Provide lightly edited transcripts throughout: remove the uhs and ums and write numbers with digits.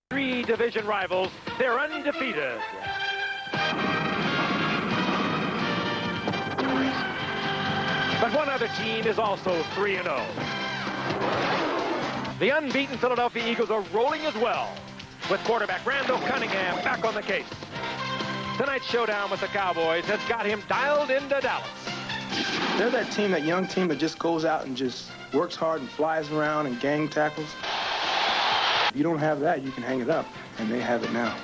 Three division rivals, they're undefeated. But one other team is also 3-0. The unbeaten Philadelphia Eagles are rolling as well, with quarterback Randall Cunningham back on the case. Tonight's showdown with the Cowboys has got him dialed into Dallas. They're that team, that young team that just goes out and just works hard and flies around and gang tackles. If you don't have that, you can hang it up, and they have it now.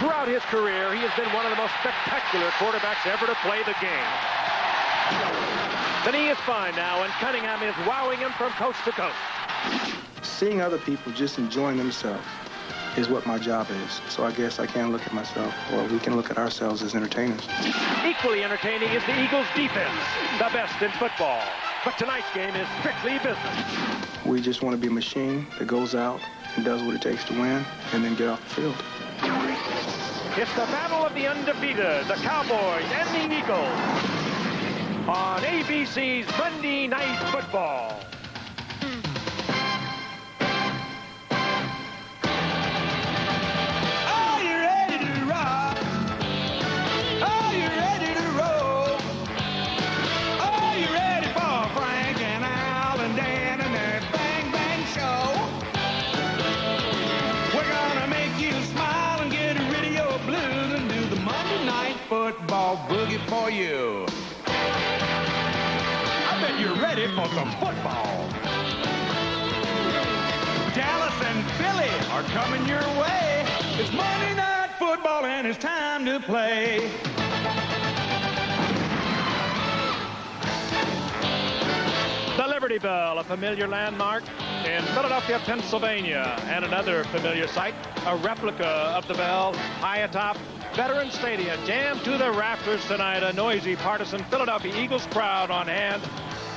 Throughout his career, he has been one of the most spectacular quarterbacks ever to play the game. The knee is fine now, and Cunningham is wowing him from coast to coast. Seeing other people just enjoying themselves is what my job is. So I guess I can look at myself, or we can look at ourselves as entertainers. Equally entertaining is the Eagles' defense, the best in football. But tonight's game is strictly business. We just want to be a machine that goes out and does what it takes to win, and then get off the field. It's the battle of the undefeated, the Cowboys and the Eagles, on ABC's Monday Night Football. Are you ready to rock? Are you ready to roll? Are you ready for Frank and Al and Dan and their Bang Bang Show? We're gonna make you smile and get rid of your blues and do the Monday Night Football boogie for you. I bet you're ready for some football. Dallas and Philly are coming your way. It's Monday Night Football and it's time to play. The Liberty Bell, a familiar landmark in Philadelphia, Pennsylvania, and another familiar sight, a replica of the bell high atop Veterans Stadium, jammed to the rafters tonight. A noisy partisan Philadelphia Eagles crowd on hand.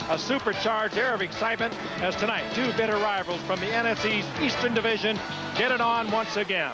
A supercharged air of excitement as tonight two bitter rivals from the NFC's Eastern Division get it on once again.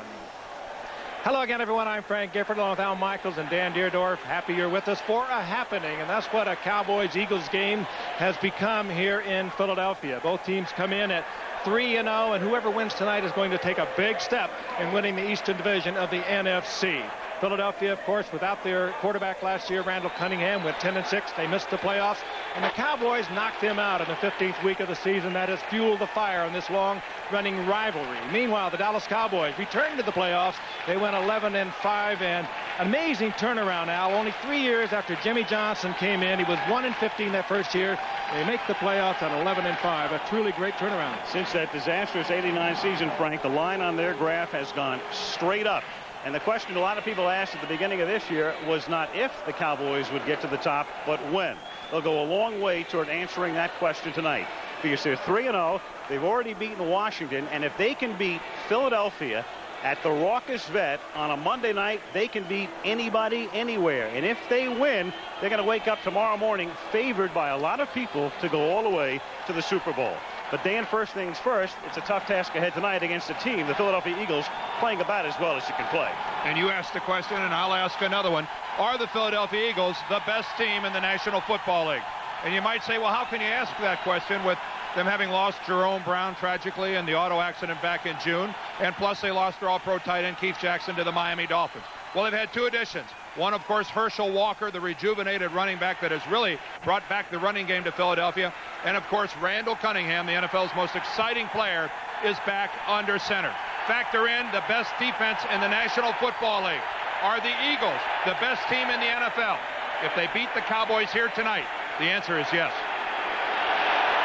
Hello again, everyone. I'm Frank Gifford, along with Al Michaels and Dan Deerdorf. Happy you're with us for a happening, and that's what a Cowboys-Eagles game has become here in Philadelphia. Both teams come in at 3-0, and whoever wins tonight is going to take a big step in winning the Eastern Division of the NFC. Philadelphia, of course, without their quarterback last year, Randall Cunningham, went 10-6. They missed the playoffs, and the Cowboys knocked them out in the 15th week of the season. That has fueled the fire in this long-running rivalry. Meanwhile, the Dallas Cowboys returned to the playoffs. They went 11-5, and amazing turnaround, Al. Only 3 years after Jimmy Johnson came in. He was 1-15 that first year. They make the playoffs at 11-5. A truly great turnaround. Since that disastrous '89 season, Frank, the line on their graph has gone straight up. And the question a lot of people asked at the beginning of this year was not if the Cowboys would get to the top, but when. They'll go a long way toward answering that question tonight. Because they're 3-0. They've already beaten Washington. And if they can beat Philadelphia at the Raucous Vet on a Monday night, they can beat anybody, anywhere. And if they win, they're going to wake up tomorrow morning favored by a lot of people to go all the way to the Super Bowl. But Dan, first things first, it's a tough task ahead tonight against a team, the Philadelphia Eagles, playing about as well as you can play. And you asked the question, and I'll ask another one. Are the Philadelphia Eagles the best team in the National Football League? And you might say, well, how can you ask that question with them having lost Jerome Brown tragically in the auto accident back in June, and plus they lost their all-pro tight end Keith Jackson to the Miami Dolphins? Well, they've had two additions. One, of course, Herschel Walker, the rejuvenated running back that has really brought back the running game to Philadelphia. And, of course, Randall Cunningham, the NFL's most exciting player, is back under center. Factor in the best defense in the National Football League. Are the Eagles the best team in the NFL? If they beat the Cowboys here tonight, the answer is yes.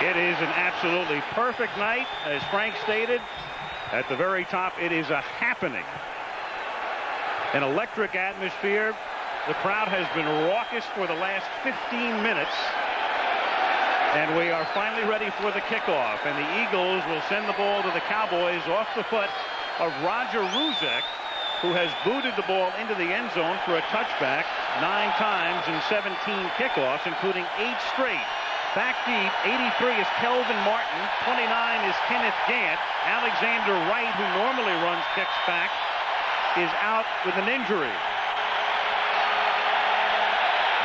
It is an absolutely perfect night, as Frank stated. At the very top, it is a happening. An electric atmosphere. The crowd has been raucous for the last 15 minutes. And we are finally ready for the kickoff. And the Eagles will send the ball to the Cowboys off the foot of Roger Ruzek, who has booted the ball into the end zone for a touchback 9 times in 17 kickoffs, including 8 straight. Back deep, 83 is Kelvin Martin. 29 is Kenneth Gant. Alexander Wright, who normally runs kicks back, is out with an injury.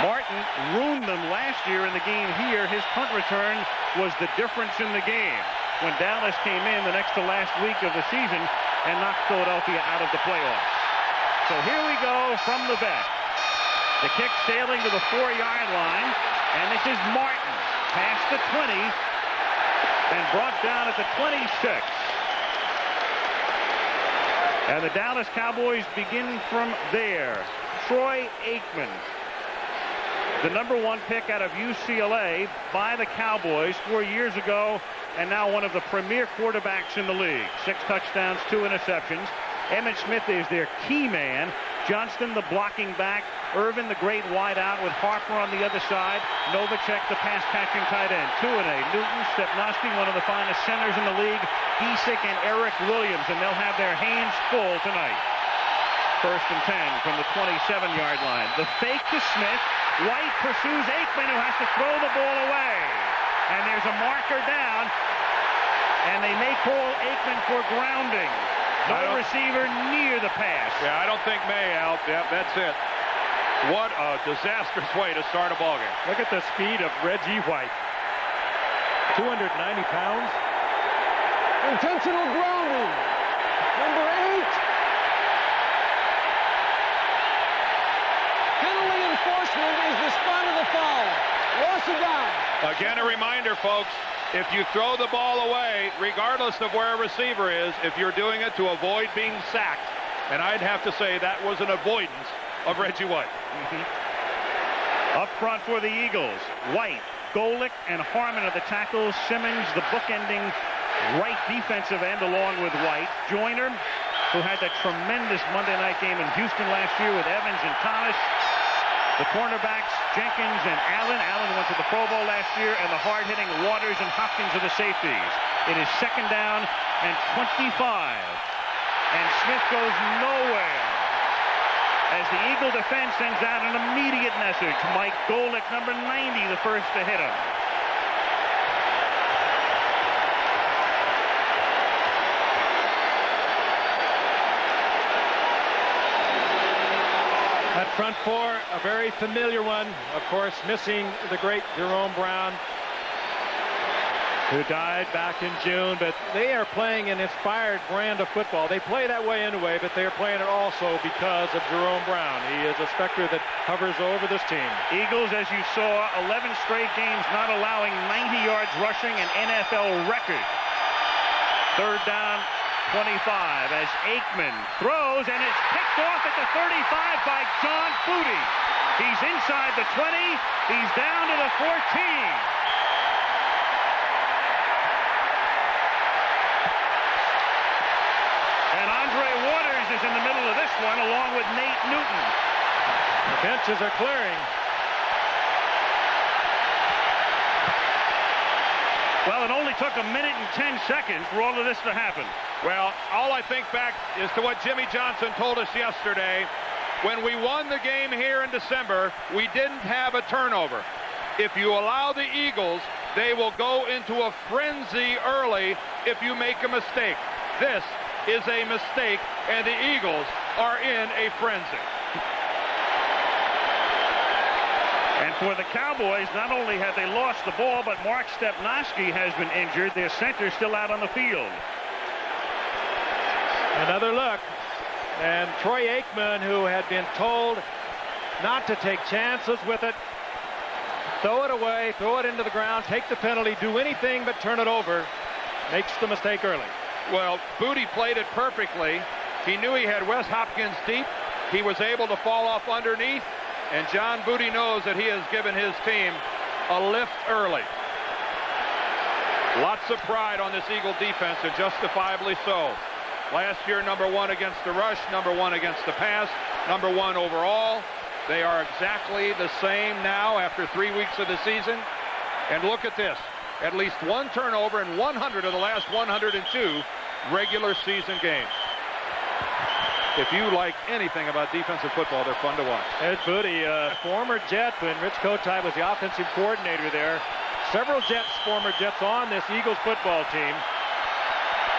Martin ruined them last year in the game here. His punt return was the difference in the game. When Dallas came in the next to last week of the season, and knocked Philadelphia out of the playoffs. So here we go from the vet. The kick sailing to the 4-yard line, and this is Martin past the 20 and brought down at the 26. And the Dallas Cowboys begin from there. Troy Aikman, the #1 pick out of UCLA by the Cowboys 4 years ago, and now one of the premier quarterbacks in the league. 6 touchdowns, 2 interceptions. Emmitt Smith is their key man. Johnston, the blocking back. Irvin, the great wide out with Harper on the other side. Novacek, the pass-catching tight end. 2-A. Newton, Stepnoski, one of the finest centers in the league. Giesick and Eric Williams, and they'll have their hands full tonight. 1st and 10 from the 27-yard line. The fake to Smith. White pursues Aikman, who has to throw the ball away. And there's a marker down, and they may call Aikman for grounding. No receiver near the pass. Yeah, I don't think May, Al. Yeah, that's it. What a disastrous way to start a ballgame. Look at the speed of Reggie White. 290 pounds. Intentional grounding. Number 8. Penalty enforcement is the spot of the foul. Loss of down. Again, a reminder, folks. If you throw the ball away, regardless of where a receiver is, if you're doing it to avoid being sacked, and I'd have to say that was an avoidance of Reggie White. Up front for the Eagles, White, Golick, and Harmon are the tackles. Simmons, the bookending right defensive end, along with White. Joyner, who had that tremendous Monday night game in Houston last year with Evans and Thomas. The cornerbacks, Jenkins and Allen. Allen went to the Pro Bowl last year, and the hard-hitting Waters and Hopkins are the safeties. It is 2nd down and 25. And Smith goes nowhere as the Eagle defense sends out an immediate message. Mike Golick, number 90, the first to hit him. That front four, a very familiar one. Of course, missing the great Jerome Brown, who died back in June. But they are playing an inspired brand of football. They play that way anyway, but they are playing it also because of Jerome Brown. He is a specter that hovers over this team. Eagles, as you saw, 11 straight games not allowing 90 yards rushing, an NFL record. 3rd down, 25 as Aikman throws, and it's picked off at the 35 by John Foody. He's inside the 20. He's down to the 14. And Andre Waters is in the middle of this one, along with Nate Newton. The benches are clearing. Well, it only took 1 minute and 10 seconds for all of this to happen. Well, all I think back is to what Jimmy Johnson told us yesterday. When we won the game here in December, we didn't have a turnover. If you allow the Eagles, they will go into a frenzy early if you make a mistake. This is a mistake, and the Eagles are in a frenzy. And for the Cowboys, not only have they lost the ball, but Mark Stepnoski has been injured. Their center still out on the field. Another look. And Troy Aikman, who had been told not to take chances with it, throw it away, throw it into the ground, take the penalty, do anything but turn it over, makes the mistake early. Well, Booty played it perfectly. He knew he had Wes Hopkins deep. He was able to fall off underneath. And John Booty knows that he has given his team a lift early. Lots of pride on this Eagle defense, and justifiably so. Last year, #1 against the rush, #1 against the pass, #1 overall. They are exactly the same now after 3 weeks of the season. And look at this. At least 1 turnover in 100 of the last 102 regular season games. If you like anything about defensive football, they're fun to watch. Ed Booty, former Jet, when Rich Kotite was the offensive coordinator there. Several former Jets on this Eagles football team.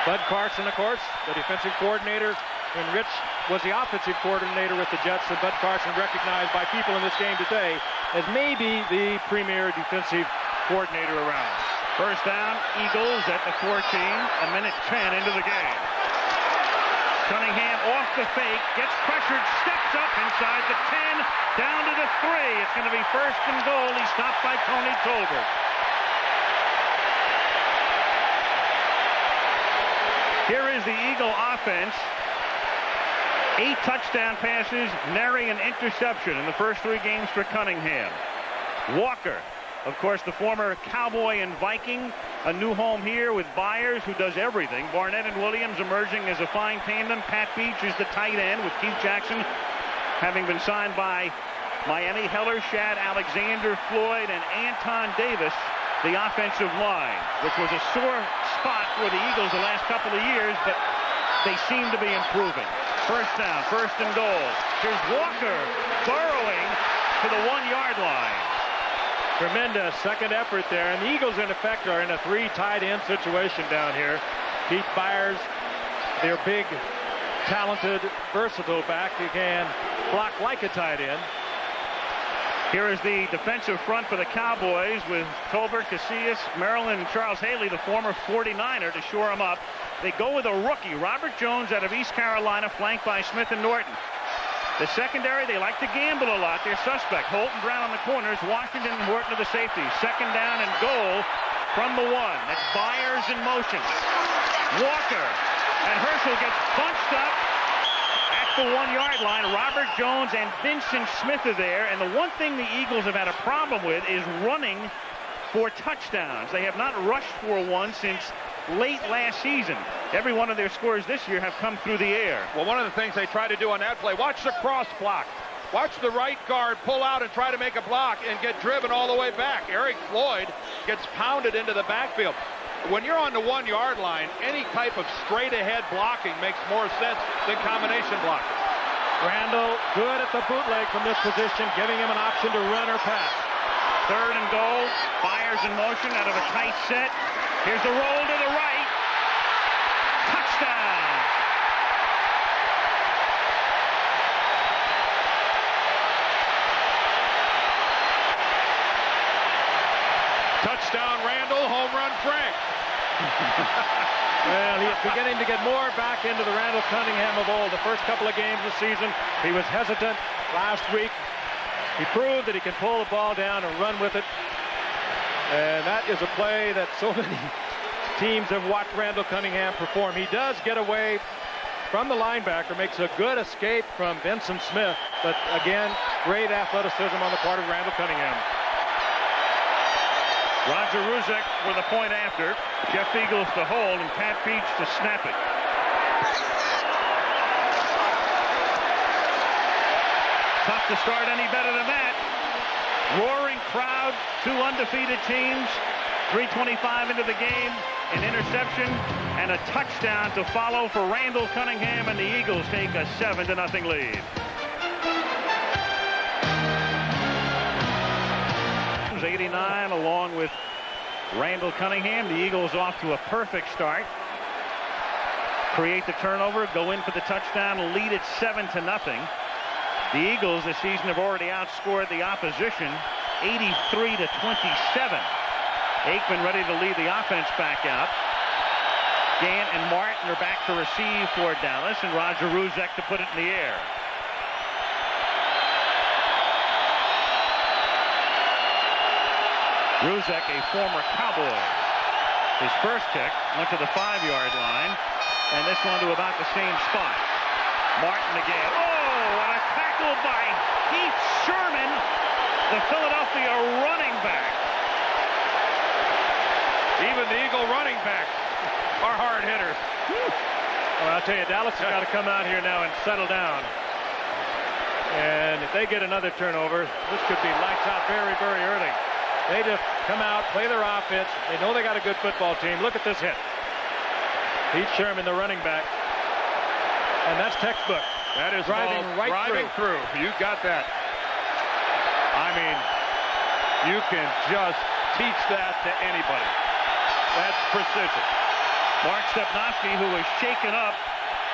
Bud Carson, of course, the defensive coordinator when Rich was the offensive coordinator with the Jets, and Bud Carson recognized by people in this game today as maybe the premier defensive coordinator around. 1st down, Eagles at the 14, 1 minute 10 into the game. off the fake, gets pressured, steps up inside the 10, down to the 3. It's going to be first and goal. He's stopped by Tony Tolbert. Here is the Eagle offense. 8 touchdown passes, nary an interception in the first 3 games for Cunningham. Walker, of course, the former Cowboy and Viking, a new home here with Byers, who does everything. Barnett and Williams emerging as a fine tandem. Pat Beach is the tight end, with Keith Jackson having been signed by Miami. Heller, Shad, Alexander, Floyd, and Anton Davis, the offensive line, which was a sore spot for the Eagles the last couple of years, but they seem to be improving. First down, first and goal. Here's Walker burrowing to the 1-yard line. Tremendous second effort there, and the Eagles, in effect, are in a 3 tight end situation down here. Pete Byers, their big, talented, versatile back, who can block like a tight end. Here is the defensive front for the Cowboys with Tolbert, Casillas, Maryland, and Charles Haley, the former 49er, to shore him up. They go with a rookie, Robert Jones, out of East Carolina, flanked by Smith and Norton. The secondary, they like to gamble a lot. They're suspect. Holton Brown on the corners, Washington and Horton are the safeties. Second down and goal from the 1. That's Byers in motion. Walker, and Herschel gets bunched up at the 1-yard line. Robert Jones and Vincent Smith are there, and the one thing the Eagles have had a problem with is running for touchdowns. They have not rushed for one since late last season. Every one of their scores this year have come through the air. Well, one of the things they try to do on that play, watch the cross block. Watch the right guard pull out and try to make a block and get driven all the way back. Eric Floyd gets pounded into the backfield. When you're on the 1-yard line, any type of straight-ahead blocking makes more sense than combination blocking. Randall good at the bootleg from this position, giving him an option to run or pass. Third and goal. Byers in motion out of a tight set. Here's the roll to the right. Touchdown. Touchdown Randall, home run Frank. Well, he's beginning to get more back into the Randall Cunningham of old. The first couple of games this season, he was hesitant. Last week, he proved that he can pull the ball down and run with it. And that is a play that so many teams have watched Randall Cunningham perform. He does get away from the linebacker, makes a good escape from Vincent Smith. But again, great athleticism on the part of Randall Cunningham. Roger Ruzek with a point after. Jeff Eagles to hold and Pat Beach to snap it. Tough to start any better than that. Roaring crowd, 2 undefeated teams, 3:25 into the game, an interception and a touchdown to follow for Randall Cunningham, and the Eagles take a 7-0 lead. 89 along with Randall Cunningham. The Eagles off to a perfect start. Create the turnover, go in for the touchdown, lead it 7-0. The Eagles this season have already outscored the opposition 83-27. Aikman ready to lead the offense back out. Gant and Martin are back to receive for Dallas, and Roger Ruzek to put it in the air. Ruzek, a former Cowboy. His first kick went to the 5-yard line, and this one to about the same spot. Martin again. Oh, what a tackle by Keith Sherman, the Philadelphia running back. Even the Eagle running backs are hard hitters. Well, I'll tell you, Dallas has got to come out here now and settle down. And if they get another turnover, this could be lights out very, very early. They just come out, play their offense. They know they got a good football team. Look at this hit. Pete Sherman, the running back. And that's textbook. That is driving right through. You got that. I mean, you can just teach that to anybody. That's precision. Mark Stepnoski, who was shaken up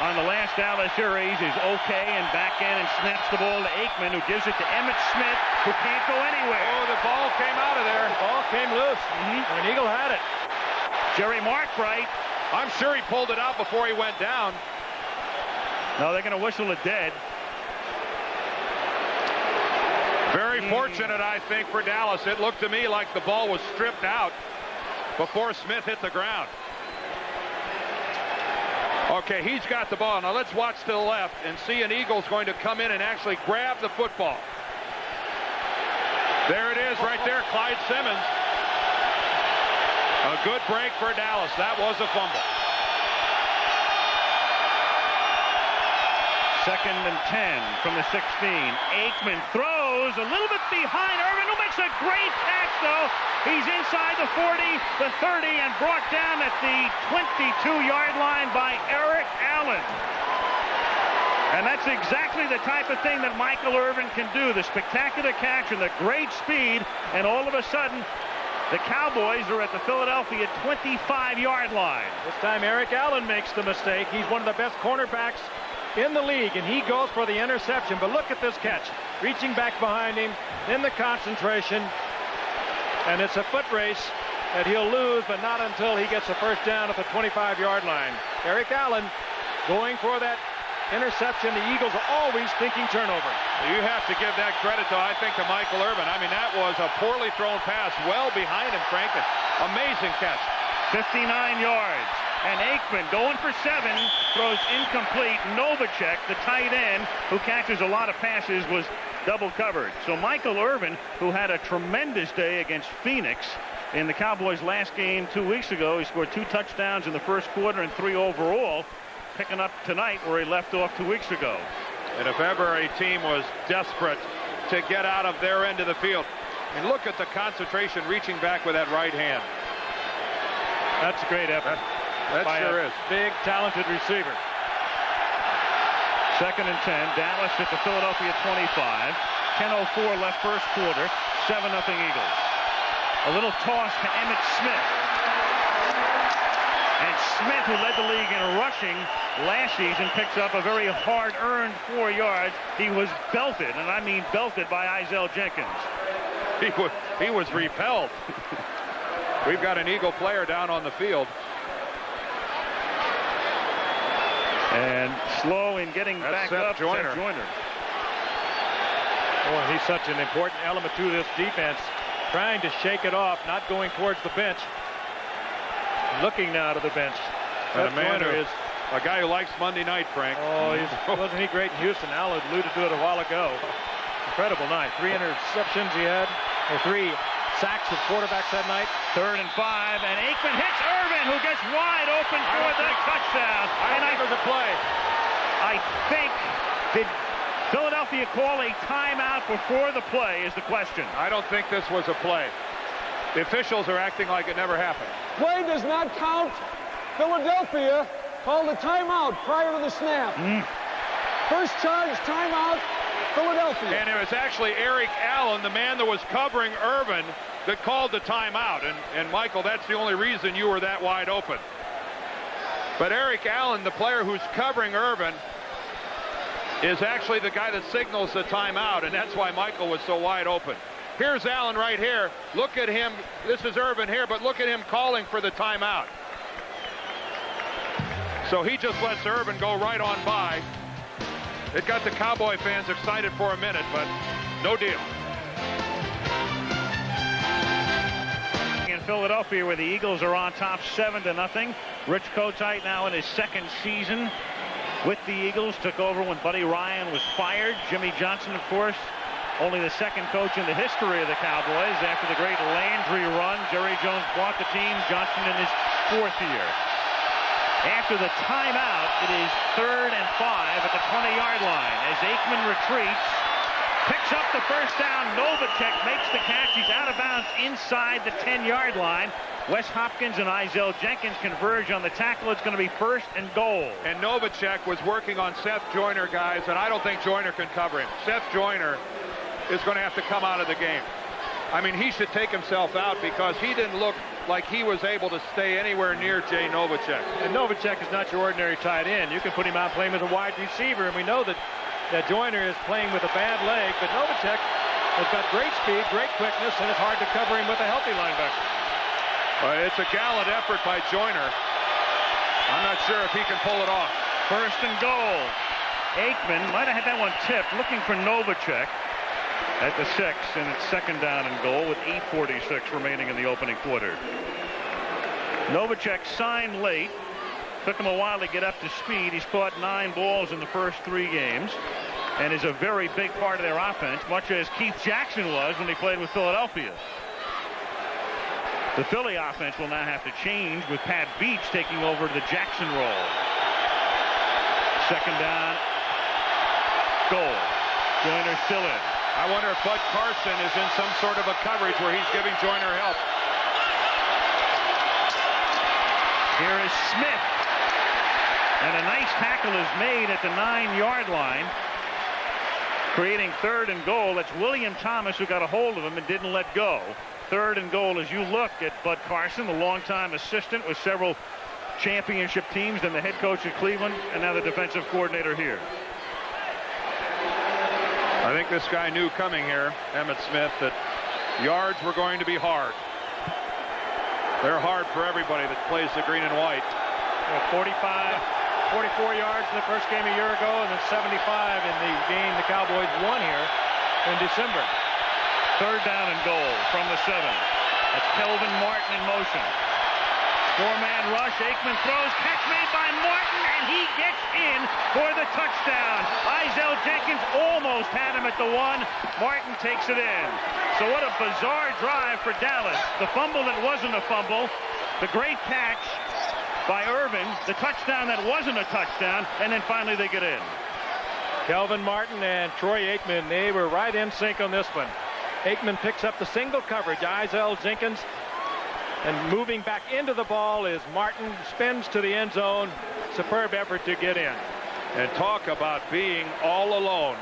on the last Dallas series, is okay and back in and snaps the ball to Aikman, who gives it to Emmitt Smith, who can't go anywhere. Oh, the ball came out of there. The ball came loose. And Eagle had it. Jerry Markbright. I'm sure he pulled it out before he went down. No, they're going to whistle it dead. Very fortunate, I think, for Dallas. It looked to me like the ball was stripped out before Smith hit the ground. Okay, he's got the ball. Now let's watch to the left and see an Eagle's going to come in and actually grab the football. There it is right there, Clyde Simmons. A good break for Dallas. That was a fumble. 2nd and 10 from the 16. Aikman throws a little bit behind Irvin, who makes a great catch, though. He's inside the 40, the 30, and brought down at the 22-yard line by Eric Allen. And that's exactly the type of thing that Michael Irvin can do. The spectacular catch and the great speed, and all of a sudden, the Cowboys are at the Philadelphia 25-yard line. This time Eric Allen makes the mistake. He's one of the best cornerbacks in the league, and he goes for the interception. But look at this catch. Reaching back behind him in the concentration. And it's a foot race that he'll lose, but not until he gets a first down at the 25-yard line. Eric Allen going for that interception. The Eagles are always thinking turnover. You have to give that credit, though, I think, to Michael Irvin. I mean, that was a poorly thrown pass well behind him, Frank. Amazing catch. 59 yards. And Aikman going for 7, throws incomplete. Novacek, the tight end, who catches a lot of passes, was double covered. So Michael Irvin, who had a tremendous day against Phoenix in the Cowboys' last game 2 weeks ago, he scored 2 touchdowns in the first quarter and 3 overall, picking up tonight where he left off 2 weeks ago. And if ever a team was desperate to get out of their end of the field, and look at the concentration reaching back with that right hand. That's a great effort. That sure is. Big, talented receiver. 2nd and 10. Dallas at the Philadelphia 25. 10:04 left first quarter. 7-0 Eagles. A little toss to Emmitt Smith. And Smith, who led the league in rushing last season, picks up a very hard-earned 4 yards. He was belted, and I mean belted, by Isaiah Jenkins. He was repelled. We've got an Eagle player down on the field. And slow in getting back up, Seth Joyner. Boy, he's such an important element to this defense. Trying to shake it off, not going towards the bench. Looking now to the bench. And a guy who likes Monday night, Frank. Oh, wasn't he great in Houston? Al alluded to it a while ago. Incredible night. 3 interceptions he had, or 3 sacks of quarterbacks that night. 3rd and 5, and Aikman hits Irvin, who gets wide open for the touchdown. I think it was a play. I think, did Philadelphia call a timeout before the play is the question. I don't think this was a play. The officials are acting like it never happened. Play does not count. Philadelphia called a timeout prior to the snap. First charge, timeout, Philadelphia. And it was actually Eric Allen, the man that was covering Irvin, that called the timeout. And Michael, that's the only reason you were that wide open. But Eric Allen, the player who's covering Irvin, is actually the guy that signals the timeout, and that's why Michael was so wide open. Here's Allen right here. Look at him. This is Irvin here, but look at him calling for the timeout. So he just lets Irvin go right on by. It got the Cowboy fans excited for a minute, but no deal. In Philadelphia, where the Eagles are on top 7-0. Rich Kotite now in his 2nd season with the Eagles. Took over when Buddy Ryan was fired. Jimmy Johnson, of course, only the 2nd coach in the history of the Cowboys. After the great Landry run, Jerry Jones bought the team. Johnson in his 4th year. After the timeout, it is 3rd and 5 at the 20-yard line as Aikman retreats, picks up the first down. Novacek makes the catch. He's out of bounds inside the 10-yard line. Wes Hopkins and Isaiah Jenkins converge on the tackle. It's going to be 1st and goal. And Novacek was working on Seth Joyner, guys, and I don't think Joyner can cover him. Seth Joyner is going to have to come out of the game. I mean, he should take himself out because he didn't look like he was able to stay anywhere near Jay Novacek. And Novacek is not your ordinary tight end. You can put him out playing with a wide receiver, and we know that Joyner is playing with a bad leg, but Novacek has got great speed, great quickness, and it's hard to cover him with a healthy linebacker. It's a gallant effort by Joyner. I'm not sure if he can pull it off. 1st and goal. Aikman might have had that one tipped, looking for Novacek at the 6, and it's second down and goal with 8:46 remaining in the opening quarter. Novacek signed late. Took him a while to get up to speed. He's caught 9 balls in the first 3 games and is a very big part of their offense, much as Keith Jackson was when he played with Philadelphia. The Philly offense will now have to change with Pat Beach taking over the Jackson role. Second down, goal. Joyner still in. I wonder if Bud Carson is in some sort of a coverage where he's giving Joyner help. Here is Smith. And a nice tackle is made at the 9-yard line, creating third and goal. That's William Thomas who got a hold of him and didn't let go. Third and goal as you look at Bud Carson, the longtime assistant with several championship teams and the head coach at Cleveland, and now the defensive coordinator here. I think this guy knew coming here, Emmitt Smith, that yards were going to be hard. They're hard for everybody that plays the green and white. 44 yards in the first game a year ago, and then 75 in the game the Cowboys won here in December. Third down and goal from the 7. That's Kelvin Martin in motion. 4-man rush. Aikman throws. Catch made by Martin, and he gets in for the touchdown. Izell Jenkins almost had him at the 1. Martin takes it in. So what a bizarre drive for Dallas. The fumble that wasn't a fumble. The great catch by Irvin. The touchdown that wasn't a touchdown. And then finally they get in. Kelvin Martin and Troy Aikman, they were right in sync on this one. Aikman picks up the single coverage. Izell Jenkins. And moving back into the ball is Martin. Spins to the end zone. Superb effort to get in. And talk about being all alone.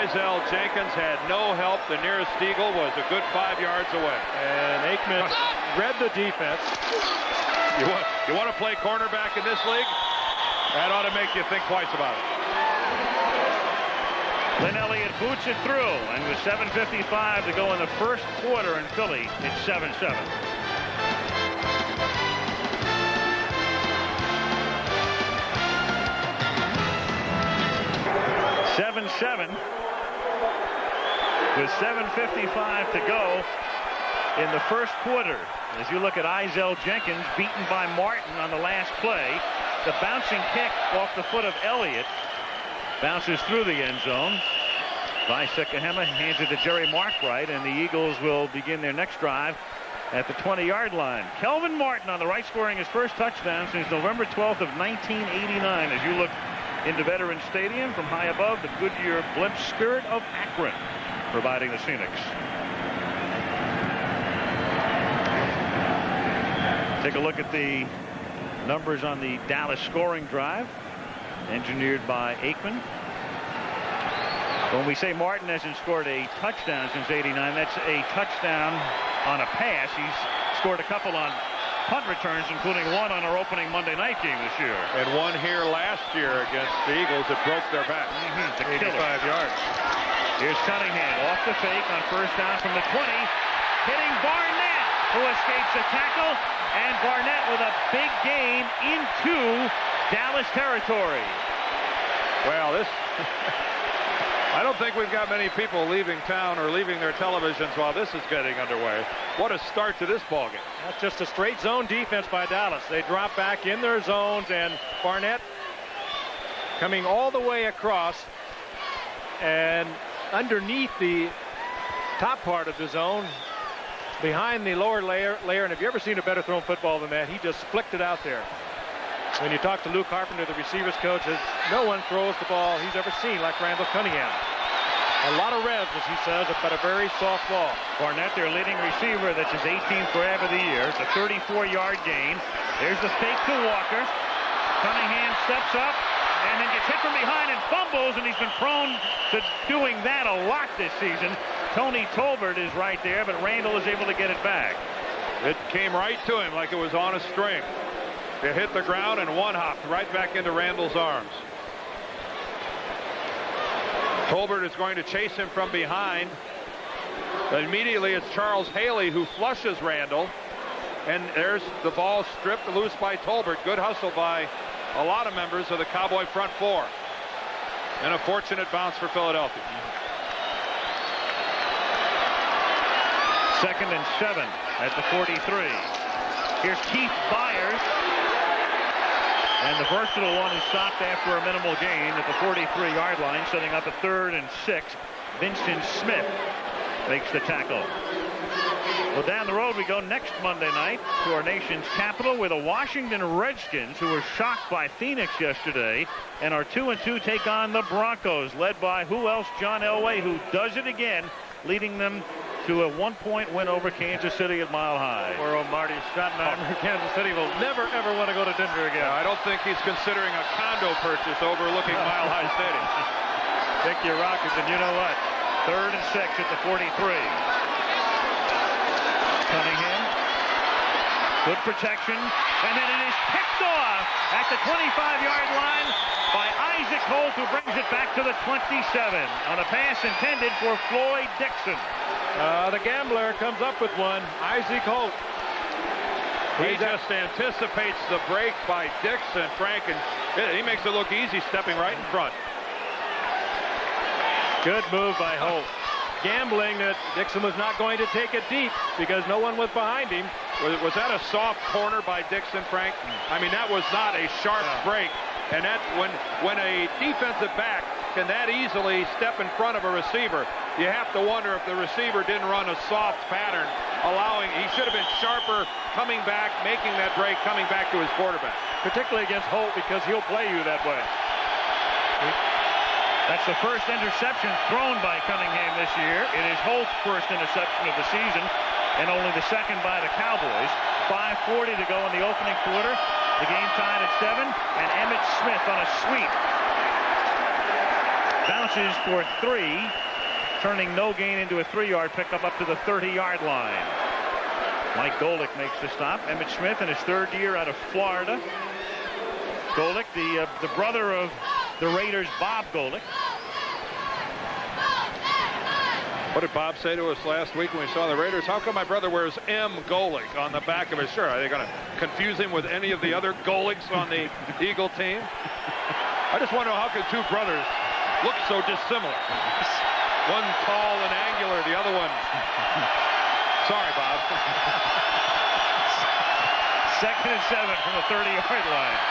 Izell Jenkins had no help. The nearest eagle was a good 5 yards away. And Aikman read the defense. You want to play cornerback in this league? That ought to make you think twice about it. Lynn Elliott boots it through, and with 7:55 to go in the first quarter in Philly, it's 7-7. With 7:55 to go in the first quarter. As you look at Izell Jenkins beaten by Martin on the last play, the bouncing kick off the foot of Elliott bounces through the end zone. By Sekahema, hands it to Jerry Markwright, and the Eagles will begin their next drive at the 20-yard line. Kelvin Martin on the right, scoring his first touchdown since November 12th of 1989. As you look into Veterans Stadium from high above, the Goodyear blimp Spirit of Akron providing the scenics. Take a look at the numbers on the Dallas scoring drive, engineered by Aikman. When we say Martin hasn't scored a touchdown since '89, that's a touchdown on a pass. He's scored a couple on punt returns, including one on our opening Monday night game this year. And one here last year against the Eagles that broke their back. 85 yards. Here's Cunningham off the fake on first down from the 20, hitting Barnett, who escapes a tackle, and Barnett with a big game into Dallas territory. Well, this... I don't think we've got many people leaving town or leaving their televisions while this is getting underway. What a start to this ballgame. That's just a straight zone defense by Dallas. They drop back in their zones, and Barnett coming all the way across and underneath the top part of the zone, behind the lower layer. And have you ever seen a better thrown football than that? He just flicked it out there. When you talk to Luke Carpenter, the receivers coach, no one throws the ball he's ever seen like Randall Cunningham. A lot of revs, as he says, but a very soft ball. Barnett, their leading receiver, that's his 18th grab of the year. It's a 34-yard gain. There's the fake to Walker. Cunningham steps up and then gets hit from behind and fumbles, and he's been prone to doing that a lot this season. Tony Tolbert is right there, but Randall is able to get it back. It came right to him like it was on a string. It hit the ground and one hopped right back into Randall's arms. Tolbert is going to chase him from behind. But immediately it's Charles Haley who flushes Randall. And there's the ball stripped loose by Tolbert. Good hustle by a lot of members of the Cowboy front four. And a fortunate bounce for Philadelphia. 2nd and 7 at the 43. Here's Keith Byers. And the versatile one is stopped after a minimal gain at the 43-yard line, setting up a 3rd and 6. Vincent Smith makes the tackle. Well, down the road we go next Monday night to our nation's capital, where the Washington Redskins, who were shocked by Phoenix yesterday, and are 2-2, take on the Broncos, led by who else? John Elway, who does it again, leading them to a 1-point win over Kansas City at Mile High. Poor old Marty Schottenheimer. Kansas City will never, ever want to go to Denver again. I don't think he's considering a condo purchase overlooking Mile High Stadium. Pick your Rockets, and you know what? 3rd and 6 at the 43. Cunningham. Good protection. And then it is picked off at the 25-yard line by Isaac Holt, who brings it back to the 27 on a pass intended for Floyd Dixon. The gambler comes up with one. Isaac Holt. He just anticipates the break by Dixon, Frank, and he makes it look easy stepping right in front. Good move by Holt. Gambling that Dixon was not going to take it deep because no one was behind him. Was that a soft corner by Dixon, Frank? I mean, that was not a sharp break. And that when a defensive back can that easily step in front of a receiver, you have to wonder if the receiver didn't run a soft pattern, he should have been sharper coming back, making that break, coming back to his quarterback. Particularly against Holt, because he'll play you that way. That's the first interception thrown by Cunningham this year. It is Holt's first interception of the season, and only the second by the Cowboys. 5:40 to go in the opening quarter. The game tied at 7, and Emmitt Smith on a sweep bounces for 3, turning no gain into a 3-yard pickup up to the 30-yard line. Mike Golick makes the stop. Emmitt Smith in his 3rd year out of Florida. Golick, the brother of the Raiders' Bob Golick. What did Bob say to us last week when we saw the Raiders? How come my brother wears M. Golick on the back of his shirt? Are they going to confuse him with any of the other Golicks on the Eagle team? I just want to know, how could two brothers look so dissimilar? One tall and angular, the other one. Sorry, Bob. 2nd and 7 from the 30-yard line.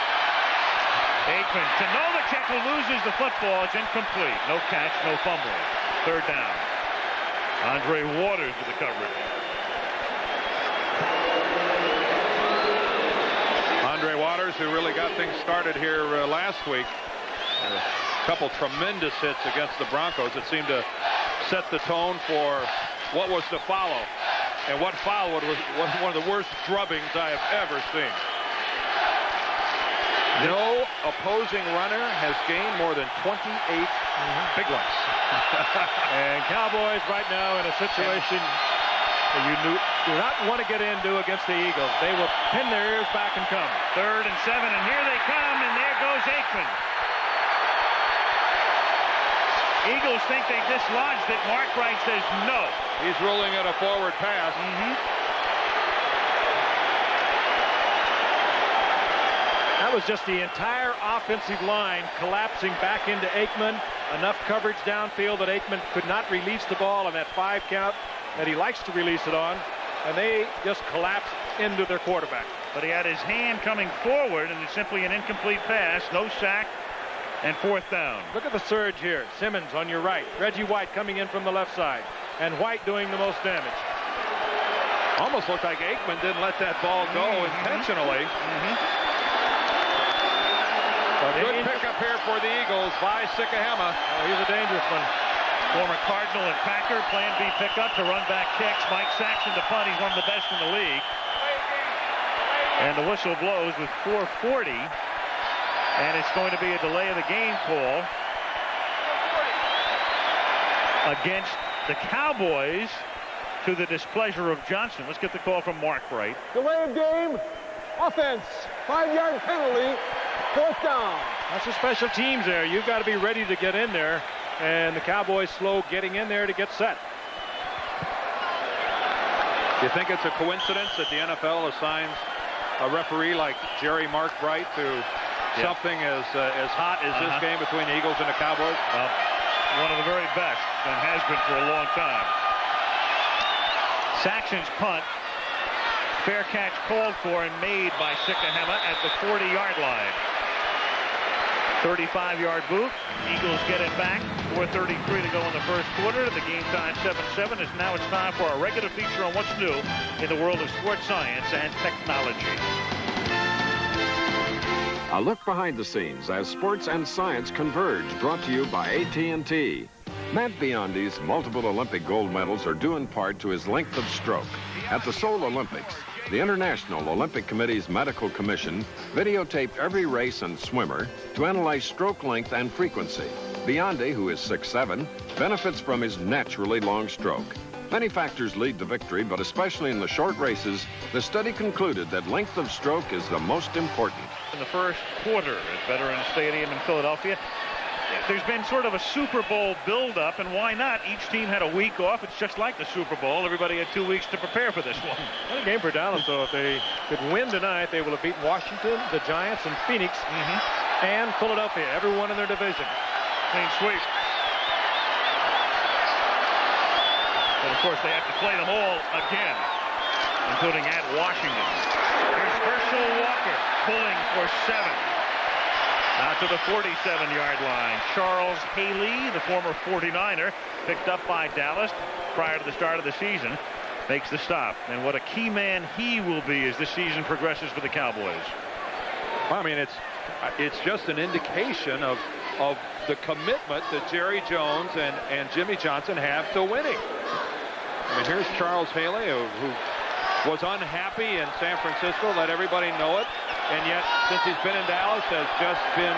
Aikman to Novacek, who loses the football. It's incomplete. No catch, no fumbling. 3rd down. Andre Waters with the coverage. Andre Waters, who really got things started here last week. A couple tremendous hits against the Broncos that seemed to set the tone for what was to follow. And what followed was one of the worst drubbings I have ever seen. No opposing runner has gained more than 28 big ones. And Cowboys right now in a situation that you do not want to get into against the Eagles. They will pin their ears back and come. 3rd and 7, and here they come, and there goes Aikman. Eagles think they dislodged it. Mark Wright says no. He's ruling it a forward pass. That was just the entire offensive line collapsing back into Aikman. Enough coverage downfield that Aikman could not release the ball on that 5 count that he likes to release it on. And they just collapsed into their quarterback. But he had his hand coming forward, and it's simply an incomplete pass. No sack, and 4th down. Look at the surge here. Simmons on your right. Reggie White coming in from the left side. And White doing the most damage. Almost looked like Aikman didn't let that ball go intentionally. Good pickup here for the Eagles by Sikahema. Oh, he's a dangerous one. Former Cardinal and Packer, plan B pickup to run back kicks. Mike Saxon, the punt, he's one of the best in the league. And the whistle blows with 4:40. And it's going to be a delay of the game call against the Cowboys, to the displeasure of Johnson. Let's get the call from Mark Wright. Delay of game. Offense. 5-yard penalty. 4th down. That's the special teams there. You've got to be ready to get in there. And the Cowboys slow getting in there to get set. Do you think it's a coincidence that the NFL assigns a referee like Jerry Mark Wright to something as hot as this game between the Eagles and the Cowboys? Well, one of the very best, and has been for a long time. Saxon's punt. Fair catch called for and made by Sikahema at the 40-yard line. 35-yard boot. Eagles get it back. 4:33 to go in the first quarter. The game time 7-7. Is now it's time for our regular feature on what's new in the world of sports science and technology. A look behind the scenes as sports and science converge, brought to you by AT&T. Matt Biondi's multiple Olympic gold medals are due in part to his length of stroke. At the Seoul Olympics, the International Olympic Committee's Medical Commission videotaped every race and swimmer to analyze stroke length and frequency. Biondi, who is 6'7", benefits from his naturally long stroke. Many factors lead to victory, but especially in the short races, the study concluded that length of stroke is the most important. In the first quarter at Veterans Stadium in Philadelphia, there's been sort of a Super Bowl build-up, and why not? Each team had a week off. It's just like the Super Bowl. Everybody had 2 weeks to prepare for this one. What a game for Dallas, though. If they could win tonight, they will have beaten Washington, the Giants, and Phoenix, and Philadelphia, everyone in their division. Clean sweep. And, of course, they have to play them all again, including at Washington. Here's Herschel Walker pulling for 7. Out to the 47-yard line. Charles Haley, the former 49er, picked up by Dallas prior to the start of the season, makes the stop. And what a key man he will be as this season progresses for the Cowboys. Well, I mean, it's just an indication of the commitment that Jerry Jones and Jimmy Johnson have to winning. I mean, here's Charles Haley, who was unhappy in San Francisco, let everybody know it. And yet, since he's been in Dallas, has just been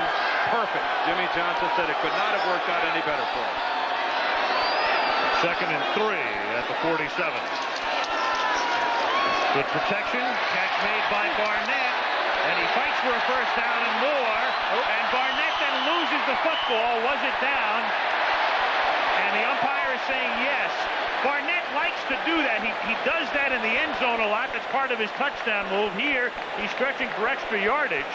perfect. Jimmy Johnson said it could not have worked out any better for him. 2nd and 3 at the 47. Good protection. Catch made by Barnett. And he fights for a first down and more. And Barnett then loses the football. Was it down? And the umpire is saying yes. Barnett likes to do that. He does that in the end zone a lot. That's part of his touchdown move. Here, he's stretching for extra yardage.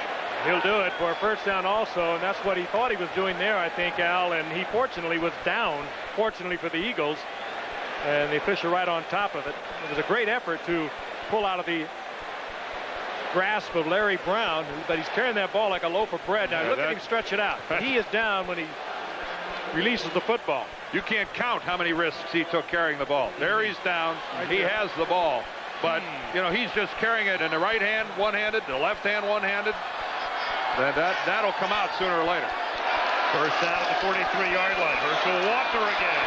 He'll do it for a first down also, and that's what he thought he was doing there, I think, Al. And he fortunately was down, fortunately for the Eagles. And the official right on top of it. It was a great effort to pull out of the grasp of Larry Brown, but he's carrying that ball like a loaf of bread. Now, look at him stretch it out. He is down when he releases the football. You can't count how many risks he took carrying the ball. Larry's down. He has the ball. But, you know, he's just carrying it in the right hand one-handed, the left hand one-handed. That'll come out sooner or later. First down at the 43-yard line. Herschel Walker again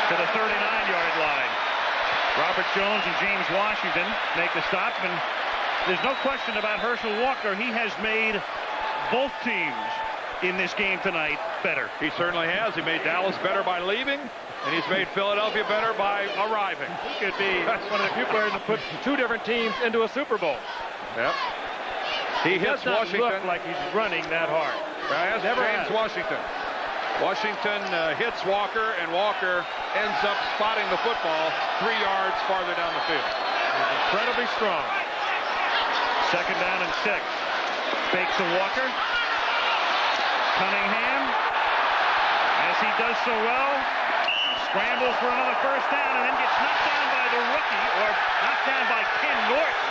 to the 39-yard line. Robert Jones and James Washington make the stop. And there's no question about Herschel Walker. He has made both teams in this game tonight better. He certainly has. He made Dallas better by leaving, and he's made Philadelphia better by arriving. He could be one of the few players that put 2 different teams into a Super Bowl. Yep. He hits Washington. Look like he's running that hard. That's James Washington. Washington hits Walker, and Walker ends up spotting the football 3 yards farther down the field. He's incredibly strong. 2nd down and 6. Fakes to Walker. Cunningham, as he does so well, scrambles for another first down and then gets knocked down by the rookie, or knocked down by Ken Norton.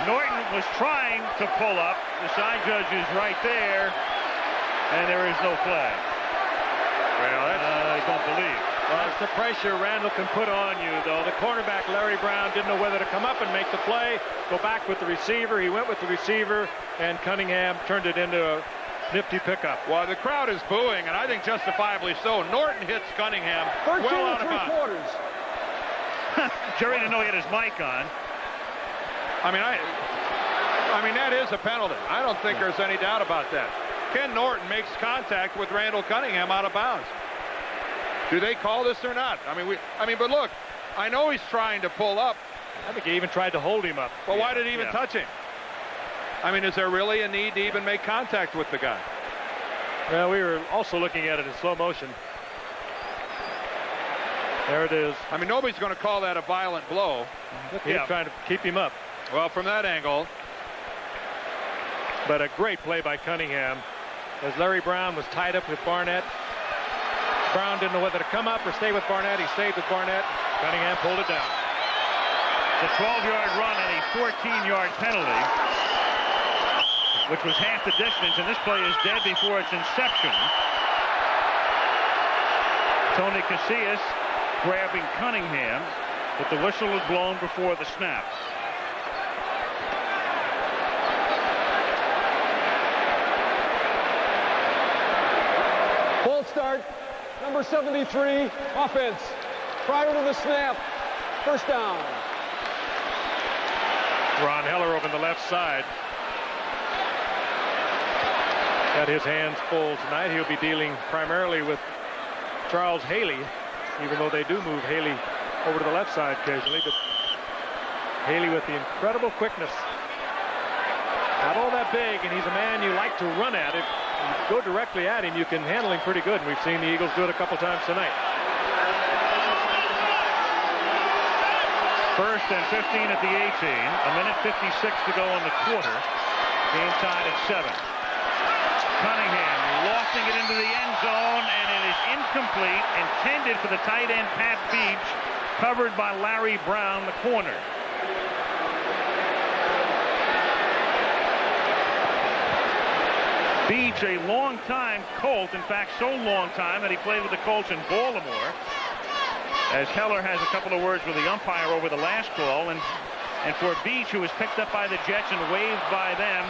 Norton was trying to pull up. The side judge is right there, and there is no flag. Well, I don't believe. That's the pressure Randall can put on you, though. The cornerback, Larry Brown, didn't know whether to come up and make the play, go back with the receiver. He went with the receiver, and Cunningham turned it into a nifty pickup. Well, the crowd is booing, and I think justifiably so. Norton hits Cunningham 13 well out of 3/4. Jerry didn't know he had his mic on. I mean, that is a penalty. I don't think there's any doubt about that. Ken Norton makes contact with Randall Cunningham out of bounds. Do they call this or not? But look, I know he's trying to pull up. I think he even tried to hold him up. But why did he even touch him? I mean, is there really a need to even make contact with the guy? Well, we were also looking at it in slow motion. There it is. I mean, nobody's going to call that a violent blow. He's trying to keep him up. Well, from that angle, But a great play by Cunningham as Larry Brown was tied up with Barnett. Brown didn't know whether to come up or stay with Barnett. He stayed with Barnett. Cunningham pulled it down. The 12-yard run and a 14-yard penalty, which was half the distance, and this play is dead before its inception. Tony Casillas grabbing Cunningham, but the whistle was blown before the snap. Full start, number 73, offense. Prior to the snap, first down. Ron Heller over on the left side. Got his hands full tonight. He'll be dealing primarily with Charles Haley, even though they do move Haley over to the left side occasionally. But Haley with the incredible quickness. Not all that big, and he's a man you like to run at. If you go directly at him, you can handle him pretty good. And we've seen the Eagles do it a couple times tonight. First and 15 at the 18. A minute 56 to go in the quarter. Game tied at 7. Cunningham lofting it into the end zone, and it is incomplete. Intended for the tight end Pat Beach, covered by Larry Brown, the corner. Beach, a long-time Colt. In fact, so long time that he played with the Colts in Baltimore. As Heller has a couple of words with the umpire over the last call, and for Beach, who was picked up by the Jets and waived by them,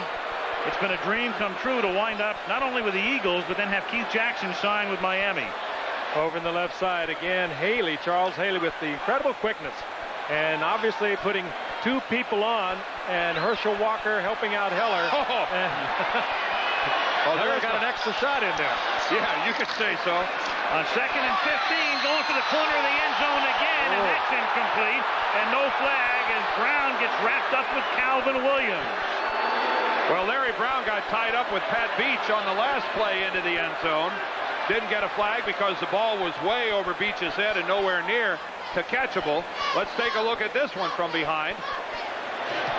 it's been a dream come true to wind up not only with the Eagles, but then have Keith Jackson sign with Miami. Over in the left side again, Haley, Charles Haley, with the incredible quickness, and obviously putting two people on, and Herschel Walker helping out Heller. Heller got an extra shot in there. Yeah, you could say so. On second and 15, going to the corner of the end zone again, and that's incomplete, and no flag as Brown gets wrapped up with Calvin Williams. Well, Larry Brown got tied up with Pat Beach on the last play into the end zone. Didn't get a flag because the ball was way over Beach's head and nowhere near to catchable. Let's take a look at this one from behind.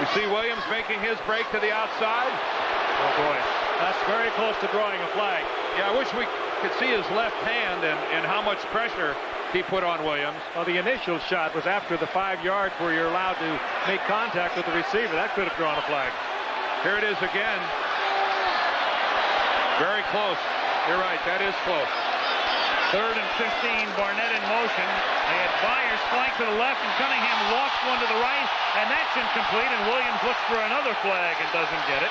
We see Williams making his break to the outside. Oh, boy. That's very close to drawing a flag. Yeah, I wish we could see his left hand and how much pressure he put on Williams. Well, the initial shot was after the 5 yards where you're allowed to make contact with the receiver. That could have drawn a flag. Here it is again. Very close. You're right, that is close. Third and 15, Barnett in motion. They had Byers flank to the left, and Cunningham lofts one to the right, and that's incomplete, and Williams looks for another flag and doesn't get it.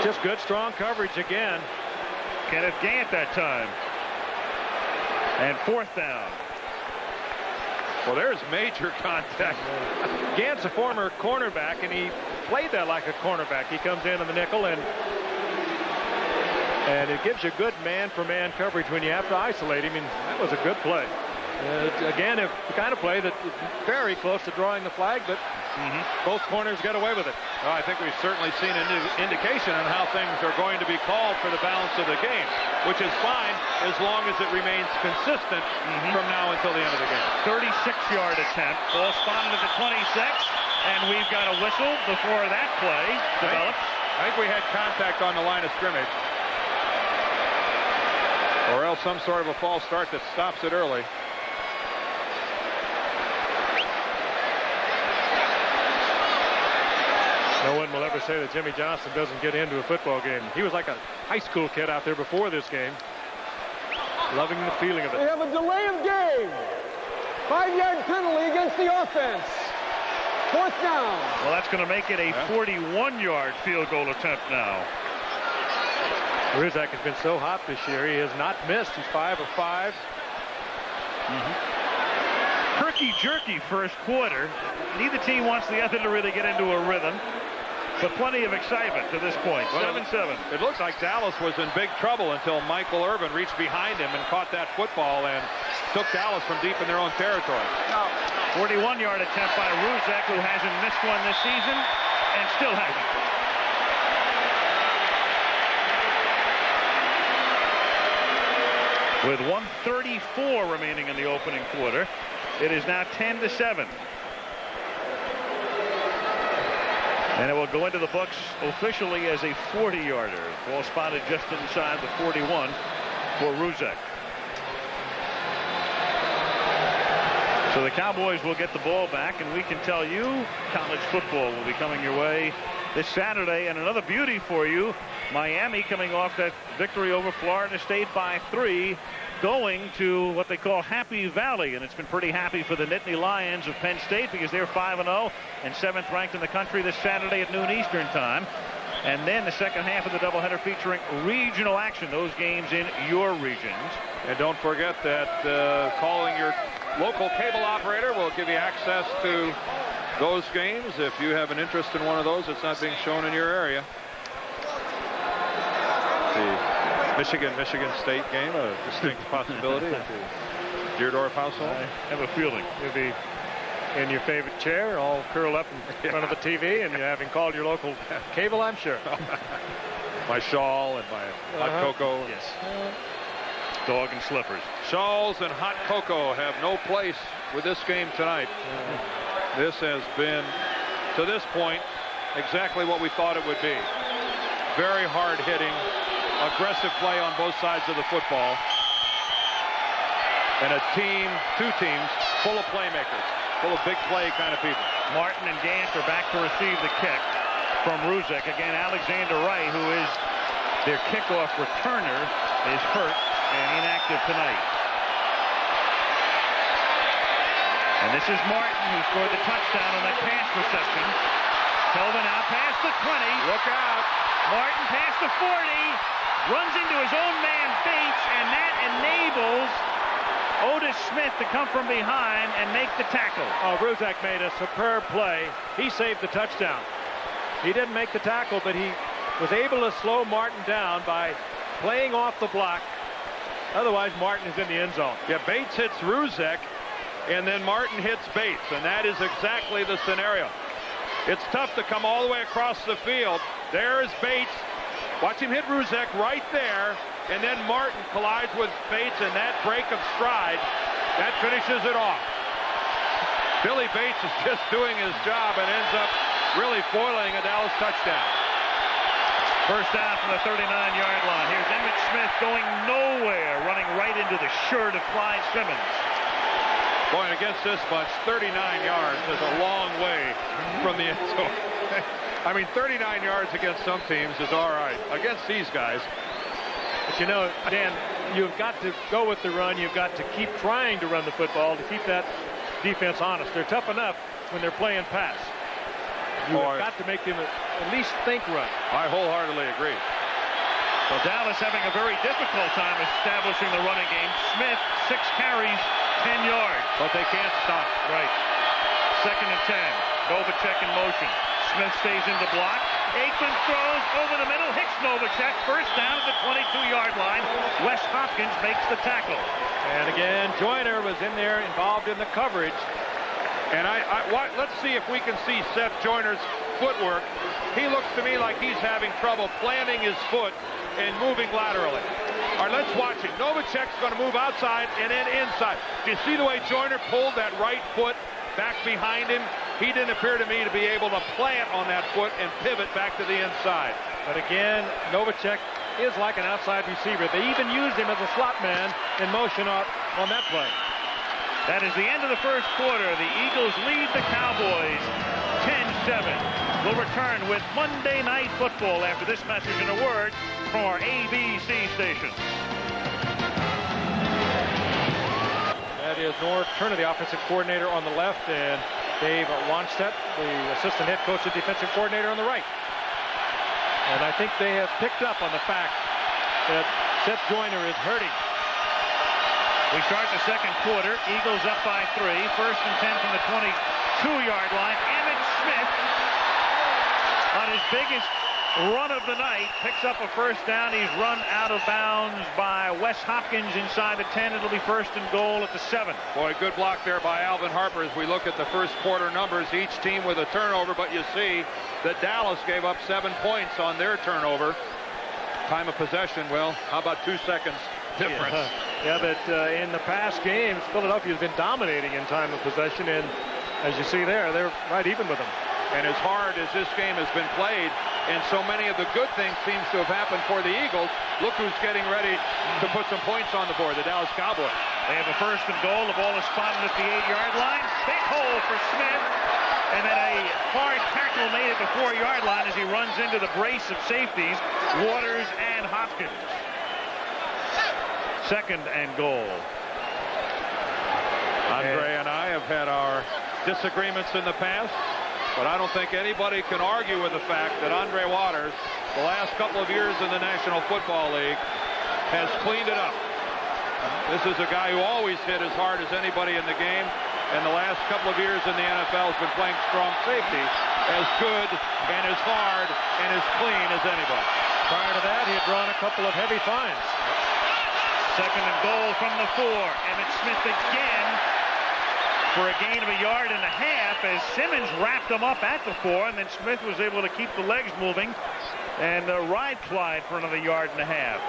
Just good, strong coverage again. Kenneth Gant that time. And fourth down. Well, there's major contact. Gant's a former cornerback, and he played that like a cornerback. He comes in the nickel, and it gives you good man-for-man coverage when you have to isolate him, and that was a good play. Again, the kind of play that's very close to drawing the flag, but both corners got away with it. Well, I think we've certainly seen an indication on how things are going to be called for the balance of the game, which is fine as long as it remains consistent from now until the end of the game. 36-yard attempt. Ball spotted at the 26, and we've got a whistle before that play develops. I think we had contact on the line of scrimmage. Or else some sort of a false start that stops it early. No one will ever say that Jimmy Johnson doesn't get into a football game. He was like a high school kid out there before this game. Loving the feeling of it. We have a delay of game. 5-yard penalty against the offense. Fourth down. Well, that's going to make it a 41-yard field goal attempt now. Ruzak has been so hot this year. He has not missed. He's 5 of 5. Herky-jerky first quarter. Neither team wants the other to really get into a rhythm, but plenty of excitement to this point. 7-7. It looks like Dallas was in big trouble until Michael Irvin reached behind him and caught that football and took Dallas from deep in their own territory. 41-yard attempt by Ruzak, who hasn't missed one this season and still hasn't. With 1:34 remaining in the opening quarter, it is now 10-7. And it will go into the books officially as a 40-yarder. Ball spotted just inside the 41 for Ruzek. So the Cowboys will get the ball back, and we can tell you college football will be coming your way this Saturday. And another beauty for you, Miami coming off that victory over Florida State by 3, going to what they call Happy Valley, and it's been pretty happy for the Nittany Lions of Penn State because they're 5-0 and 7th ranked in the country this Saturday at noon Eastern time. And then the second half of the doubleheader featuring regional action, those games in your regions. And don't forget that calling your local cable operator will give you access to those games. If you have an interest in one of those, it's not being shown in your area. The Michigan State game, a distinct possibility at the Deerdorf household. I have a feeling you'll be in your favorite chair, all curled up in front of the TV, and you're having called your local cable, I'm sure. My shawl and my hot cocoa. Yes. Dog and slippers. Shawls and hot cocoa have no place with this game tonight. This has been, to this point, exactly what we thought it would be. Very hard-hitting, aggressive play on both sides of the football. And a team, two teams, full of playmakers, full of big play kind of people. Martin and Gant are back to receive the kick from Ruzek. Again, Alexander Wright, who is their kickoff returner, is hurt and inactive tonight. And this is Martin, who scored the touchdown on that pass reception. Kelvin out past the 20. Look out. Martin past the 40. Runs into his own man, Bates, and that enables Otis Smith to come from behind and make the tackle. Oh, Ruzek made a superb play. He saved the touchdown. He didn't make the tackle, but he was able to slow Martin down by playing off the block. Otherwise, Martin is in the end zone. Yeah, Bates hits Ruzek, and then Martin hits Bates, and that is exactly the scenario. It's tough to come all the way across the field. There's Bates. Watch him hit Ruzek right there, and then Martin collides with Bates, and that break of stride, that finishes it off. Billy Bates is just doing his job and ends up really foiling a Dallas touchdown. First down from the 39-yard line. Here's Emmitt Smith going nowhere, running right into the shirt of Clyde Simmons. Going against this bunch, 39 yards is a long way from the end zone. I mean, 39 yards against some teams is all right. Against these guys. But you know, Dan, you've got to go with the run. You've got to keep trying to run the football to keep that defense honest. They're tough enough when they're playing pass. You've got to make them at least think run. I wholeheartedly agree. Well, Dallas having a very difficult time establishing the running game. Smith, 6 carries, 10 yards. But they can't stop. Right. Second and 10. Novacek in motion. Smith stays in the block. Aikman throws over the middle. Hicks Novacek. First down at the 22-yard line. Wes Hopkins makes the tackle. And again, Joyner was in there involved in the coverage. And let's see if we can see Seth Joyner's footwork. He looks to me like he's having trouble planting his foot and moving laterally. All right, let's watch it. Novacek's going to move outside and then inside. Do you see the way Joyner pulled that right foot back behind him? He didn't appear to me to be able to plant on that foot and pivot back to the inside. But again, Novacek is like an outside receiver. They even used him as a slot man in motion on that play. That is the end of the first quarter. The Eagles lead the Cowboys 10-7. We'll return with Monday Night Football after this message and a word from our ABC station. That is Norv Turner, the offensive coordinator, on the left, and Dave Wannstedt, the assistant head coach and defensive coordinator, on the right. And I think they have picked up on the fact that Seth Joyner is hurting. We start the second quarter. Eagles up by 3. First and 10 from the 22-yard line. Emmitt Smith, on his biggest run of the night, picks up a first down. He's run out of bounds by Wes Hopkins inside the 10. It'll be first and goal at the 7. Boy, good block there by Alvin Harper as we look at the first quarter numbers. Each team with a turnover, but you see that Dallas gave up 7 points on their turnover. Time of possession, well, how about 2 seconds difference? Yeah, but in the past games, Philadelphia has been dominating in time of possession, and as you see there, they're right even with them. And as hard as this game has been played, and so many of the good things seems to have happened for the Eagles, look who's getting ready to put some points on the board, the Dallas Cowboys. They have a first and goal. The ball is spotted at the 8-yard line. Big hole for Smith. And then a hard tackle made at the 4-yard line as he runs into the brace of safeties, Waters and Hopkins. Second and goal. Andre and I have had our disagreements in the past, but I don't think anybody can argue with the fact that Andre Waters, the last couple of years in the National Football League, has cleaned it up. This is a guy who always hit as hard as anybody in the game, and the last couple of years in the NFL has been playing strong safety, as good and as hard and as clean as anybody. Prior to that, he had drawn a couple of heavy fines. Second and goal from the 4. Emmitt Smith again for a gain of 1.5 yards as Simmons wrapped him up at the 4, and then Smith was able to keep the legs moving and ride Clyde for another 1.5 yards.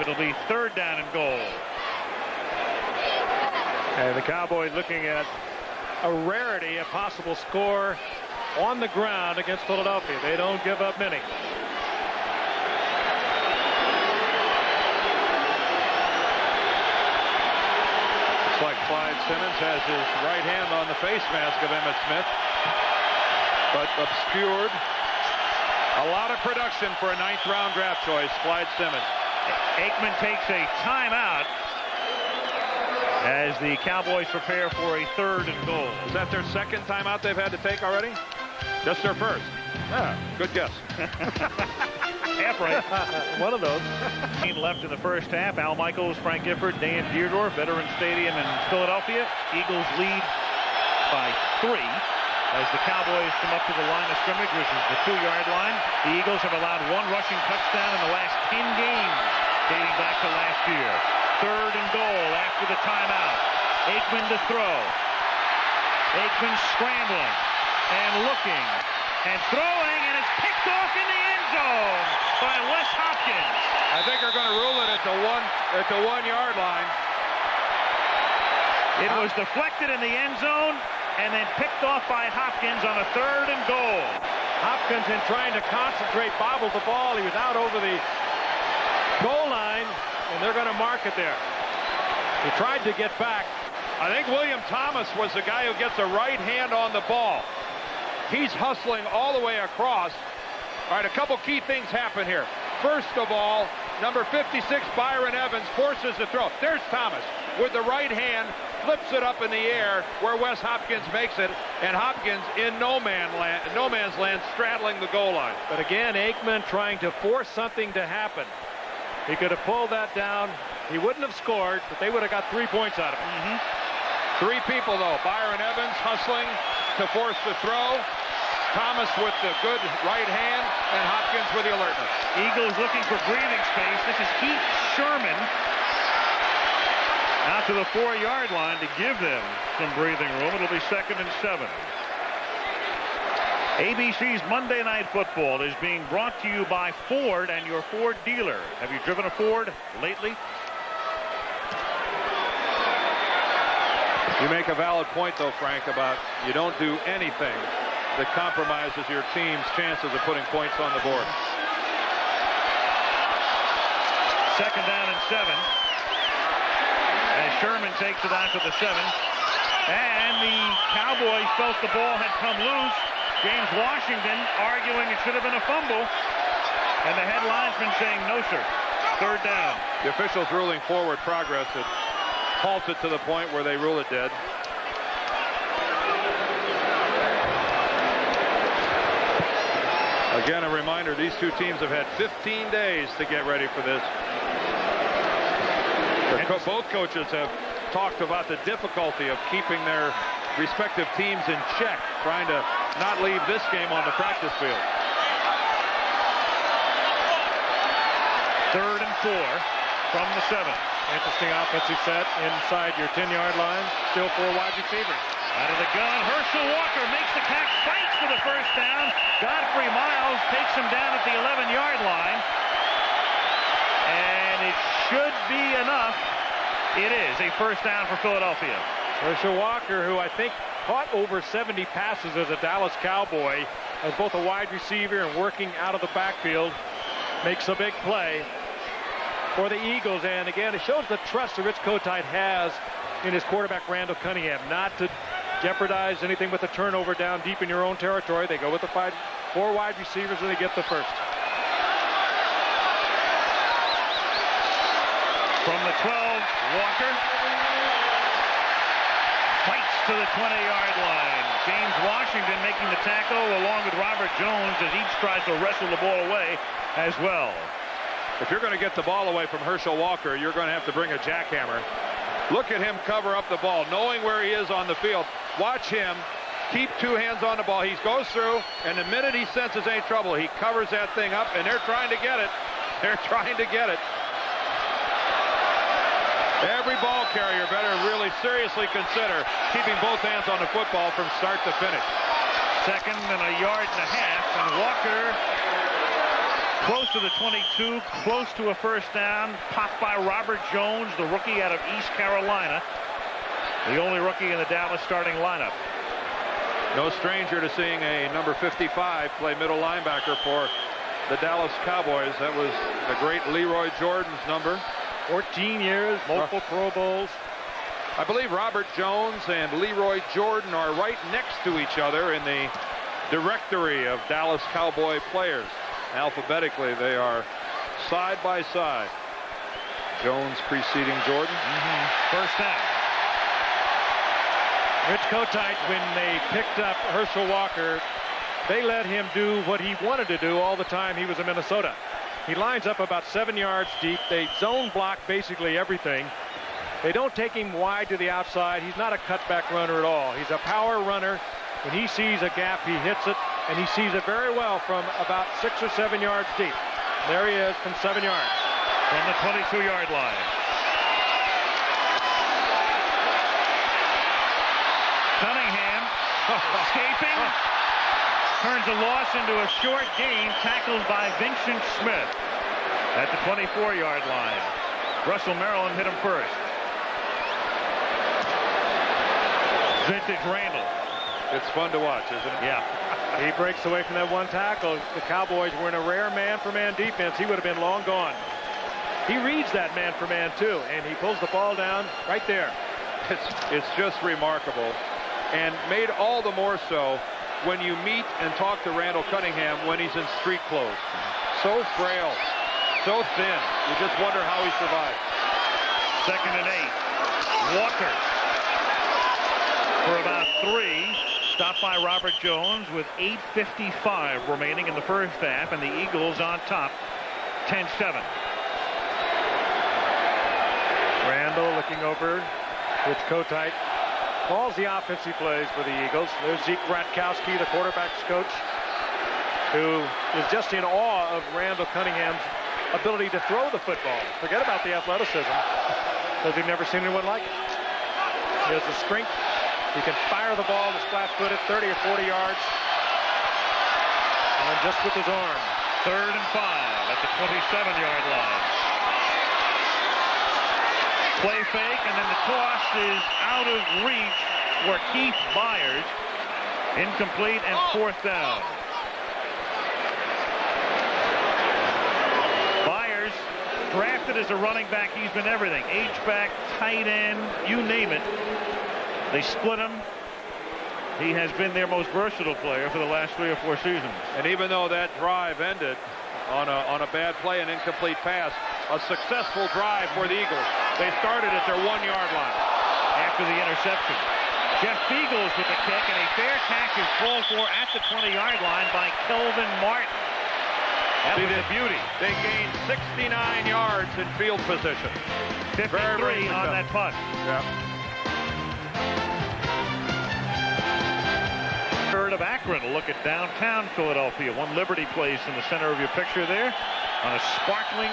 It'll be third down and goal. And the Cowboys looking at a rarity, a possible score on the ground against Philadelphia. They don't give up many. Looks like Clyde Simmons has his right hand on the face mask of Emmitt Smith, but obscured. A lot of production for a 9th-round draft choice, Clyde Simmons. Aikman takes a timeout as the Cowboys prepare for a third and goal. Is that their second timeout they've had to take already? Just their first. Yeah, good guess. Half right. One of those. Left in the first half. Al Michaels, Frank Gifford, Dan Dierdorf, Veterans Stadium in Philadelphia. Eagles lead by 3 as the Cowboys come up to the line of scrimmage, which is the 2-yard line. The Eagles have allowed 1 rushing touchdown in the last 10 games dating back to last year. Third and goal after the timeout. Aikman to throw. Aikman scrambling and looking and throwing, and it's picked off in the end zone by Wes Hopkins. I think they're going to rule it at the 1-yard line. It was deflected in the end zone and then picked off by Hopkins on a third and goal. Hopkins, in trying to concentrate, bobbled the ball. He was out over the goal line, and they're going to mark it there. He tried to get back. I think William Thomas was the guy who gets a right hand on the ball. He's hustling all the way across. All right, a couple key things happen here. First of all, number 56, Byron Evans, forces the throw. There's Thomas with the right hand, flips it up in the air where Wes Hopkins makes it, and Hopkins in no man's land, straddling the goal line. But again, Aikman trying to force something to happen. He could have pulled that down. He wouldn't have scored, but they would have got 3 points out of it. 3 people, though. Byron Evans hustling to force the throw. Thomas with the good right hand, and Hopkins with the alertness. Eagles looking for breathing space. This is Heath Sherman out to the 4-yard line to give them some breathing room. It'll be 2nd and 7. ABC's Monday Night Football is being brought to you by Ford and your Ford dealer. Have you driven a Ford lately? You make a valid point, though, Frank, about you don't do anything that compromises your team's chances of putting points on the board. 2nd down and 7. As Sherman takes it out to the 7. And the Cowboys felt the ball had come loose. James Washington arguing it should have been a fumble. And the head linesman saying no, sir. 3rd down. The officials ruling forward progress. It halted to the point where they rule it dead. Again, a reminder, these two teams have had 15 days to get ready for this. Both coaches have talked about the difficulty of keeping their respective teams in check, trying to not leave this game on the practice field. 3rd and 4 from the 7. Interesting offensive set inside your 10-yard line. Still 4 wide receivers. Out of the gun, Herschel Walker makes the catch, fights for the first down. Godfrey Miles takes him down at the 11-yard line. And it should be enough. It is a first down for Philadelphia. Herschel Walker, who I think caught over 70 passes as a Dallas Cowboy, as both a wide receiver and working out of the backfield, makes a big play for the Eagles. And again, it shows the trust that Rich Kotite has in his quarterback, Randall Cunningham, not to jeopardize anything with a turnover down deep in your own territory. They go with the 4 wide receivers and they get the first. From the 12, Walker fights to the 20-yard line. James Washington making the tackle along with Robert Jones as each tries to wrestle the ball away as well. If you're going to get the ball away from Herschel Walker, you're going to have to bring a jackhammer. Look at him cover up the ball, knowing where he is on the field. Watch him keep 2 hands on the ball. He goes through, and the minute he senses any trouble, he covers that thing up, and they're trying to get it. They're trying to get it. Every ball carrier better really seriously consider keeping both hands on the football from start to finish. 2nd and a yard and a half, and Walker close to the 22, close to a first down, popped by Robert Jones, the rookie out of East Carolina, the only rookie in the Dallas starting lineup. No stranger to seeing a number 55 play middle linebacker for the Dallas Cowboys. That was the great Leroy Jordan's number. 14 years, multiple Pro Bowls. I believe Robert Jones and Leroy Jordan are right next to each other in the directory of Dallas Cowboy players. Alphabetically, they are side by side. Jones preceding Jordan. First down. Rich Kotite, when they picked up Herschel Walker, they let him do what he wanted to do all the time he was in Minnesota. He lines up about 7 yards deep. They zone block basically everything. They don't take him wide to the outside. He's not a cutback runner at all. He's a power runner. When he sees a gap, he hits it, and he sees it very well from about 6 or 7 yards deep. There he is from 7 yards. From the 22-yard line. Cunningham escaping. Turns a loss into a short gain, tackled by Vincent Smith at the 24-yard line. Russell Maryland hit him first. Vintage Randall. It's fun to watch, isn't it? Yeah. He breaks away from that one tackle. The Cowboys were in a rare man-for-man defense. He would have been long gone. He reads that man-for-man, too, and he pulls the ball down right there. It's just remarkable, and made all the more so when you meet and talk to Randall Cunningham when he's in street clothes. So frail, so thin. You just wonder how he survived. 2nd and 8. Walker for about 3. Stopped by Robert Jones with 8:55 remaining in the first half, and the Eagles on top, 10-7. Randall looking over. Rich Kotite calls the offensive plays for the Eagles. There's Zeke Bratkowski, the quarterback's coach, who is just in awe of Randall Cunningham's ability to throw the football. Forget about the athleticism, because we've never seen anyone like it. He has the strength. He can fire the ball that's flat-footed 30 or 40 yards. And just with his arm. 3rd and 5 at the 27-yard line. Play fake, and then the toss is out of reach for Keith Byers. Incomplete and 4th down. Byers, drafted as a running back, he's been everything. H-back, tight end, you name it. They split him. He has been their most versatile player for the last 3 or 4 seasons. And even though that drive ended on a bad play, an incomplete pass, a successful drive for the Eagles. They started at their 1-yard line. After the interception. Jeff Beagles with the kick, and a fair catch is called for at the 20-yard line by Kelvin Martin. That was a beauty. They gained 69 yards in field position. 53 on that punt. Yeah. Of Akron, a look at downtown Philadelphia. One Liberty Place in the center of your picture there on a sparkling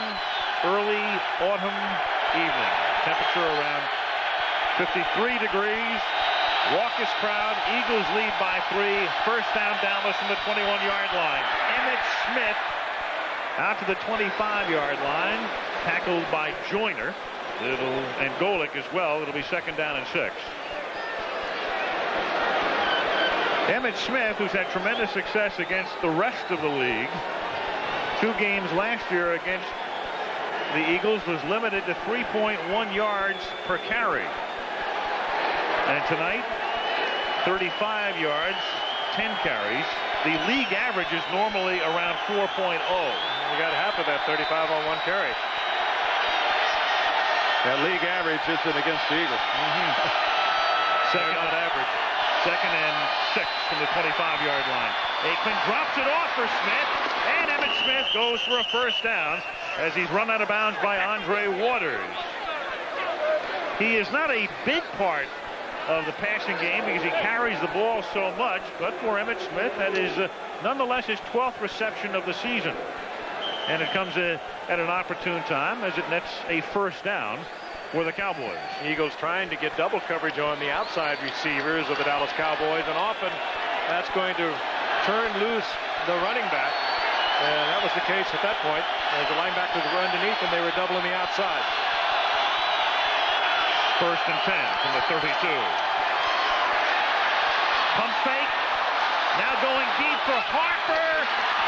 early autumn evening. Temperature around 53 degrees. Raucous crowd. Eagles lead by 3. First down Dallas from the 21-yard line. Emmitt Smith out to the 25-yard line. Tackled by Joyner. And Golick as well. It'll be 2nd down and 6. Emmitt Smith, who's had tremendous success against the rest of the league, 2 games last year against the Eagles, was limited to 3.1 yards per carry. And tonight, 35 yards, 10 carries. The league average is normally around 4.0. You got half of that, 35 on 1 carry. That league average isn't against the Eagles. Second on average. 2nd and 6 from the 25-yard line. Aikman drops it off for Smith, and Emmitt Smith goes for a first down as he's run out of bounds by Andre Waters. He is not a big part of the passing game because he carries the ball so much, but for Emmitt Smith, that is nonetheless his 12th reception of the season. And it comes at an opportune time as it nets a first down for the Cowboys. Eagles trying to get double coverage on the outside receivers of the Dallas Cowboys, and often that's going to turn loose the running back. And that was the case at that point, as the linebackers were underneath and they were doubling the outside. First and 10 from the 32. Pump fake. Now going deep for Harper,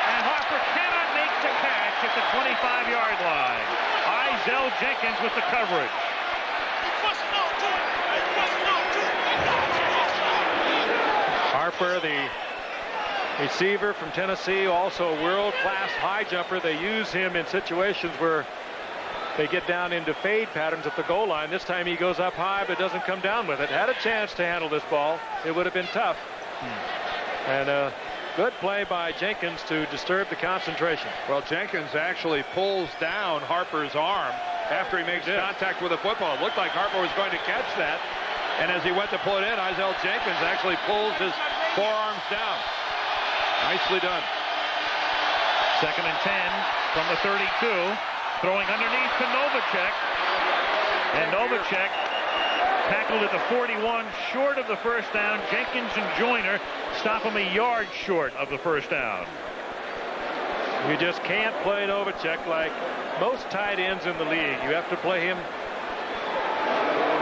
and Harper cannot make the catch at the 25-yard line. Izell Jenkins with the coverage. Harper, the receiver from Tennessee, also a world-class high jumper. They use him in situations where they get down into fade patterns at the goal line. This time he goes up high but doesn't come down with it. Had a chance to handle this ball. It would have been tough. And a good play by Jenkins to disturb the concentration. Well, Jenkins actually pulls down Harper's arm after he makes contact with the football. It looked like Harper was going to catch that. And as he went to pull it in, Izell Jenkins actually pulls his forearms down. Nicely done. 2nd and 10 from the 32. Throwing underneath to Novacek. And Novacek tackled at the 41, short of the first down. Jenkins and Joyner stop him a yard short of the first down. You just can't play Novacek like most tight ends in the league. You have to play him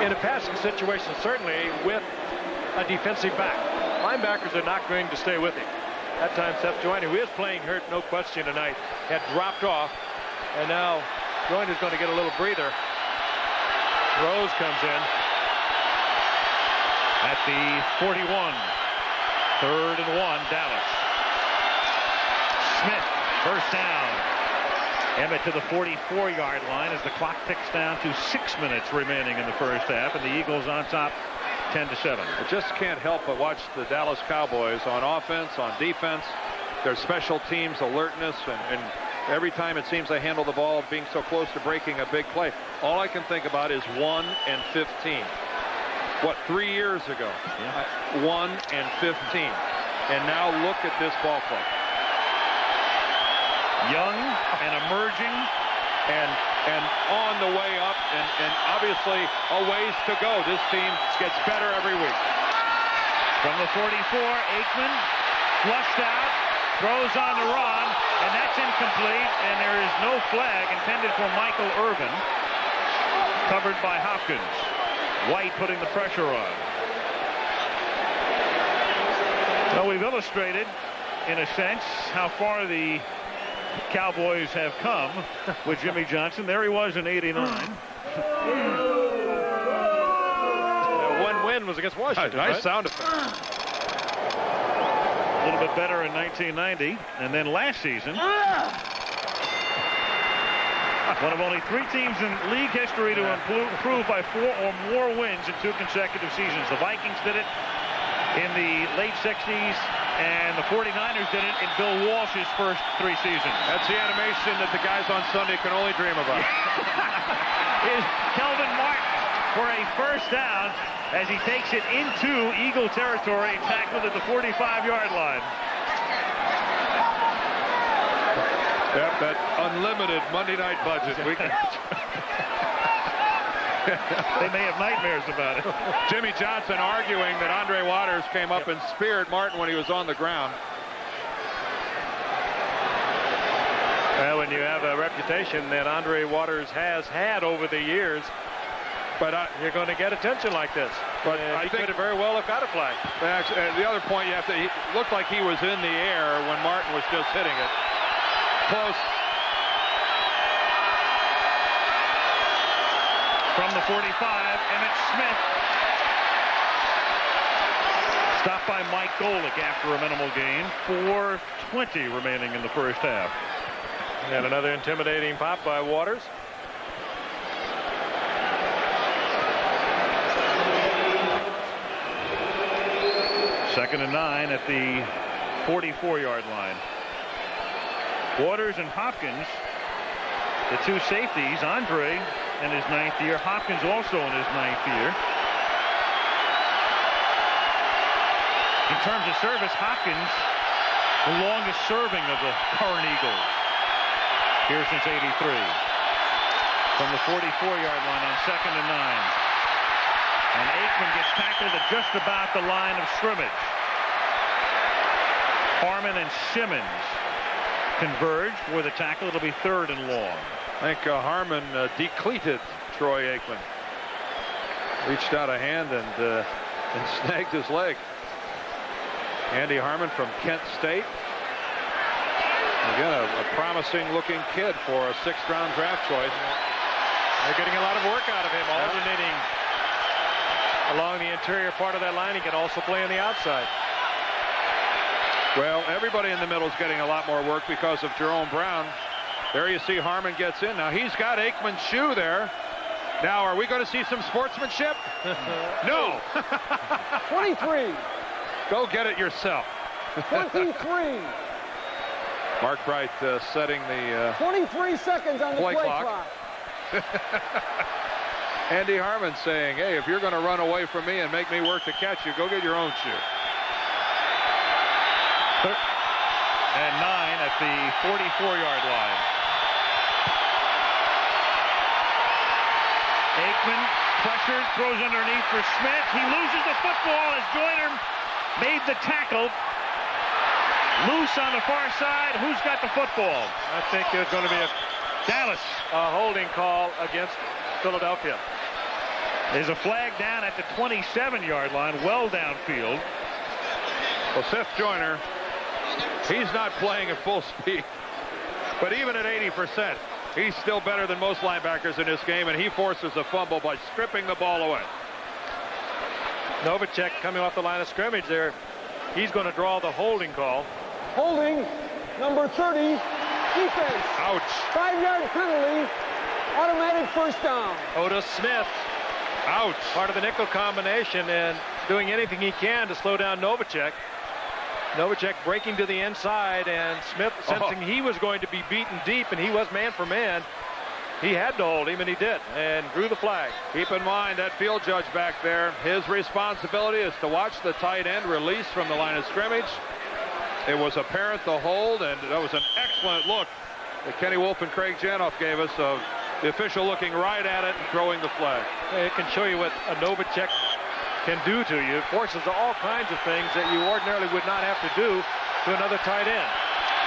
in a passing situation, certainly with a defensive back. Linebackers are not going to stay with him. That time Seth Joyner, who is playing hurt, no question tonight, had dropped off. And now Joyner's going to get a little breather. Rose comes in. At the 41. 3rd and 1, Dallas. Smith, first down. Emmitt to the 44-yard line as the clock ticks down to 6 minutes remaining in the first half, and the Eagles on top 10-7. I just can't help but watch the Dallas Cowboys on offense, on defense, their special teams alertness, and every time it seems they handle the ball being so close to breaking a big play. All I can think about is 1 and 15. What, 3 years ago? Yeah. 1 and 15. And now look at this ball club. Young and emerging and on the way up, and obviously a ways to go. This team gets better every week. From the 44, Aikman flushed out, throws on to Ron, and that's incomplete, and there is no flag intended for Michael Irvin, covered by Hopkins. White putting the pressure on. Well, we've illustrated, in a sense, how far the Cowboys have come with Jimmy Johnson. There he was in '89. One win was against Washington. Nice right? sound effect. A little bit better in 1990, and then last season, one of only 3 teams in league history to improve by 4 or more wins in 2 consecutive seasons. The Vikings did it in the late 60s, and the 49ers did it in Bill Walsh's first 3 seasons. That's the animation that the guys on Sunday can only dream about. Is Kelvin Martin for a first down as he takes it into Eagle territory, tackled at the 45-yard line. Yep, that unlimited Monday night budget. We can... They may have nightmares about it. Jimmy Johnson arguing that Andre Waters came up and speared Martin when he was on the ground. Well, when you have a reputation that Andre Waters has had over the years, but you're going to get attention like this. But he could have very well have got a flag. The other point you have to, it looked like he was in the air when Martin was just hitting it. Close. From the 45, Emmitt Smith. Stopped by Mike Golick after a minimal gain. 4:20 remaining in the first half. And another intimidating pop by Waters. Second and 9 at the 44-yard line. Waters and Hopkins, the two safeties. Andre in his 9th year. Hopkins also in his 9th year. In terms of service, Hopkins, the longest serving of the current Eagles. Here since '83. From the 44-yard line on second and 9. And Aikman gets tackled at just about the line of scrimmage. Harmon and Simmons converge for the tackle. It'll be 3rd and long. I think Harmon decleated Troy Aikman. Reached out a hand and snagged his leg. Andy Harmon from Kent State. Again, a promising-looking kid for a 6th-round draft choice. They're getting a lot of work out of him, alternating along the interior part of that line. He can also play on the outside. Well, everybody in the middle is getting a lot more work because of Jerome Brown. There you see Harmon gets in. Now, he's got Aikman's shoe there. Now, are we going to see some sportsmanship? No. 23. Go get it yourself. 23. Mark Bright setting the 23 seconds on the play clock. Andy Harmon saying, hey, if you're going to run away from me and make me work to catch you, go get your own shoe. And 9 at the 44-yard line. Aikman pressured, throws underneath for Smith. He loses the football as Joyner made the tackle. Loose on the far side. Who's got the football? I think there's going to be a holding call against Philadelphia. There's a flag down at the 27-yard line, well downfield. Well, Seth Joyner, he's not playing at full speed. But even at 80%, he's still better than most linebackers in this game, and he forces a fumble by stripping the ball away. Novacek coming off the line of scrimmage there. He's going to draw the holding call. Holding, number 30, defense. Ouch. 5-yard penalty, automatic first down. Otis Smith. Ouch. Part of the nickel combination and doing anything he can to slow down Novacek. Novacek breaking to the inside, and Smith sensing he was going to be beaten deep, and he was man for man. He had to hold him, and he did, and drew the flag. Keep in mind that field judge back there, his responsibility is to watch the tight end release from the line of scrimmage. It was apparent the hold, and that was an excellent look that Kenny Wolf and Craig Janoff gave us of the official looking right at it and throwing the flag. It can show you what a Novacek can do to you. It forces all kinds of things that you ordinarily would not have to do to another tight end.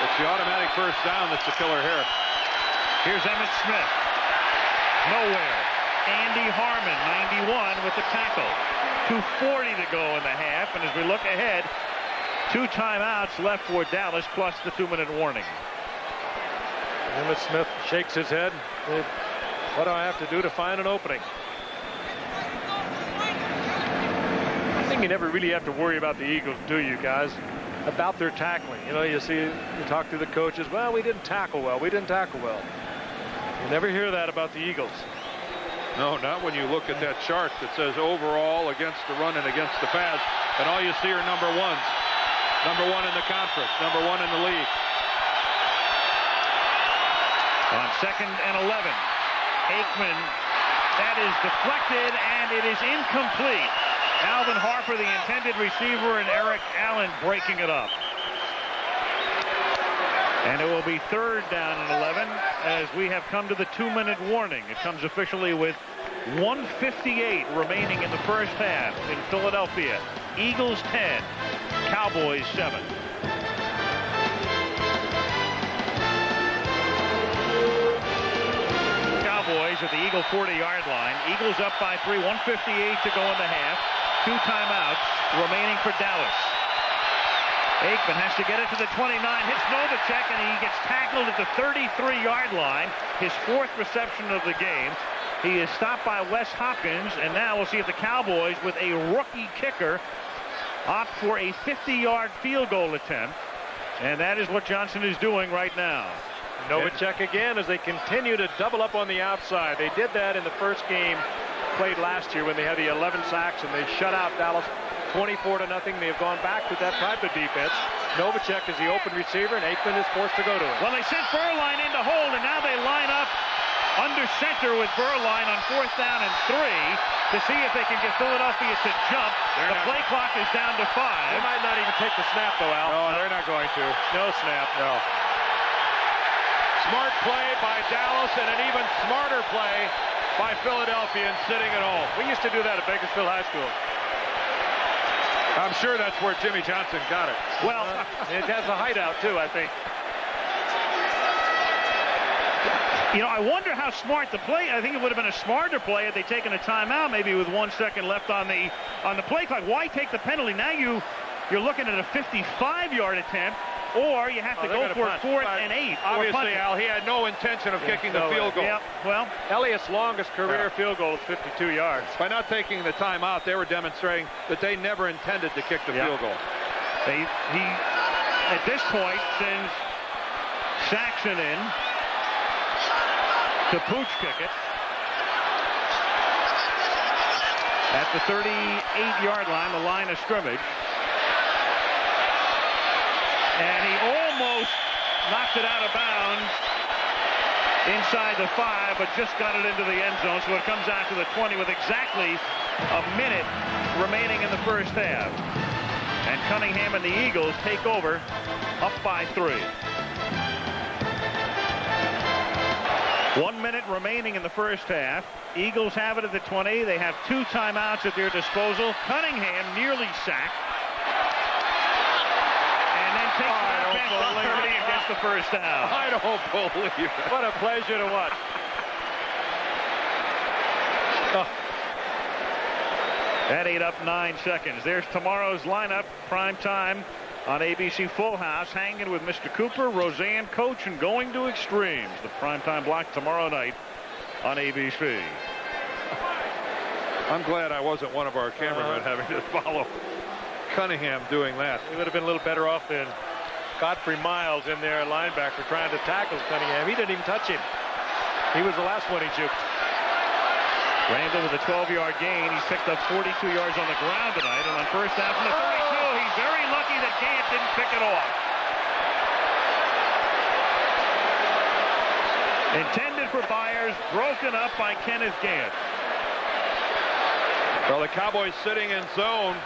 It's the automatic first down that's the killer here. Here's Emmitt Smith. Nowhere. Andy Harmon, 91, with the tackle. 2:40 to go in the half, and as we look ahead, 2 timeouts left for Dallas, plus the 2-minute warning. Emmitt Smith shakes his head. What do I have to do to find an opening? I think you never really have to worry about the Eagles, do you guys? About their tackling. You know, you talk to the coaches, well, we didn't tackle well. We didn't tackle well. You never hear that about the Eagles. No, not when you look at that chart that says overall against the run and against the pass, and all you see are number ones. Number 1 in the conference, number 1 in the league. On second and 11, Aikman, that is deflected, and it is incomplete. Alvin Harper, the intended receiver, and Eric Allen breaking it up. And it will be 3rd down and 11 as we have come to the 2-minute warning. It comes officially with 1:58 remaining in the first half in Philadelphia. Eagles 10, Cowboys 7. Cowboys at the Eagle 40-yard line. Eagles up by 3, 1:58 to go in the half. 2 timeouts remaining for Dallas. Aikman has to get it to the 29, hits Novacek, and he gets tackled at the 33-yard line. His 4th reception of the game. He is stopped by Wes Hopkins, and now we'll see if the Cowboys, with a rookie kicker, opt for a 50-yard field goal attempt. And that is what Johnson is doing right now. Novacek again as they continue to double up on the outside. They did that in the first game played last year when they had the 11 sacks and they shut out Dallas 24-0. They have gone back to that type of defense. Novacek is the open receiver, and Aikman is forced to go to him. Well, they sent Burline into hold, and now they line up under center with Burline on 4th down and 3 to see if they can get Philadelphia to jump. The play clock is down to 5. They might not even take the snap, though, Al. No, they're not going to. No snap. No. Smart play by Dallas, and an even smarter play by Philadelphia and sitting at home. We used to do that at Bakersfield High School. I'm sure that's where Jimmy Johnson got it. Well, it has a hideout, too, I think. You know, I wonder how smart the play. I think it would have been a smarter play had they taken a timeout, maybe with 1 second left on the play clock. Why take the penalty? Now you're looking at a 55-yard attempt, or you have to go for it 4th and 8. Obviously, Al, he had no intention of kicking the field goal. Yeah, well, Elliott's longest career field goal is 52 yards. By not taking the timeout, they were demonstrating that they never intended to kick the field goal. He at this point sends Saxon in to Pooch kick it at the 38-yard line, the line of scrimmage. And he almost knocked it out of bounds inside the 5, but just got it into the end zone. So it comes out to the 20 with exactly a minute remaining in the first half. And Cunningham and the Eagles take over up by 3. 1 minute remaining in the first half. Eagles have it at the 20. They have 2 timeouts at their disposal. Cunningham nearly sacked. And then takes the offense from 30 and gets the first down. I don't believe it. What a pleasure to watch. That ate up 9 seconds. There's tomorrow's lineup, prime time on ABC Full House, hanging with Mr. Cooper, Roseanne, Coach, and Going to Extremes. The primetime block tomorrow night on ABC. I'm glad I wasn't one of our cameramen having to follow Cunningham doing that. He would have been a little better off than Godfrey Miles in there, linebacker, trying to tackle Cunningham. He didn't even touch him. He was the last one he juked. Randall with a 12-yard gain. He's picked up 42 yards on the ground tonight, and on first down from the 32, he's very lucky that Gant didn't pick it off. Intended for Byers, broken up by Kenneth Gant. Well, the Cowboys sitting in zone,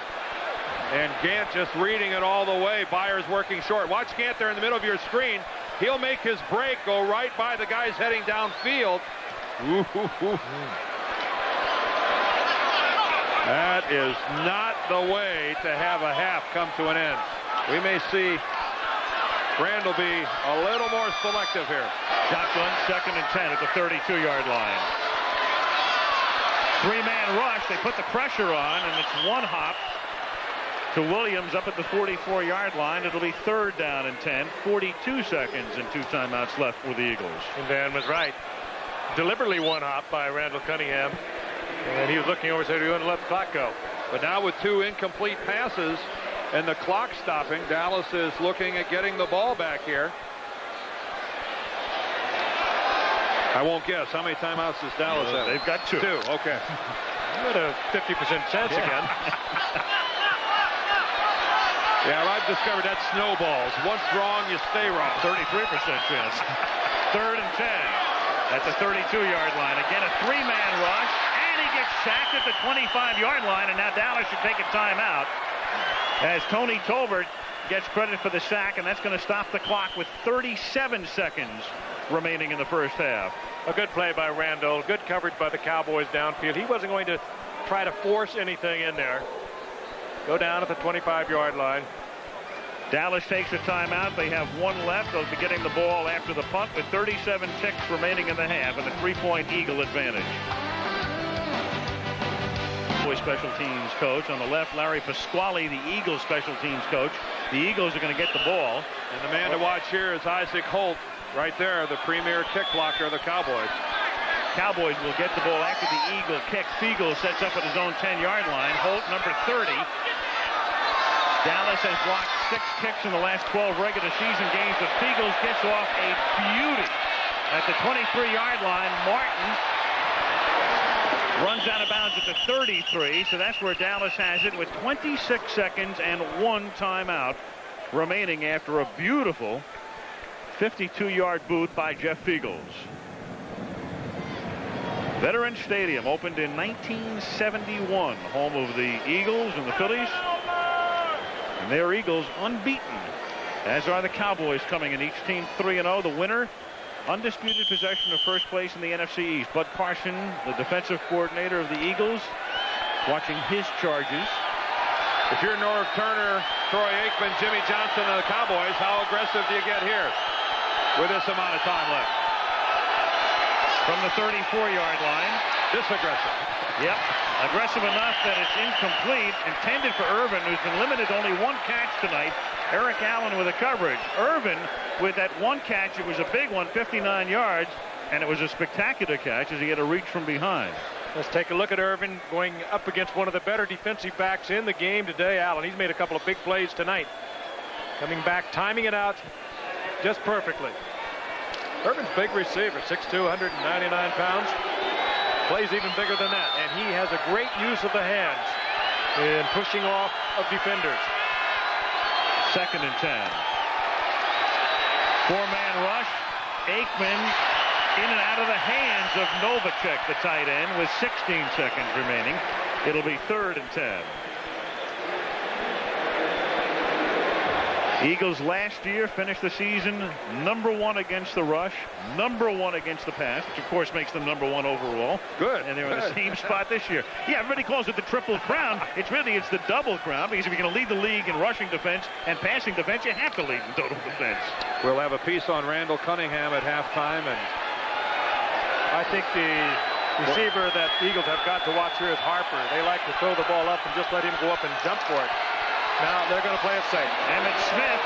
and Gant just reading it all the way. Byers working short. Watch Gant there in the middle of your screen. He'll make his break, go right by the guys heading downfield. That is not the way to have a half come to an end. We may see Randall be a little more selective here. Shotgun, 2nd and 10 at the 32-yard line. 3-man rush. They put the pressure on, and it's 1 hop to Williams up at the 44-yard line. It'll be 3rd down and 10. 42 seconds and 2 timeouts left for the Eagles. And Dan was right. Deliberately 1 hop by Randall Cunningham. And he was looking over and said, we want to let the clock go. But now with 2 incomplete passes and the clock stopping, Dallas is looking at getting the ball back here. I won't guess. How many timeouts does Dallas have? They've got 2. 2, okay. What a 50% chance again. Yeah, I've discovered that snowballs. Once wrong, you stay wrong. 33% chance. 3rd and 10 at the 32-yard line. Again, a 3-man rush. Gets sacked at the 25-yard line, and now Dallas should take a timeout as Tony Tolbert gets credit for the sack, and that's going to stop the clock with 37 seconds remaining in the first half. A good play by Randall. Good coverage by the Cowboys downfield. He wasn't going to try to force anything in there. Go down at the 25-yard line. Dallas takes a timeout. They have 1 left. They'll be getting the ball after the punt with 37 ticks remaining in the half and a 3-point Eagle advantage. Cowboys special teams coach. On the left, Larry Pasquale, the Eagles special teams coach. The Eagles are going to get the ball. And the man to watch here is Isaac Holt, right there, the premier kick blocker of the Cowboys. Cowboys will get the ball after the Eagle kick. Fiegel sets up at his own 10-yard line. Holt, number 30. Dallas has blocked 6 kicks in the last 12 regular season games, but Fiegel gets off a beauty at the 23-yard line. Martin runs out of bounds at the 33, so that's where Dallas has it with 26 seconds and 1 timeout remaining after a beautiful 52-yard boot by Jeff Fiegels. Veterans Stadium opened in 1971, home of the Eagles and the Phillies. And their Eagles unbeaten, as are the Cowboys, coming in each team 3-0. The winner, undisputed possession of first place in the NFC East. Bud Carson, the defensive coordinator of the Eagles, watching his charges. If you're Norv Turner, Troy Aikman, Jimmy Johnson, and the Cowboys, how aggressive do you get here with this amount of time left? From the 34-yard line. This aggressive. Yep. Aggressive enough that it's incomplete. Intended for Irvin, who's been limited to only 1 catch tonight. Eric Allen with a coverage. Irvin with that 1 catch. It was a big one, 59 yards. And it was a spectacular catch as he had a reach from behind. Let's take a look at Irvin going up against one of the better defensive backs in the game today, Allen. He's made a couple of big plays tonight. Coming back, timing it out just perfectly. Irvin's big receiver, 6'2", 199 pounds. Plays even bigger than that, and he has a great use of the hands in pushing off of defenders. 2nd and 10. 4-man rush. Aikman in and out of the hands of Novacek, the tight end, with 16 seconds remaining. It'll be 3rd and 10. Eagles last year finished the season #1 against the rush, #1 against the pass, which of course makes them #1 overall. Good. And they're in the same spot this year. Yeah, everybody calls it the triple crown. It's the double crown, because if you're going to lead the league in rushing defense and passing defense, you have to lead in total defense. We'll have a piece on Randall Cunningham at halftime, and I think the receiver that the Eagles have got to watch here is Harper. They like to throw the ball up and just let him go up and jump for it. Now they're going to play it safe. Emmitt Smith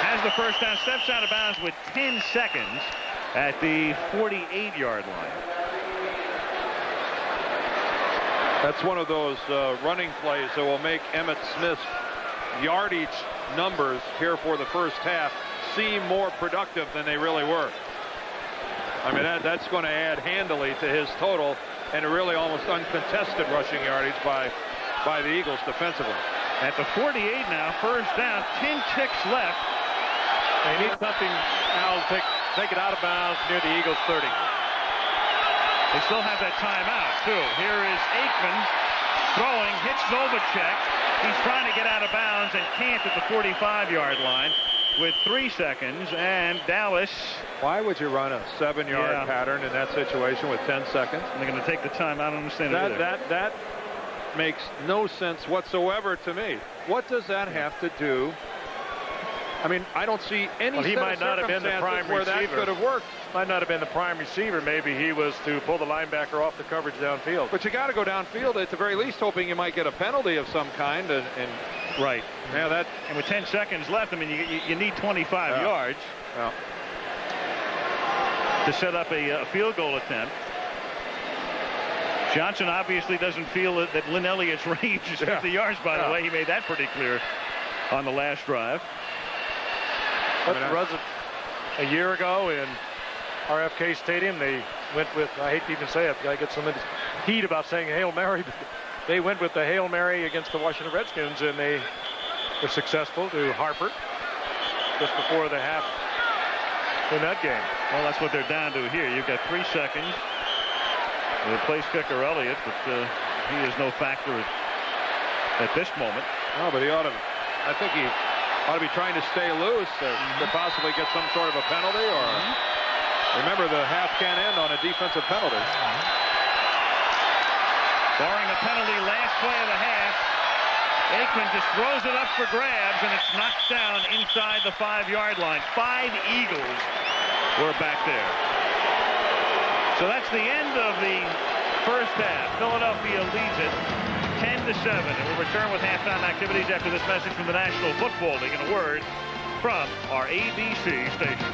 has the first down, steps out of bounds with 10 seconds at the 48-yard line. that's one of those running plays that will make Emmitt Smith's yardage numbers here for the first half seem more productive than they really were. I mean, that's going to add handily to his total, and a really almost uncontested rushing yardage by the Eagles defensively. At the 48 now, first down, 10 ticks left. They need something now to take it out of bounds near the Eagles 30. They still have that timeout, too. Here is Aikman throwing, hits Novacek. He's trying to get out of bounds and can't at the 45-yard line with 3 seconds, and Dallas. Why would you run a 7-yard pattern in that situation with 10 seconds? And they're going to take the timeout. I don't understand it either. That makes no sense whatsoever to me. What does that have to do? I mean, I don't see any he might not have been the prime where receiver. That could have worked. Might not have been the prime receiver. Maybe he was to pull the linebacker off the coverage downfield. But you got to go downfield at the very least, hoping you might get a penalty of some kind. And right. Now that, and with 10 seconds left, I mean, you need 25 yards to set up a field goal attempt. Johnson obviously doesn't feel that Lynn Elliott's range is 50 yards, by the way. He made that pretty clear on the last drive. But was it a year ago in RFK Stadium? They went with, I hate to even say it, I get so much heat about saying Hail Mary, but they went with the Hail Mary against the Washington Redskins, and they were successful to Harper just before the half in that game. Well, that's what they're down to here. You've got 3 seconds. The place kicker Elliott, but he is no factor at this moment. No, but he ought to. I think he ought to be trying to stay loose to possibly get some sort of a penalty. Or remember, the half can't end on a defensive penalty. Barring a penalty, last play of the half. Aikman just throws it up for grabs, and it's knocked down inside the 5-yard line. 5 Eagles were back there. So that's the end of the First half, Philadelphia leads it 10-7. And we'll return with halftime activities after this message from the National Football League and a word from our ABC station.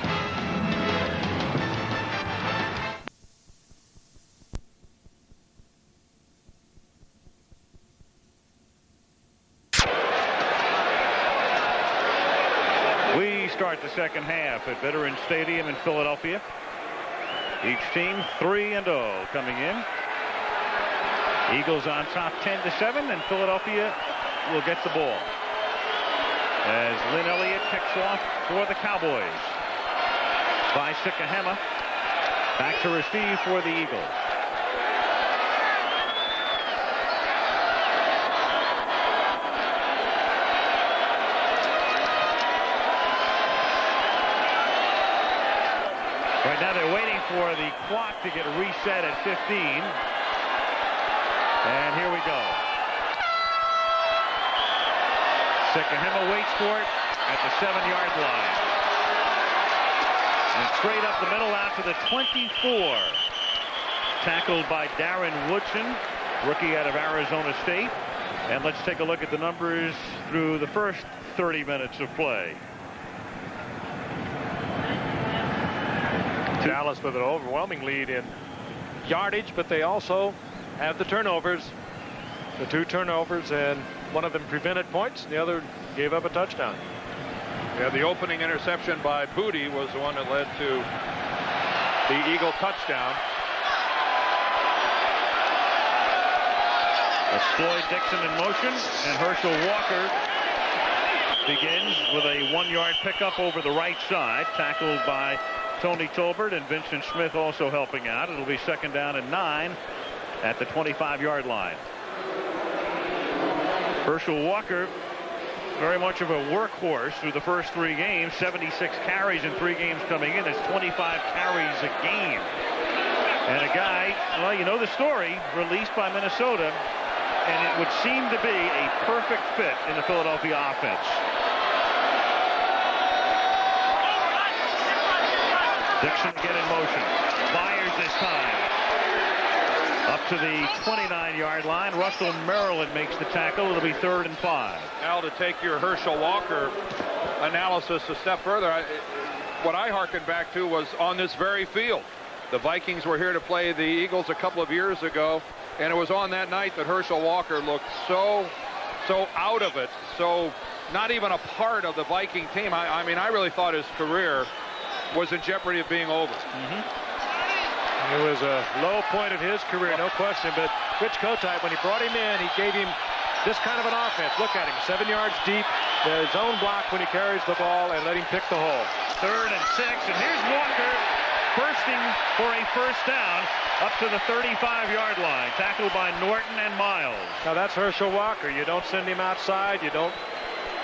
We start the second half at Veterans Stadium in Philadelphia. Each team 3-0 coming in. Eagles on top 10-7, and Philadelphia will get the ball as Lynn Elliott kicks off for the Cowboys. By Sikahema. Back to receive for the Eagles. Right now they're waiting for the clock to get reset at 15. And here we go. Sikahema waits for it at the 7-yard line. And straight up the middle out to the 24. Tackled by Darren Woodson, rookie out of Arizona State. And let's take a look at the numbers through the first 30 minutes of play. Dallas with an overwhelming lead in yardage, but they also have the turnovers. The 2 turnovers, and one of them prevented points, the other gave up a touchdown. Yeah, the opening interception by Booty was the one that led to the Eagle touchdown. That's Floyd Dixon in motion, and Herschel Walker begins with a 1-yard pickup over the right side, tackled by Tony Tolbert, and Vincent Smith also helping out. It'll be 2nd down and 9 at the 25-yard line. Herschel Walker, very much of a workhorse through the first 3 games. 76 carries in 3 games coming in. That's 25 carries a game. And a guy, well, you know the story, released by Minnesota, and it would seem to be a perfect fit in the Philadelphia offense. Dixon again in motion. Fires this time. Up to the 29-yard line. Russell Maryland makes the tackle. It'll be 3rd and 5. Now to take your Herschel Walker analysis a step further, what I hearkened back to was on this very field. The Vikings were here to play the Eagles a couple of years ago, and it was on that night that Herschel Walker looked so out of it, so not even a part of the Viking team. I mean, I really thought his career was in jeopardy of being over. It was a low point of his career, no question, but Rich Kotite, when he brought him in, he gave him this kind of an offense. Look at him, 7 yards deep, the zone block when he carries the ball, and let him pick the hole. 3rd and 6, and here's Walker bursting for a 1st down up to the 35-yard line, tackled by Norton and Miles. Now that's Herschel Walker. You don't send him outside. You don't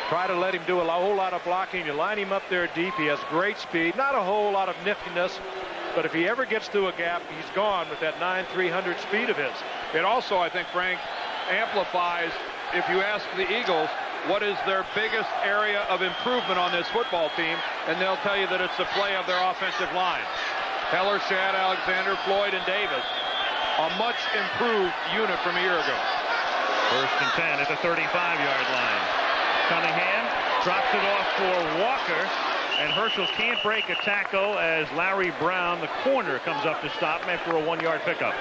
try to let him do a whole lot of blocking. You line him up there deep. He has great speed, not a whole lot of niftiness, but if he ever gets through a gap, he's gone with that 9-300 speed of his. It also, I think, Frank, amplifies, if you ask the Eagles, what is their biggest area of improvement on this football team, and they'll tell you that it's the play of their offensive line. Heller, Shad, Alexander, Floyd, and Davis, a much improved unit from a year ago. 1st and 10 at the 35-yard line. Cunningham drops it off for Walker, and Herschel can't break a tackle as Larry Brown, the corner, comes up to stop him after a 1-yard pickup.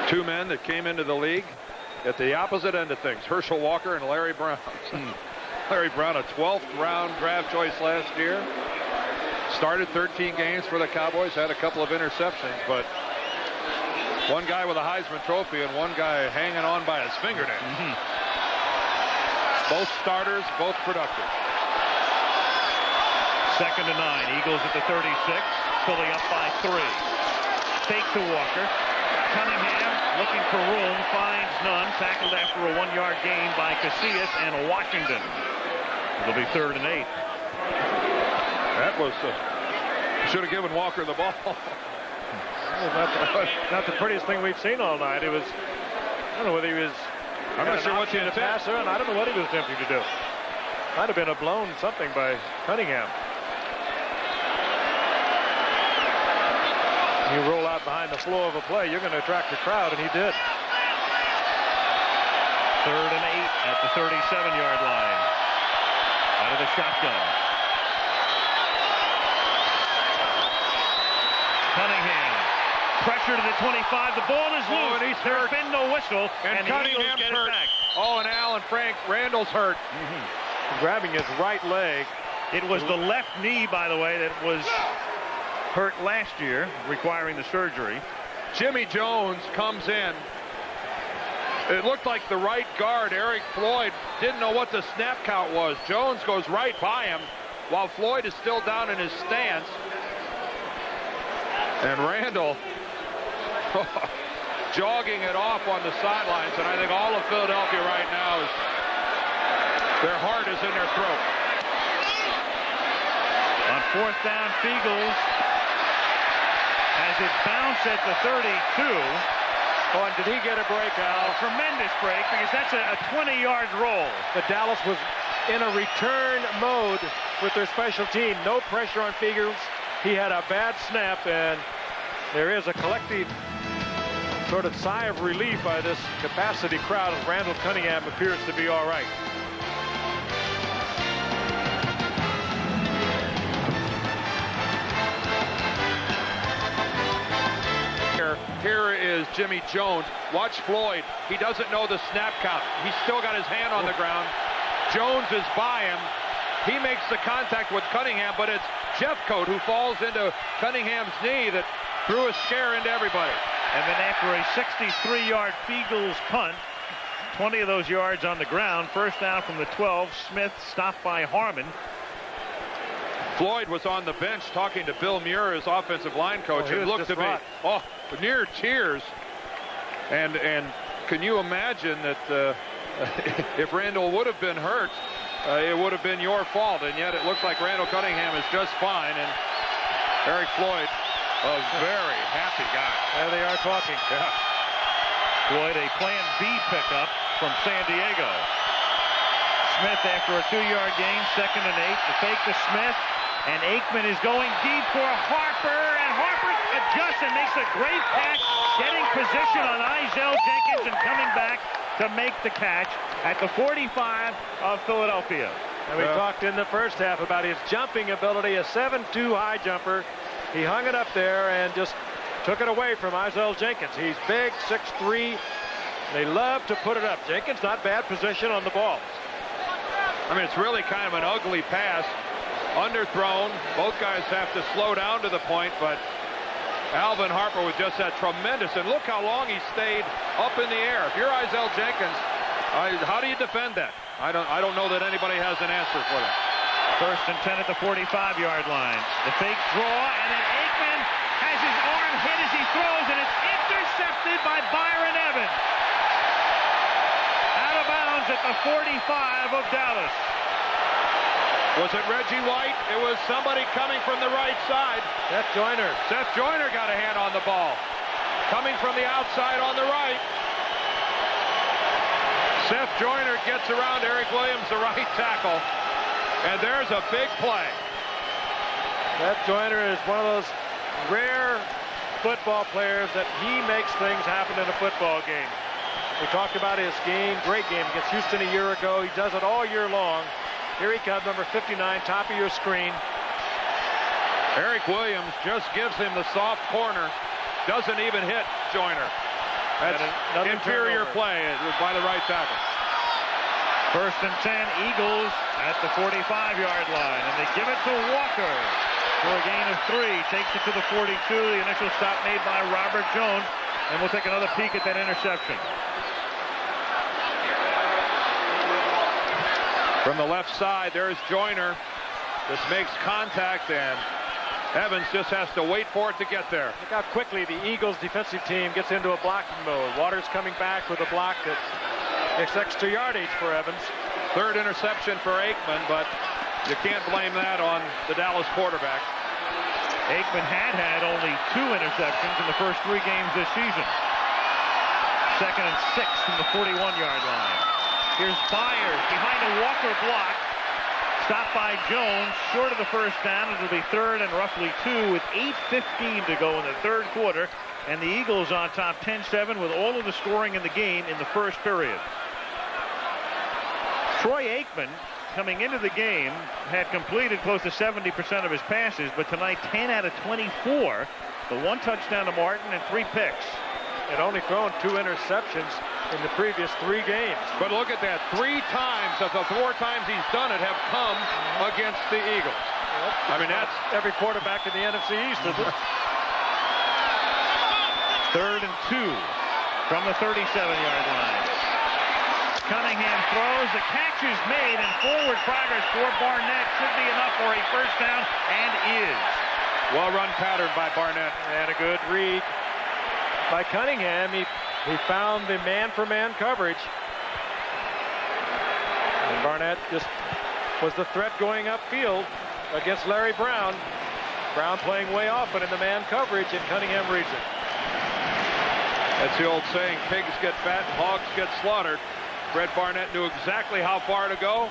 2 men that came into the league at the opposite end of things, Herschel Walker and Larry Brown. Larry Brown, a 12th round draft choice last year. Started 13 games for the Cowboys, had a couple of interceptions, but one guy with a Heisman Trophy and one guy hanging on by his fingernails. Both starters, both productive. 2nd and 9. Eagles at the 36. Philly up by 3. Fake to Walker. Cunningham looking for room, finds none. Tackled after a 1-yard gain by Casillas and Washington. It'll be 3rd and 8. That was should have given Walker the ball. Not the prettiest thing we've seen all night. It was, I don't know whether he was, I'm not sure what the intent. Passer, and I don't know what he was attempting to do. Might have been a blown something by Cunningham. You roll out behind the flow of a play, you're going to attract the crowd, and he did. 3rd and 8 at the 37-yard line. Out of the shotgun. Cunningham. Pressure to the 25. The ball is loose. And he's hurt. There's been no whistle. And Cunningham's hurt. Oh, and Al and Frank Randall's hurt. Grabbing his right leg. It was the left knee, by the way, that was hurt last year, requiring the surgery. Jimmy Jones comes in. It looked like the right guard, Eric Floyd, didn't know what the snap count was. Jones goes right by him while Floyd is still down in his stance. And Randall jogging it off on the sidelines. And I think all of Philadelphia right now is, their heart is in their throat. On 4th down, Fiegels has it bounced at the 32. Oh, and did he get a break, Al? A tremendous break, because that's a 20-yard roll. But Dallas was in a return mode with their special team. No pressure on Fiegels. He had a bad snap, and there is a collective sort of sigh of relief by this capacity crowd as Randall Cunningham appears to be all right. Here is Jimmy Jones. Watch Floyd. He doesn't know the snap count. He's still got his hand on the ground. Jones is by him. He makes the contact with Cunningham, but it's Jeffcoat who falls into Cunningham's knee that threw a scare into everybody. And then after a 63-yard Fiegels punt, 20 of those yards on the ground, 1st down from the 12. Smith stopped by Harmon. Floyd was on the bench talking to Bill Muir, his offensive line coach, and looked to me, near tears. And can you imagine that if Randall would have been hurt, it would have been your fault, and yet it looks like Randall Cunningham is just fine, and Eric Floyd, a very happy guy. There they are talking. Yeah. Floyd, a plan B pickup from San Diego. Smith after a 2-yard gain, 2nd and 8. The fake to Smith, and Aikman is going deep for Harper, and Harper adjusts and makes a great catch, getting position on Izell Jenkins and coming back to make the catch at the 45 of Philadelphia. And we talked in the first half about his jumping ability, a 7'2" high jumper. He hung it up there and just took it away from Izell Jenkins. He's big, 6'3". They love to put it up. Jenkins not bad position on the ball. I mean, it's really kind of an ugly pass. Underthrown. Both guys have to slow down to the point, but Alvin Harper was just that tremendous. And look how long he stayed up in the air. If you're Izell Jenkins, how do you defend that? I don't know that anybody has an answer for that. 1st and 10 at the 45-yard line. The fake draw, and then Aikman has his arm hit as he throws, and it's intercepted by Byron Evans. Out of bounds at the 45 of Dallas. Was it Reggie White? It was somebody coming from the right side. Seth Joyner. Seth Joyner got a hand on the ball. Coming from the outside on the right. Seth Joyner gets around Eric Williams, the right tackle. And there's a big play. Seth Joyner is one of those rare football players that he makes things happen in a football game. We talked about his game, great game against Houston a year ago. He does it all year long. Here he comes, number 59, top of your screen. Eric Williams just gives him the soft corner. Doesn't even hit Joyner. That's inferior play by the right tackle. 1st and 10, Eagles at the 45-yard line. And they give it to Walker for a gain of 3. Takes it to the 42. The initial stop made by Robert Jones. And we'll take another peek at that interception. From the left side, there's Joyner. This makes contact, and Evans just has to wait for it to get there. Look how quickly the Eagles defensive team gets into a blocking mode. Waters coming back with a block that gets extra yardage for Evans. 3rd interception for Aikman, but you can't blame that on the Dallas quarterback. Aikman had only 2 interceptions in the first 3 games this season. 2nd and 6 from the 41-yard line. Here's Byers behind a Walker block. Stopped by Jones, short of the first down. It'll be 3rd and roughly 2 with 8:15 to go in the 3rd quarter. And the Eagles on top 10-7 with all of the scoring in the game in the first period. Troy Aikman, coming into the game, had completed close to 70% of his passes, but tonight 10 out of 24. The 1 touchdown to Martin and 3 picks. Had only thrown 2 interceptions in the previous 3 games. But look at that. 3 times of the 4 times he's done it have come against the Eagles. I mean, that's every quarterback in the NFC East, isn't it? 3rd and 2 from the 37-yard line. Cunningham throws. The catch is made, and forward progress for Barnett should be enough for a first down, and is. Well-run pattern by Barnett. And a good read by Cunningham. He found the man-for-man coverage. And Barnett just was the threat going upfield against Larry Brown. Brown playing way off, but in the man coverage, and Cunningham reads it. That's the old saying, pigs get fat, hogs get slaughtered. Brett Barnett knew exactly how far to go.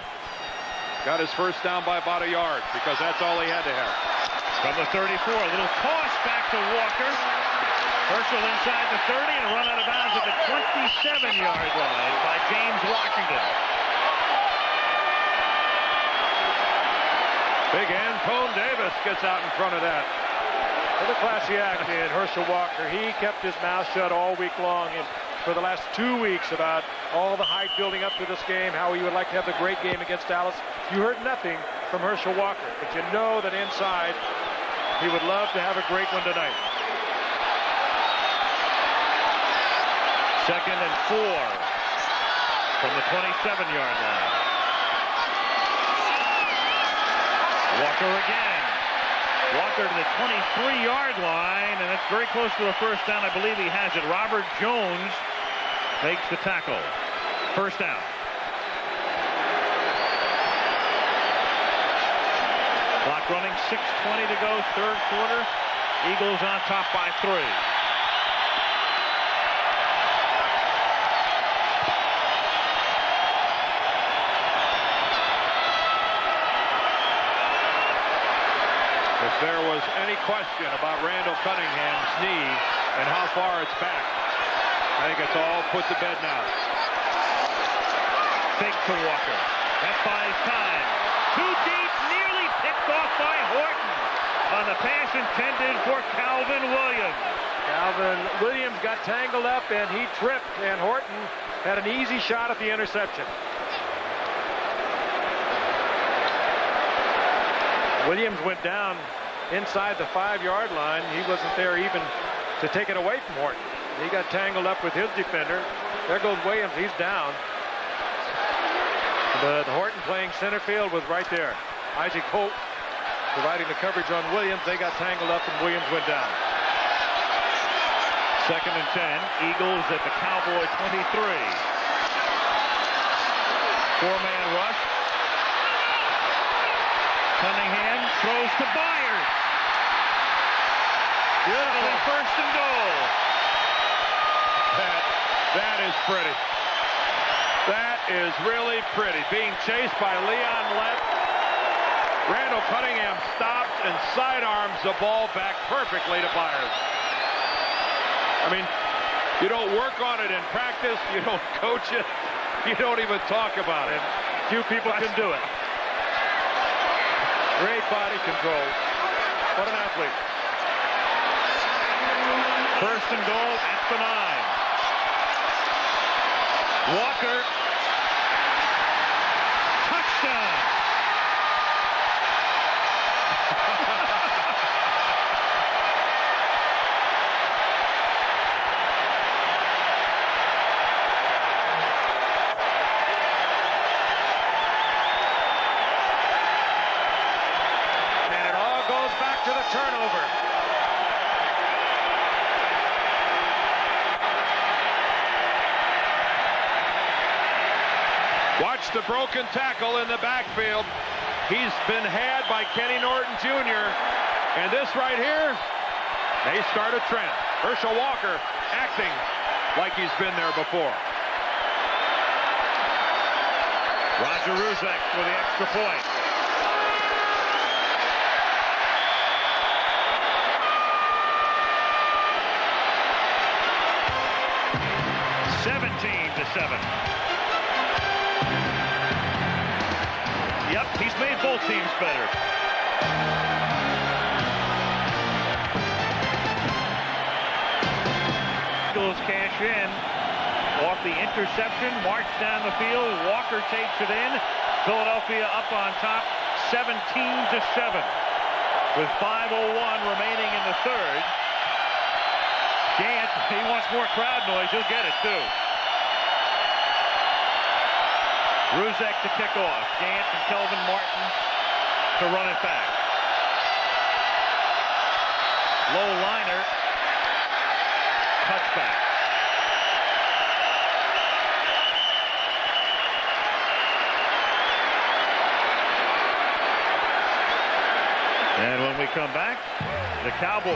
Got his first down by about a yard, because that's all he had to have. From the 34, a little toss back to Walker. Herschel inside the 30 and run out of bounds at the 27-yard line by James Washington. Big Antone Davis gets out in front of that. What a classy act in Herschel Walker. He kept his mouth shut all week long and for the last 2 weeks about all the hype building up to this game, how he would like to have the great game against Dallas. You heard nothing from Herschel Walker, but you know that inside he would love to have a great one tonight. 2nd and 4 from the 27-yard line. Walker again. Walker to the 23-yard line, and that's very close to a first down. I believe he has it. Robert Jones makes the tackle. First down. Clock running, 6:20 to go, 3rd quarter. Eagles on top by 3. If there was any question about Randall Cunningham's knee and how far it's back, I think it's all put to bed now. Fake to Walker. That buys time. Too deep, nearly picked off by Horton on the pass intended for Calvin Williams. Calvin Williams got tangled up and he tripped, and Horton had an easy shot at the interception. Williams went down inside the 5-yard line. He wasn't there even to take it away from Horton. He got tangled up with his defender. There goes Williams. He's down. But Horton playing center field was right there. Isaac Holt providing the coverage on Williams. They got tangled up and Williams went down. 2nd and 10. Eagles at the Cowboy 23. 4-man rush. Cunningham throws to Byers. Beautiful. First and goal. That is pretty. That is really pretty. Being chased by Leon Lett. Randall Cunningham stops and sidearms the ball back perfectly to Byers. I mean, you don't work on it in practice. You don't coach it. You don't even talk about it. Few people can do it. Great body control. What an athlete. First and goal at the 9. Walker. Touchdown. And it all goes back to the turnover. Watch the broken tackle in the backfield. He's been had by Kenny Norton Jr. And this right here may start a trend. Herschel Walker acting like he's been there before. Roger Ruzek with the extra point. Eagles cash in off the interception, march down the field. Walker takes it in. Philadelphia up on top, 17-7, with 5:01 remaining in the third. Gant, he wants more crowd noise. He'll get it too. Ruzek to kick off. Gant and Kelvin Martin to run it back. Low liner. Touchback. And when we come back, the Cowboys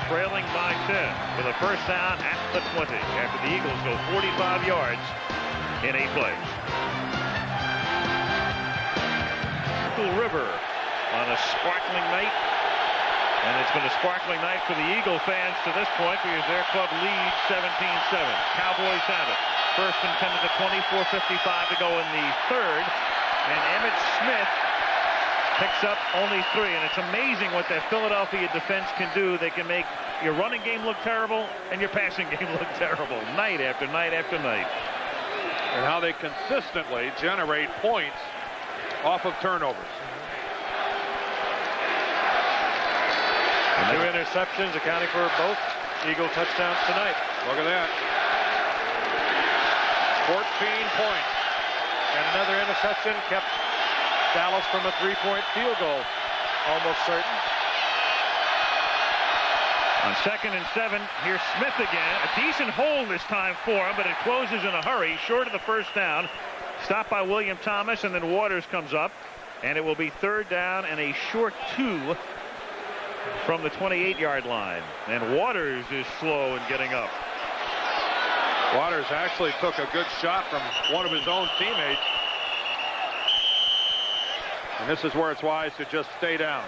trailing by 10 with a first down at the 20 after the Eagles go 45 yards in 8 plays. River on a sparkling night, and it's been a sparkling night for the Eagle fans to this point because their club leads 17-7. Cowboys have it. First and 10 at the 24:55 to go in the third, and Emmitt Smith picks up only 3, and it's amazing what that Philadelphia defense can do. They can make your running game look terrible and your passing game look terrible night after night after night. And how they consistently generate points off of turnovers. And 2 interceptions accounting for both Eagle touchdowns tonight. Look at that. 14 points. And another interception kept Dallas from a 3-point field goal. Almost certain. On 2nd and 7, here's Smith again. A decent hold this time for him, but it closes in a hurry, short of the first down. Stopped by William Thomas, and then Waters comes up, and it will be 3rd down and a short 2 from the 28-yard line. And Waters is slow in getting up. Waters actually took a good shot from one of his own teammates. And this is where it's wise to just stay down.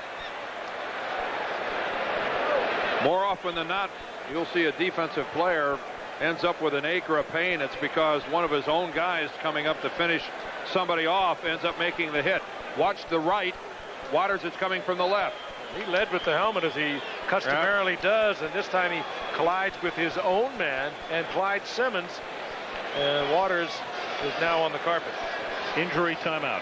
More often than not, you'll see a defensive player ends up with an ache or a pain. It's because one of his own guys coming up to finish somebody off ends up making the hit. Watch the right. Waters is coming from the left. He led with the helmet as he customarily does, and this time he collides with his own man and Clyde Simmons, and Waters is now on the carpet. Injury timeout.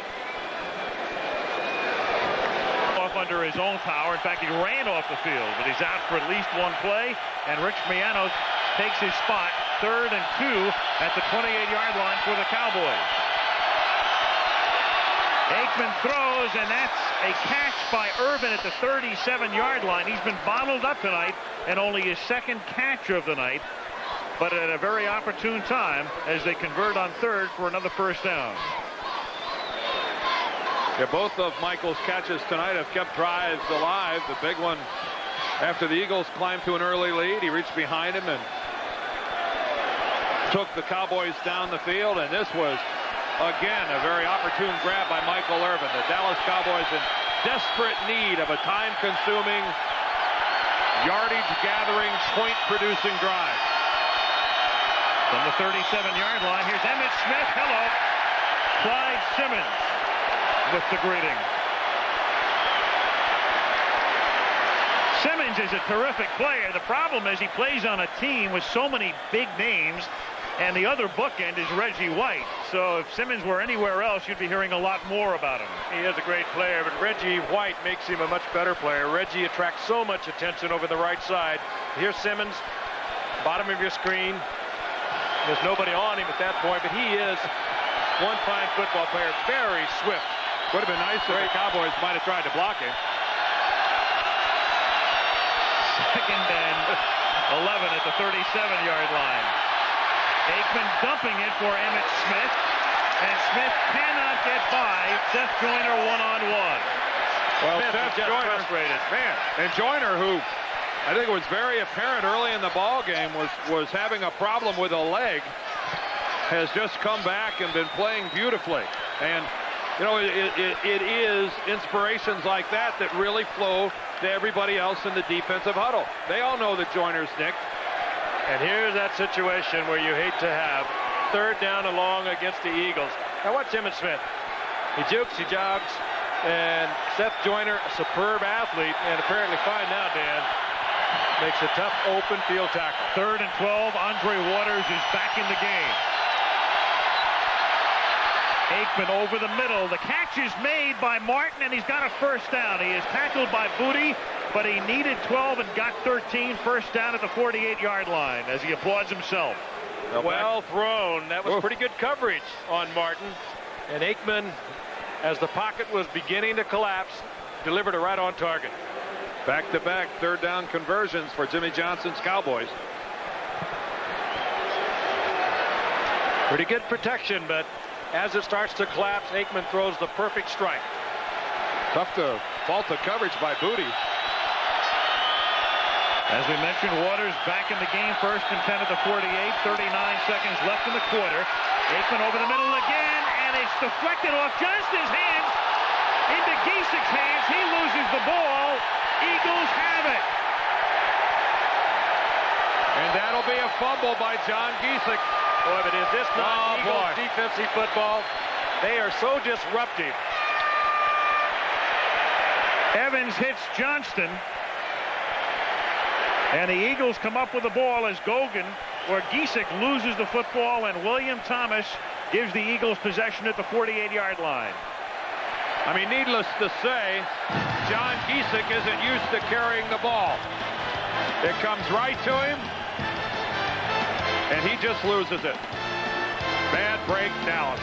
Off under his own power. In fact, he ran off the field, but he's out for at least 1 play, and Rich Mianos takes his spot, 3rd and 2 at the 28-yard line for the Cowboys. Aikman throws, and that's a catch by Irvin at the 37-yard line. He's been bottled up tonight, and only his 2nd catch of the night, but at a very opportune time as they convert on 3rd for another first down. Yeah, both of Michael's catches tonight have kept drives alive. The big one after the Eagles climbed to an early lead, he reached behind him and took the Cowboys down the field, and this was again a very opportune grab by Michael Irvin. The Dallas Cowboys in desperate need of a time-consuming, yardage-gathering, point-producing drive. From the 37-yard line, here's Emmitt Smith. Hello. Clyde Simmons with the greeting. Simmons is a terrific player. The problem is he plays on a team with so many big names, and the other bookend is Reggie White. So if Simmons were anywhere else, you'd be hearing a lot more about him. He is a great player, but Reggie White makes him a much better player. Reggie attracts so much attention over the right side. Here's Simmons, bottom of your screen. There's nobody on him at that point, but he is one fine football player, very swift. Would have been nice if the Cowboys might have tried to block him. 2nd and 11 at the 37-yard line. Aikman dumping it for Emmitt Smith, and Smith cannot get by Seth Joyner one-on-one. Well, Smith Seth just Joyner, frustrated. man, and Joyner, who I think it was very apparent early in the ball game was having a problem with a leg, has just come back and been playing beautifully. And you know, it is inspirations like that that really flow to everybody else in the defensive huddle. They all know that Joyner's nicked. And here's that situation where you hate to have 3rd down and long against the Eagles. Now watch Emmitt Smith. He jukes, he jogs, And Seth Joyner, a superb athlete, and apparently fine now, Dan, makes a tough open field tackle. 3rd and 12. Andre Waters is back in the game. Aikman over the middle. The catch is made by Martin, and he's got a first down. He is tackled by Booty, but he needed 12 and got 13. First down at the 48-yard line as he applauds himself. Well thrown. That was pretty good coverage on Martin. And Aikman, as the pocket was beginning to collapse, delivered it right on target. Back-to-back 3rd down conversions for Jimmy Johnson's Cowboys. Pretty good protection, but as it starts to collapse, Aikman throws the perfect strike. Tough to fault the coverage by Booty. As we mentioned, Waters back in the game. 1st and 10 at the 48. 39 seconds left in the quarter. Aikman over the middle again, and it's deflected off Johnston's hands into Giesecke's hands. He loses the ball. Eagles have it. And that'll be a fumble by John Giesecke. Boy, but is this not Eagles defensive football? They are so disruptive. Evans hits Johnston. And the Eagles come up with the ball as Gogan or Giesecke loses the football, and William Thomas gives the Eagles possession at the 48-yard line. I mean, needless to say, John Giesecke isn't used to carrying the ball. It comes right to him, and he just loses it. Bad break, Dallas.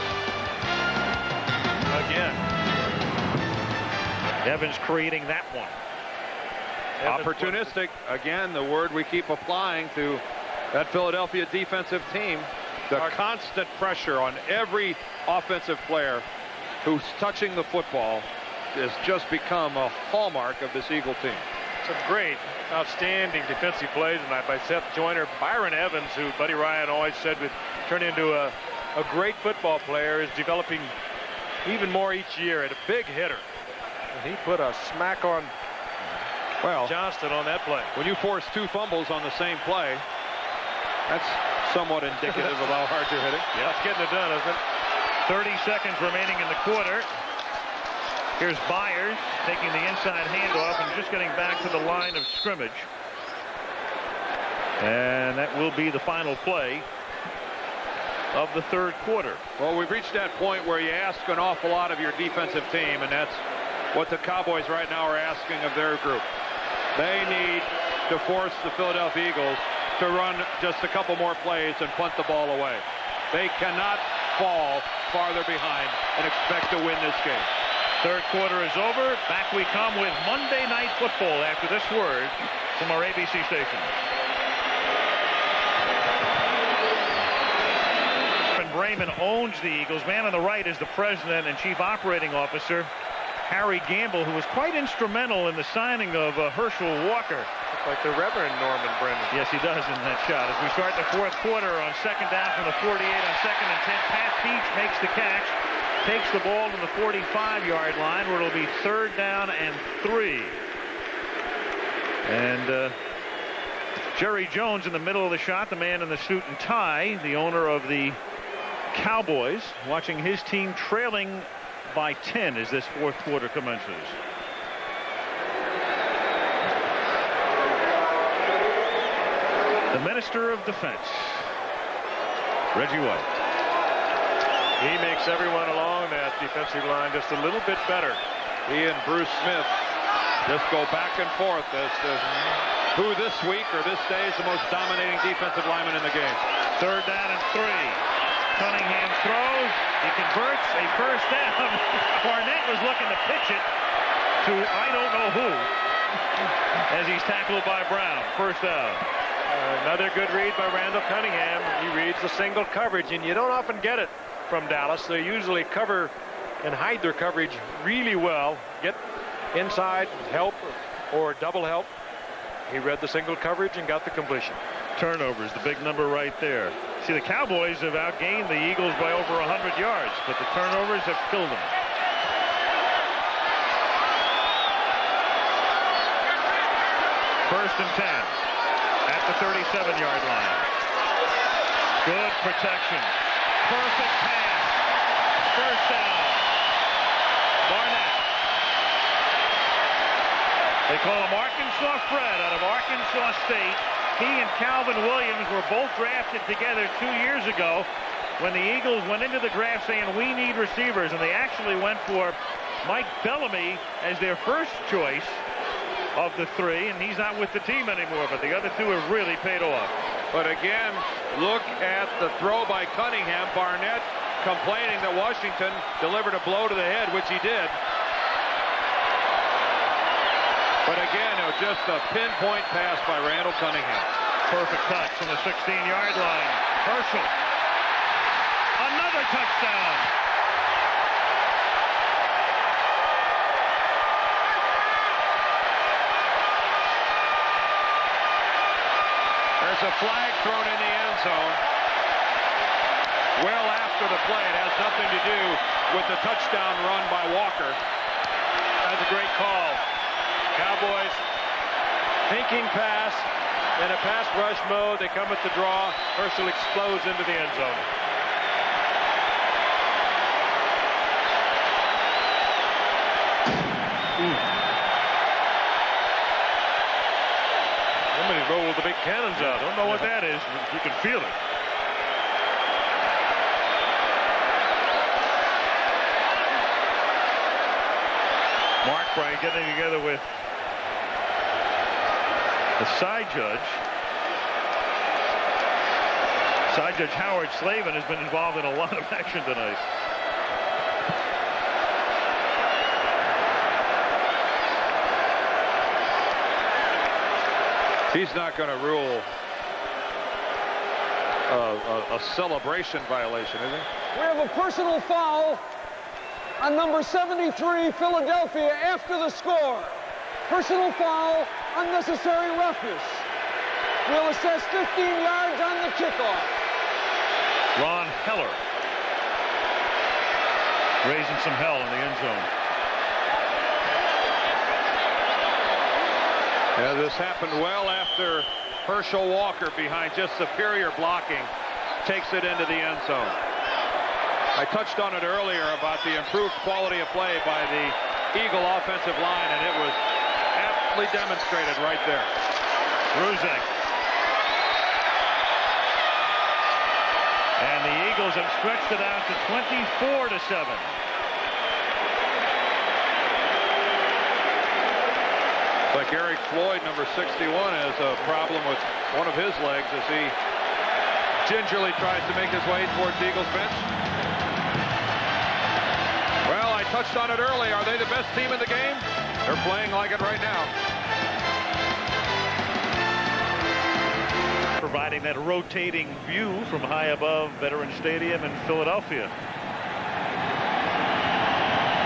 Again. Evans creating that one. Opportunistic, again, the word we keep applying to that Philadelphia defensive team. The constant pressure on every offensive player who's touching the football has just become a hallmark of this Eagle team. Some great, outstanding defensive plays tonight by Seth Joyner. Byron Evans, who Buddy Ryan always said would turn into a great football player, is developing even more each year at a big hitter. And he put a smack on Johnston on that play. When you force 2 fumbles on the same play, that's somewhat indicative of how hard you're hitting. Yeah, it's getting it done, isn't it? 30 seconds remaining in the quarter. Here's Byers taking the inside handoff and just getting back to the line of scrimmage. And that will be the final play of the 3rd quarter. Well, we've reached that point where you ask an awful lot of your defensive team, and that's what the Cowboys right now are asking of their group. They need to force the Philadelphia Eagles to run just a couple more plays and punt the ball away. They cannot fall farther behind and expect to win this game. 3rd quarter is over. Back we come with Monday Night Football after this word from our ABC station. Brayman owns the Eagles. Man on the right is the president and chief operating officer, Harry Gamble, who was quite instrumental in the signing of Herschel Walker. Looks like the Reverend Norman Brennan. Yes, he does in that shot. As we start the 4th quarter on 2nd down from the 48 on 2nd and 10, Pat Peach makes the catch, takes the ball to the 45-yard line where it'll be 3rd down and 3. And Jerry Jones in the middle of the shot, the man in the suit and tie, the owner of the Cowboys, watching his team trailing by 10 as this 4th quarter commences. The Minister of Defense, Reggie White. He makes everyone along that defensive line just a little bit better. He and Bruce Smith just go back and forth as to who this week or this day is the most dominating defensive lineman in the game. 3rd down and 3. Cunningham throws. He converts a first down. Barnett was looking to pitch it to I don't know who as he's tackled by Brown. First down. Another good read by Randall Cunningham. He reads the single coverage, and you don't often get it from Dallas. They usually cover and hide their coverage really well. Get inside, help, or double help. He read the single coverage and got the completion. Turnovers, the big number right there. See, the Cowboys have outgained the Eagles by over 100 yards, but the turnovers have killed them. First and 10 at the 37-yard line. Good protection. Perfect pass. First down. Barnett They call him Arkansas Fred out of Arkansas State. He and Calvin Williams were both drafted together 2 years ago when the Eagles went into the draft saying we need receivers, and they actually went for Mike Bellamy as their first choice of the three, and he's not with the team anymore, but the other two have really paid off. But again, look at the throw by Cunningham. Barnett complaining that Washington delivered a blow to the head, which he did. But again, it was just a pinpoint pass by Randall Cunningham. Perfect touch from the 16-yard line. Herschel. Another touchdown. There's a flag thrown in the end zone. Well after the play. It has nothing to do with the touchdown run by Walker. That's a great call. Cowboys thinking pass. In a pass rush mode, they come at the draw. Herschel explodes into the end zone. Somebody rolled the big cannons out. Don't know what that is. You can feel it. Mark Bryant getting together with the side judge. Side Judge Howard Slavin has been involved in a lot of action tonight. He's not going to rule a celebration violation, is he? We have a personal foul on number 73, Philadelphia, after the score. Personal foul, unnecessary roughness. We'll assess 15 yards on the kickoff. Ron Heller raising some hell in the end zone. Yeah, this happened well after Herschel Walker, behind just superior blocking, takes it into the end zone. I touched on it earlier about the improved quality of play by the Eagle offensive line, and it was aptly demonstrated right there. Ruzek. And the Eagles have stretched it out to 24-7. Like Eric Floyd, number 61, has a problem with one of his legs as he gingerly tries to make his way towards the Eagles bench. Well, I touched on it early. Are they the best team in the game? They're playing like it right now. Providing that rotating view from high above Veterans Stadium in Philadelphia.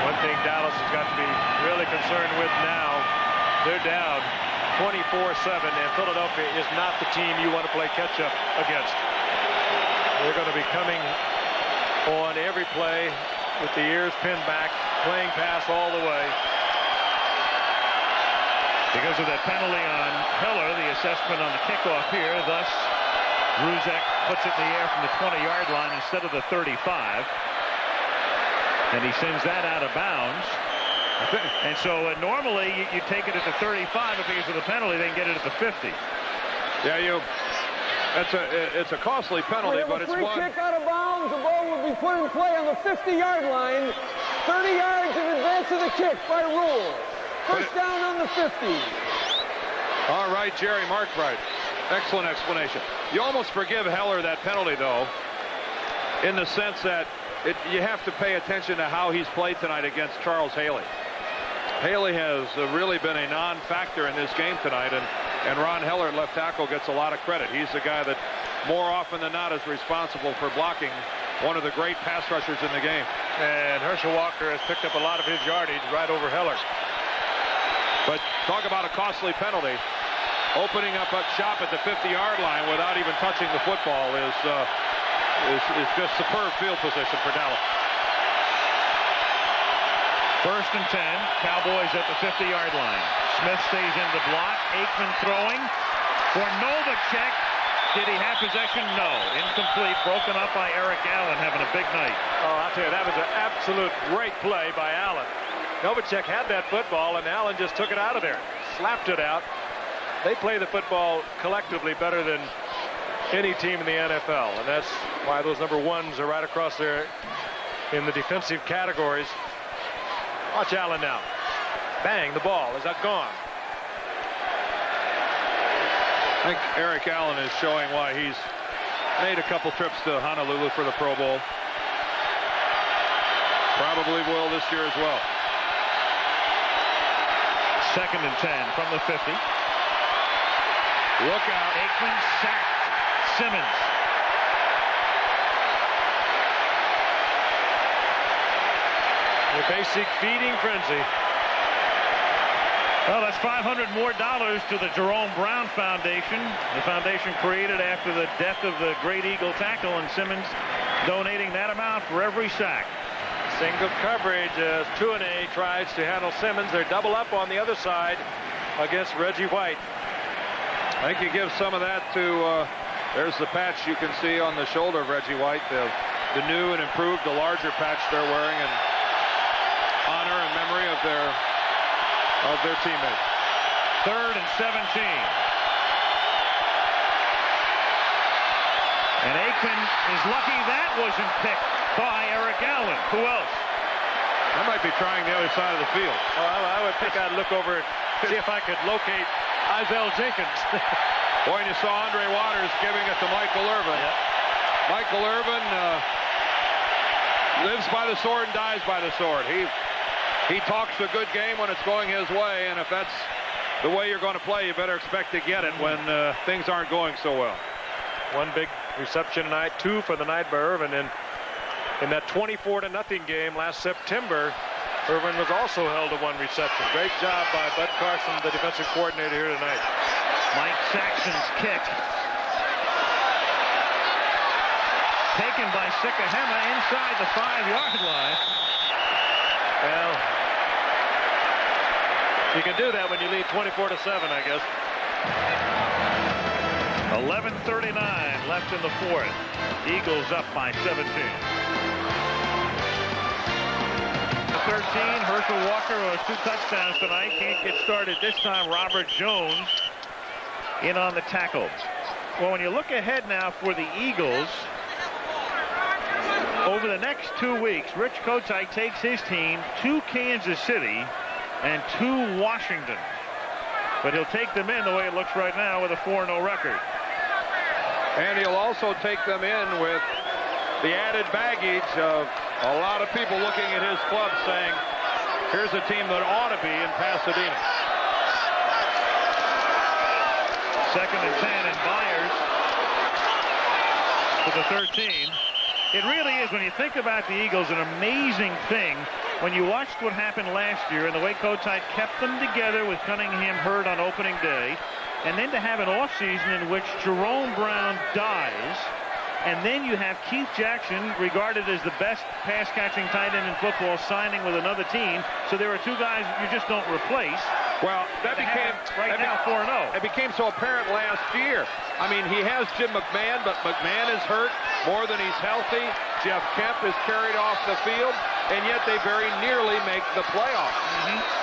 One thing Dallas has got to be really concerned with now, they're down 24-7, and Philadelphia is not the team you want to play catch-up against. They're going to be coming on every play with the ears pinned back, playing pass all the way. Because of that penalty on Heller, the assessment on the kickoff here, thus Ruzek puts it in the air from the 20-yard line instead of the 35. And he sends that out of bounds. And so normally you take it at the 35, but because of the penalty, they can get it at the 50. Yeah, it's a costly penalty, but it's one. Free kick out of bounds. The ball will be put in play on the 50-yard line. 30 yards in advance of the kick by rule. First down on the 50. All right, Jerry Markbright. Excellent explanation. You almost forgive Heller that penalty, though, in the sense that you have to pay attention to how he's played tonight against Charles Haley. Haley has really been a non-factor in this game tonight, and Ron Heller, left tackle, gets a lot of credit. He's the guy that more often than not is responsible for blocking one of the great pass rushers in the game. And Herschel Walker has picked up a lot of his yardage right over Heller. But talk about a costly penalty. Opening up a shop at the 50-yard line without even touching the football is just superb field position for Dallas. First and 10, Cowboys at the 50-yard line. Smith stays in the block. Aikman throwing for Novacek. Did he have possession? No. Incomplete. Broken up by Eric Allen, having a big night. Oh, I'll tell you, that was an absolute great play by Allen. Novacek had that football, and Allen just took it out of there. slapped it out. They play the football collectively better than any team in the NFL, and that's why those number 1s are right across there in the defensive categories. Watch Allen now. Bang, the ball is gone. I think Eric Allen is showing why he's made a couple trips to Honolulu for the Pro Bowl. Probably will this year as well. 2nd and 10 from the 50. Look out. Aikman sacked Simmons. The basic feeding frenzy. Well, that's $500 more to the Jerome Brown Foundation. The foundation created after the death of the great Eagle tackle, and Simmons donating that amount for every sack. Single coverage as Tuanay tries to handle Simmons. They're double up on the other side against Reggie White. I think you give some of that to, there's the patch you can see on the shoulder of Reggie White, the new and improved, the larger patch they're wearing, and honor and memory of their teammate. 3rd and 17. And Aikman is lucky that wasn't picked by Eric Allen. Who else? I might be trying the other side of the field. Oh, I would think I'd look over and see if I could locate Isaiah Jenkins. Boy, and you saw Andre Waters giving it to Michael Irvin. Yep. Michael Irvin lives by the sword and dies by the sword. He talks a good game when it's going his way, and if that's the way you're going to play, you better expect to get it when things aren't going so well. One big reception tonight, 2 for the night by Irvin, and in that 24-0 game last September, Irvin was also held to 1 reception. Great job by Bud Carson, the defensive coordinator here tonight. Mike Saxon's kick. Taken by Sikahema inside the 5-yard line. Well, you can do that when you lead 24-7, I guess. 11:39 left in the 4th. Eagles up by 17. 13, Herschel Walker, who has 2 touchdowns tonight, can't get started this time. Robert Jones in on the tackle. Well, when you look ahead now for the Eagles, over the next 2 weeks, Rich Kotite takes his team to Kansas City and to Washington. But he'll take them in the way it looks right now with a 4-0 record. And he'll also take them in with the added baggage of a lot of people looking at his club saying, here's a team that ought to be in Pasadena. 2nd and 10, and Byers to the 13. It really is, when you think about the Eagles, an amazing thing when you watched what happened last year and the way Kotite kept them together with Cunningham hurt on opening day, and then to have an offseason in which Jerome Brown dies, and then you have Keith Jackson, regarded as the best pass-catching tight end in football, signing with another team. So there are 2 guys you just don't replace. Well, that became right now 4-0. It became so apparent last year. I mean, he has Jim McMahon, but McMahon is hurt more than he's healthy. Jeff Kemp is carried off the field, and yet they very nearly make the playoffs.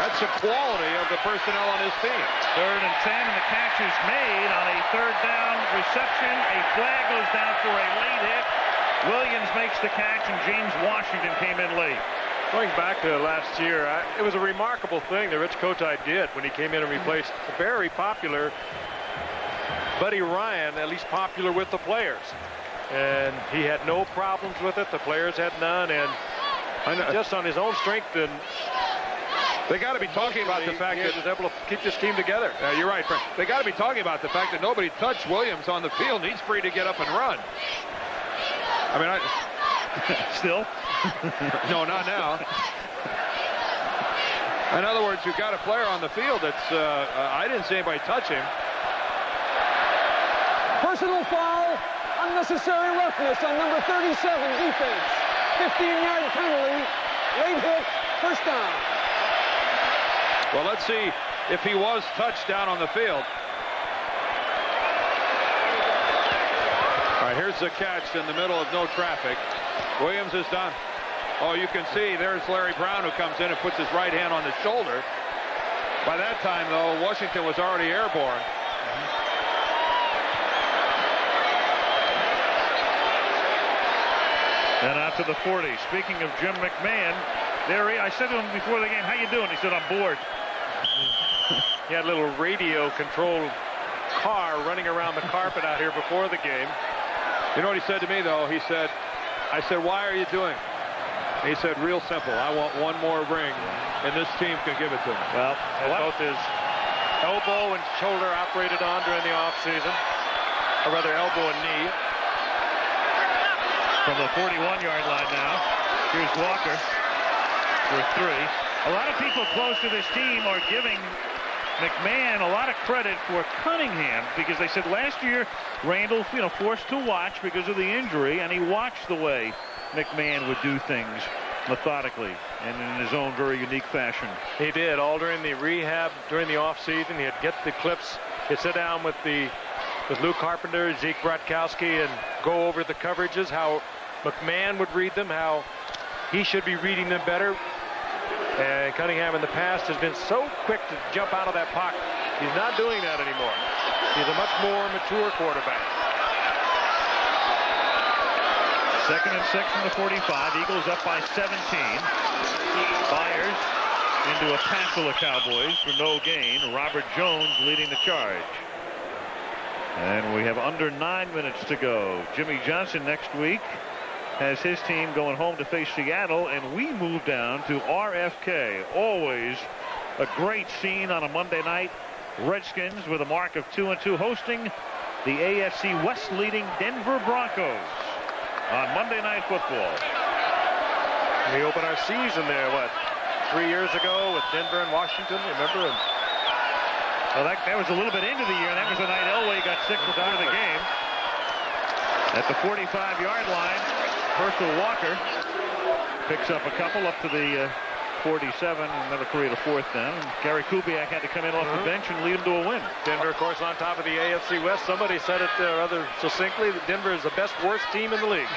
That's the quality of the personnel on his team. 3rd and 10, and the catch is made on a 3rd down reception. A flag goes down for a late hit. Williams makes the catch, and James Washington came in late. Going back to last year, it was a remarkable thing that Rich Kotite did when he came in and replaced a very popular Buddy Ryan, at least popular with the players. And he had no problems with it. The players had none, and just on his own strength, and they got to be talking about the fact that he was able to keep this team together. You're right, Frank. They got to be talking about the fact that nobody touched Williams on the field. He's free to get up and run. I mean, still? No, not now. In other words, you've got a player on the field that's, I didn't see anybody touch him. Personal foul, unnecessary roughness on number 37, defense. 15-yard penalty, late hit, first down. Well, let's see if he was touched down on the field. All right, here's the catch in the middle of no traffic. Williams is done. Oh, you can see there's Larry Brown, who comes in and puts his right hand on the shoulder. By that time, though, Washington was already airborne. And out to the 40. Speaking of Jim McMahon, I said to him before the game, "How you doing?" He said, "I'm bored." He had a little radio-controlled car running around the carpet out here before the game. You know what he said to me, though? He said, I said, "Why are you doing it?" He said, "Real simple. I want one more ring, and this team can give it to me." Well, both his elbow and shoulder operated on during the offseason, or rather elbow and knee. From the 41-yard line now, here's Walker for 3. A lot of people close to this team are giving McMahon a lot of credit for Cunningham, because they said last year Randall, forced to watch because of the injury, and he watched the way McMahon would do things methodically and in his own very unique fashion. He did all during the rehab, during the offseason. He'd get the clips. He'd sit down with Lou Carpenter, Zeke Bratkowski, and go over the coverages, how McMahon would read them, how he should be reading them better. And Cunningham in the past has been so quick to jump out of that pocket. He's not doing that anymore. He's a much more mature quarterback. 2nd and 6 from the 45. Eagles up by 17. Fires into a tackle of Cowboys for no gain. Robert Jones leading the charge. And we have under 9 minutes to go. Jimmy Johnson next week has his team going home to face Seattle, and we move down to RFK. Always a great scene on a Monday night. Redskins with a mark of 2-2 hosting the AFC West leading Denver Broncos on Monday Night Football. We opened our season there, 3 years ago with Denver and Washington, remember? Well, that was a little bit into the year. That was the night Elway got sick before the game. At the 45-yard line, Herschel Walker picks up a couple up to the 47, and that'll create a 4th down. And Gary Kubiak had to come in off the bench and lead him to a win. Denver, of course, on top of the AFC West. Somebody said it rather succinctly that Denver is the best worst team in the league.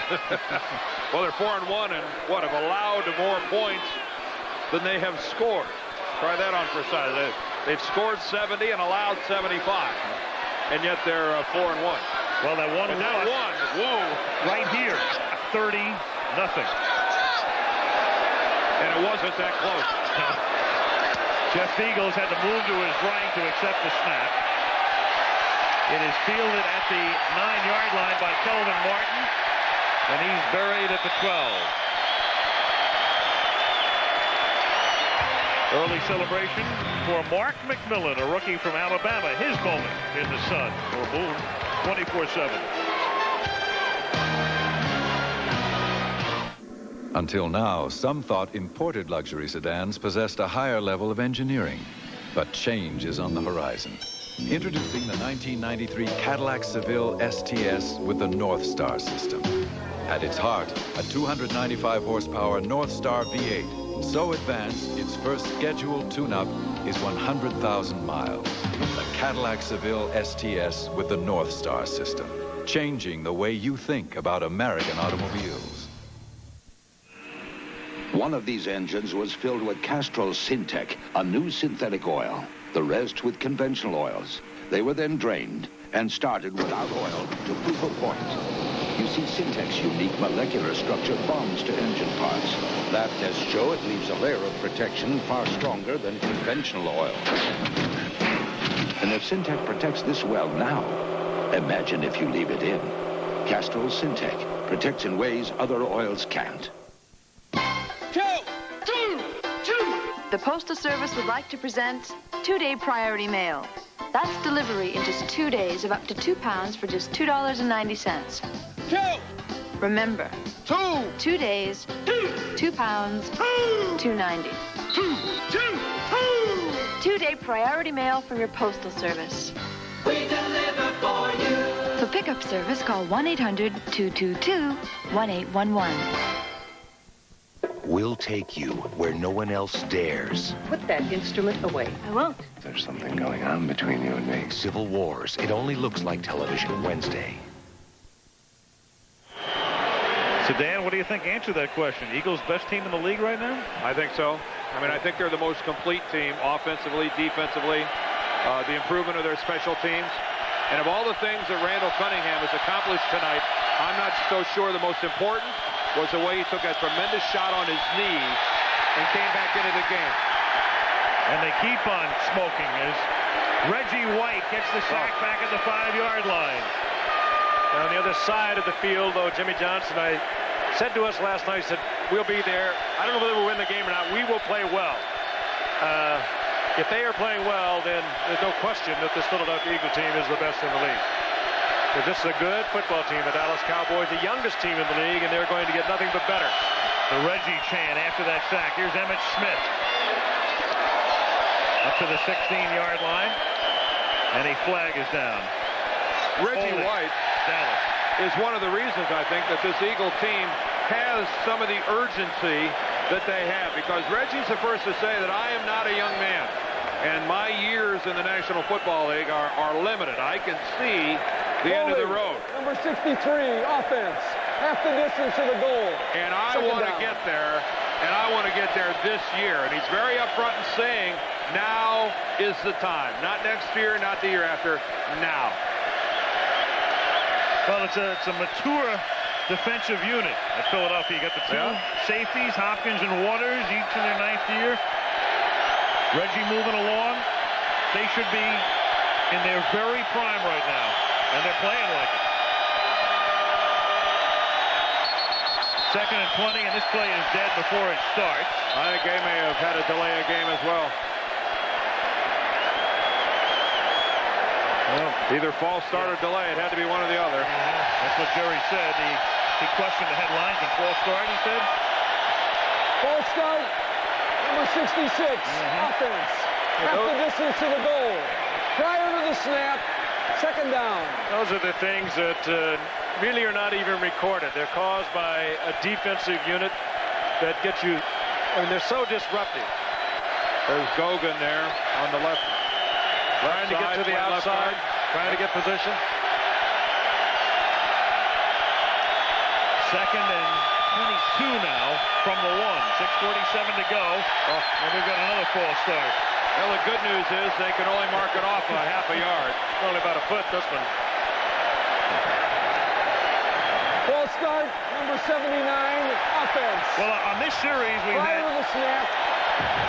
Well, they're 4-1 and have allowed more points than they have scored. Try that on for size. They've scored 70 and allowed 75, and yet they're 4-1. Well, that one loss, whoa, right here, 30-0. And it wasn't that close. Jeff Eagles had to move to his right to accept the snap. It is fielded at the 9-yard line by Kelvin Martin, and he's buried at the 12. Early celebration for Mark McMillan, a rookie from Alabama. His moment in the sun for Boone, 24/7. Until now, some thought imported luxury sedans possessed a higher level of engineering. But change is on the horizon. Introducing the 1993 Cadillac Seville STS with the North Star system. At its heart, a 295 horsepower North Star V8. So advanced, its first scheduled tune-up is 100,000 miles. The Cadillac Seville STS with the North Star system. Changing the way you think about American automobiles. One of these engines was filled with Castrol Syntec, a new synthetic oil. The rest with conventional oils. They were then drained and started without oil to prove a point. You see, Syntec's unique molecular structure bonds to engine parts. Lab tests show it leaves a layer of protection far stronger than conventional oil. And if Syntec protects this well now, imagine if you leave it in. Castrol Syntec protects in ways other oils can't. The Postal Service would like to present 2-day priority mail. That's delivery in just 2 days of up to 2 pounds for just $2.90. Remember, 2 days, 2 pounds, $2.90. 2-day priority mail from your Postal Service. We deliver for you. For pickup service, call 1-800-222-1811. We'll take you where no one else dares. Put that instrument away. I won't. There's something going on between you and me. Civil Wars. It only looks like television. Wednesday. So, Dan, what do you think? Answer that question. Eagles best team in the league right now? I think so. I mean, I think they're the most complete team offensively, defensively, the improvement of their special teams. And of all the things that Randall Cunningham has accomplished tonight, I'm not so sure the most important was the way he took a tremendous shot on his knee and came back into the game. And they keep on smoking as Reggie White gets the sack back at the 5-yard line. On the other side of the field, though, Jimmy Johnson, I said to us last night, said, we'll be there. I don't know whether we'll win the game or not. We will play well. If they are playing well, then there's no question that this Philadelphia Eagle team is the best in the league. Because this is a good football team, the Dallas Cowboys, the youngest team in the league, and they're going to get nothing but better. The Reggie chant after that sack. Here's Emmitt Smith. Up to the 16-yard line. And a flag is down. Reggie White is one of the reasons, I think, that this Eagle team has some of the urgency that they have. Because Reggie's the first to say that I am not a young man. And my years in the National Football League are limited. I can see the end of the road. Number 63, offense. Half the distance to the goal. And I want to get there, and I want to get there this year. And he's very upfront in saying, now is the time. Not next year, not the year after, now. Well, it's a mature defensive unit at Philadelphia. You got the two safeties, Hopkins and Waters, each in their 9th year. Reggie moving along. They should be in their very prime right now, and they're playing like it. 2nd and 20, and this play is dead before it starts. I think they may have had a delay of game as well. Either false start or delay. It had to be one or the other. That's what Jerry said. He questioned the headlines and false start, he said. False start, number 66, offense. Half the distance to the goal. Prior to the snap, 2nd down. Those are the things that really are not even recorded. They're caused by a defensive unit that gets you, I mean, they're so disruptive. There's Gogan there on the left. Trying to get to the outside, trying to get position. 2nd and 22 now from the 1. 6:47 to go. And we've got another false start. Well, the good news is they can only mark it off a half a yard. Only about a foot, this one. False start, number 79, offense. Well, on this series, we've Prior had to the snap,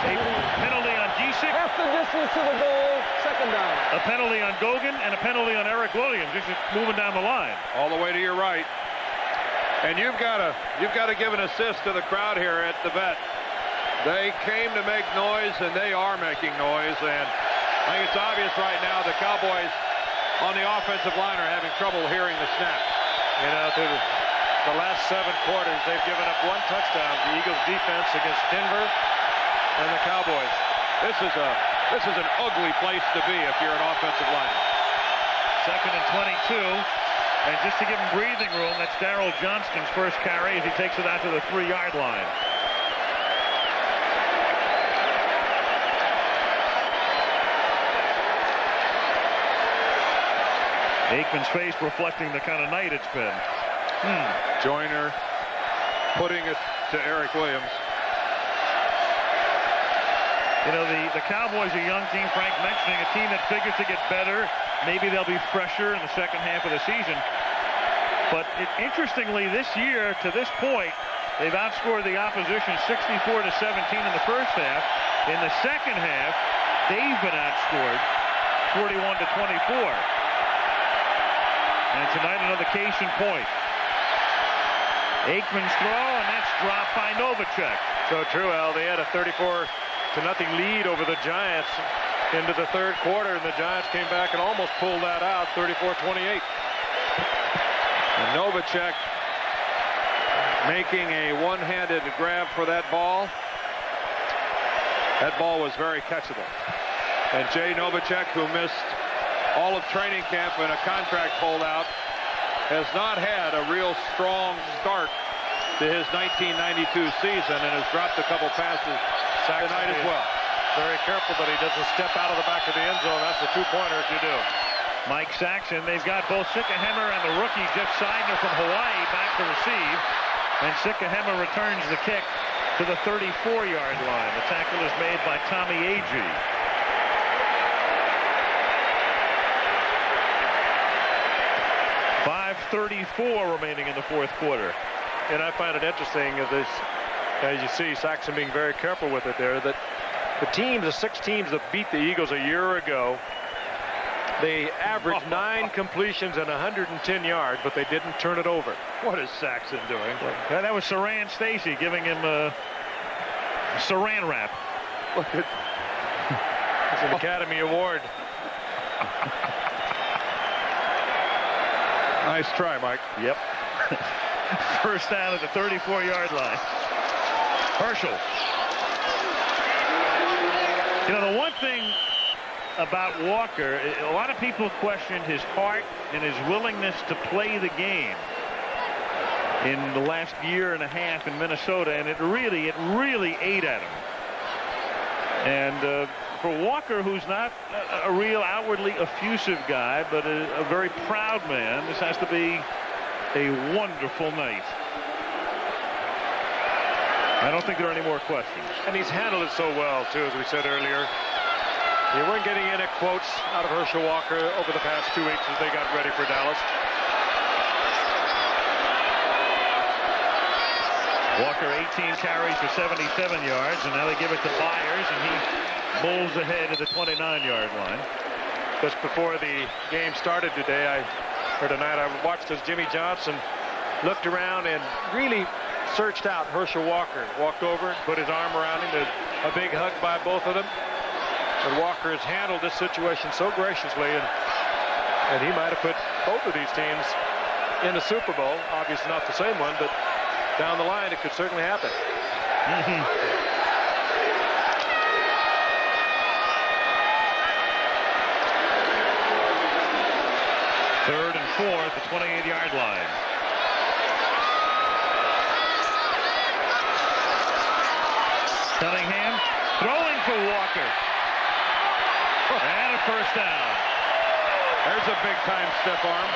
a penalty on Gisick, half the distance to the goal, 2nd down. a penalty on Gogan, and a penalty on Eric Williams. This is moving down the line. All the way to your right. And you've got to give an assist to the crowd here at the vet. They came to make noise, and they are making noise. And I think it's obvious right now the Cowboys on the offensive line are having trouble hearing the snap. You know, through the last 7 quarters, they've given up 1 touchdown. The Eagles defense against Denver and the Cowboys. This is an ugly place to be if you're an offensive lineman. 2nd and 22. And just to give him breathing room, that's Darrell Johnston's first carry as he takes it out to the 3-yard line. Aikman's face reflecting the kind of night it's been. Joyner putting it to Eric Williams. You know, the Cowboys are a young team, Frank mentioning, a team that figures to get better. Maybe they'll be fresher in the 2nd half of the season. But interestingly, this year, to this point, they've outscored the opposition 64-17 in the first half. In the 2nd half, they've been outscored 41-24. And tonight, another case in point. Aikman's throw, and that's dropped by Novacek. So true, Al. They had a 34-0 lead over the Giants into the 3rd quarter, and the Giants came back and almost pulled that out, 34-28. And Novacek making a one-handed grab for that ball. That ball was very catchable. And Jay Novacek, who missed all of training camp in a contract holdout, has not had a real strong start to his 1992 season and has dropped a couple passes tonight as well. Very careful that he doesn't step out of the back of the end zone. That's the 2-pointer if you do. Mike Saxon, they've got both Sikahema and the rookie Jeff Seidner from Hawaii back to receive. And Sikahema returns the kick to the 34-yard line. The tackle is made by Tommy Agee. .5:34 remaining in the fourth quarter. And I find it interesting as you see Saxon being very careful with it there, that the 6 teams that beat the Eagles a year ago, they averaged 9 completions and 110 yards, but they didn't turn it over. What is Saxon doing? Yeah, that was Saran Stacy giving him a Saran wrap. Look at it's an Academy Award. Nice try, Mike. Yep. First down at the 34-yard line. Herschel. You know, the one thing about Walker, a lot of people questioned his heart and his willingness to play the game in the last year and a half in Minnesota, and it really ate at him. And for Walker, who's not a real outwardly effusive guy, but a very proud man, this has to be a wonderful night. I don't think there are any more questions. And he's handled it so well, too, as we said earlier. You weren't getting any quotes out of Herschel Walker over the past 2 weeks as they got ready for Dallas. Walker 18 carries for 77 yards, and now they give it to Byers, and he bowls ahead at the 29-yard line. Just before the game started tonight, I watched as Jimmy Johnson looked around and really searched out Herschel Walker. Walked over, put his arm around him. There's a big hug by both of them. And Walker has handled this situation so graciously, and he might have put both of these teams in the Super Bowl. Obviously not the same one, but down the line it could certainly happen. Third and 4 at the 28-yard line. Cunningham throwing for Walker. And a first down. There's a big-time stiff arm.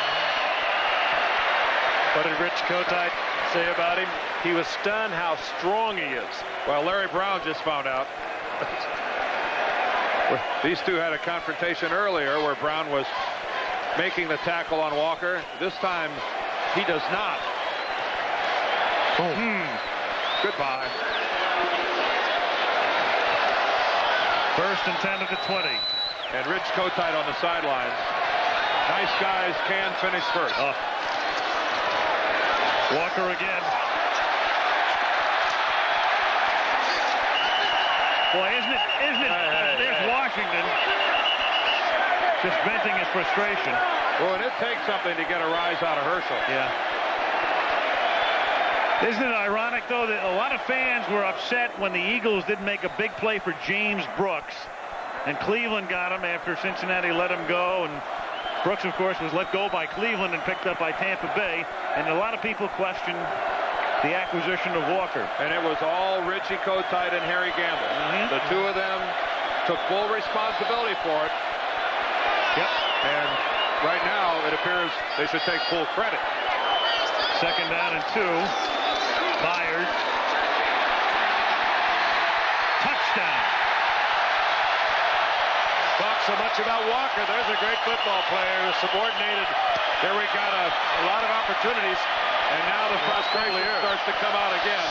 What did Rich Kotite say about him? He was stunned how strong he is. Well, Larry Brown just found out. These two had a confrontation earlier where Brown was making the tackle on Walker. This time, he does not. Goodbye. First and 10 at the 20. And Rich Kotite on the sidelines. Nice guys can finish first. Walker again. Boy, isn't it? There's Washington just venting his frustration. Well, and it takes something to get a rise out of Herschel. Yeah. Isn't it ironic, though, that a lot of fans were upset when the Eagles didn't make a big play for James Brooks, and Cleveland got him after Cincinnati let him go, and Brooks, of course, was let go by Cleveland and picked up by Tampa Bay, and a lot of people questioned the acquisition of Walker. And it was all Richie Kotite and Harry Gamble. The two of them took full responsibility for it. Yep. And right now, it appears they should take full credit. Second down and 2. Byers. Touchdown. Talk so much about Walker. There's a great football player, subordinated. There we got a lot of opportunities, and now the frustration starts to come out again.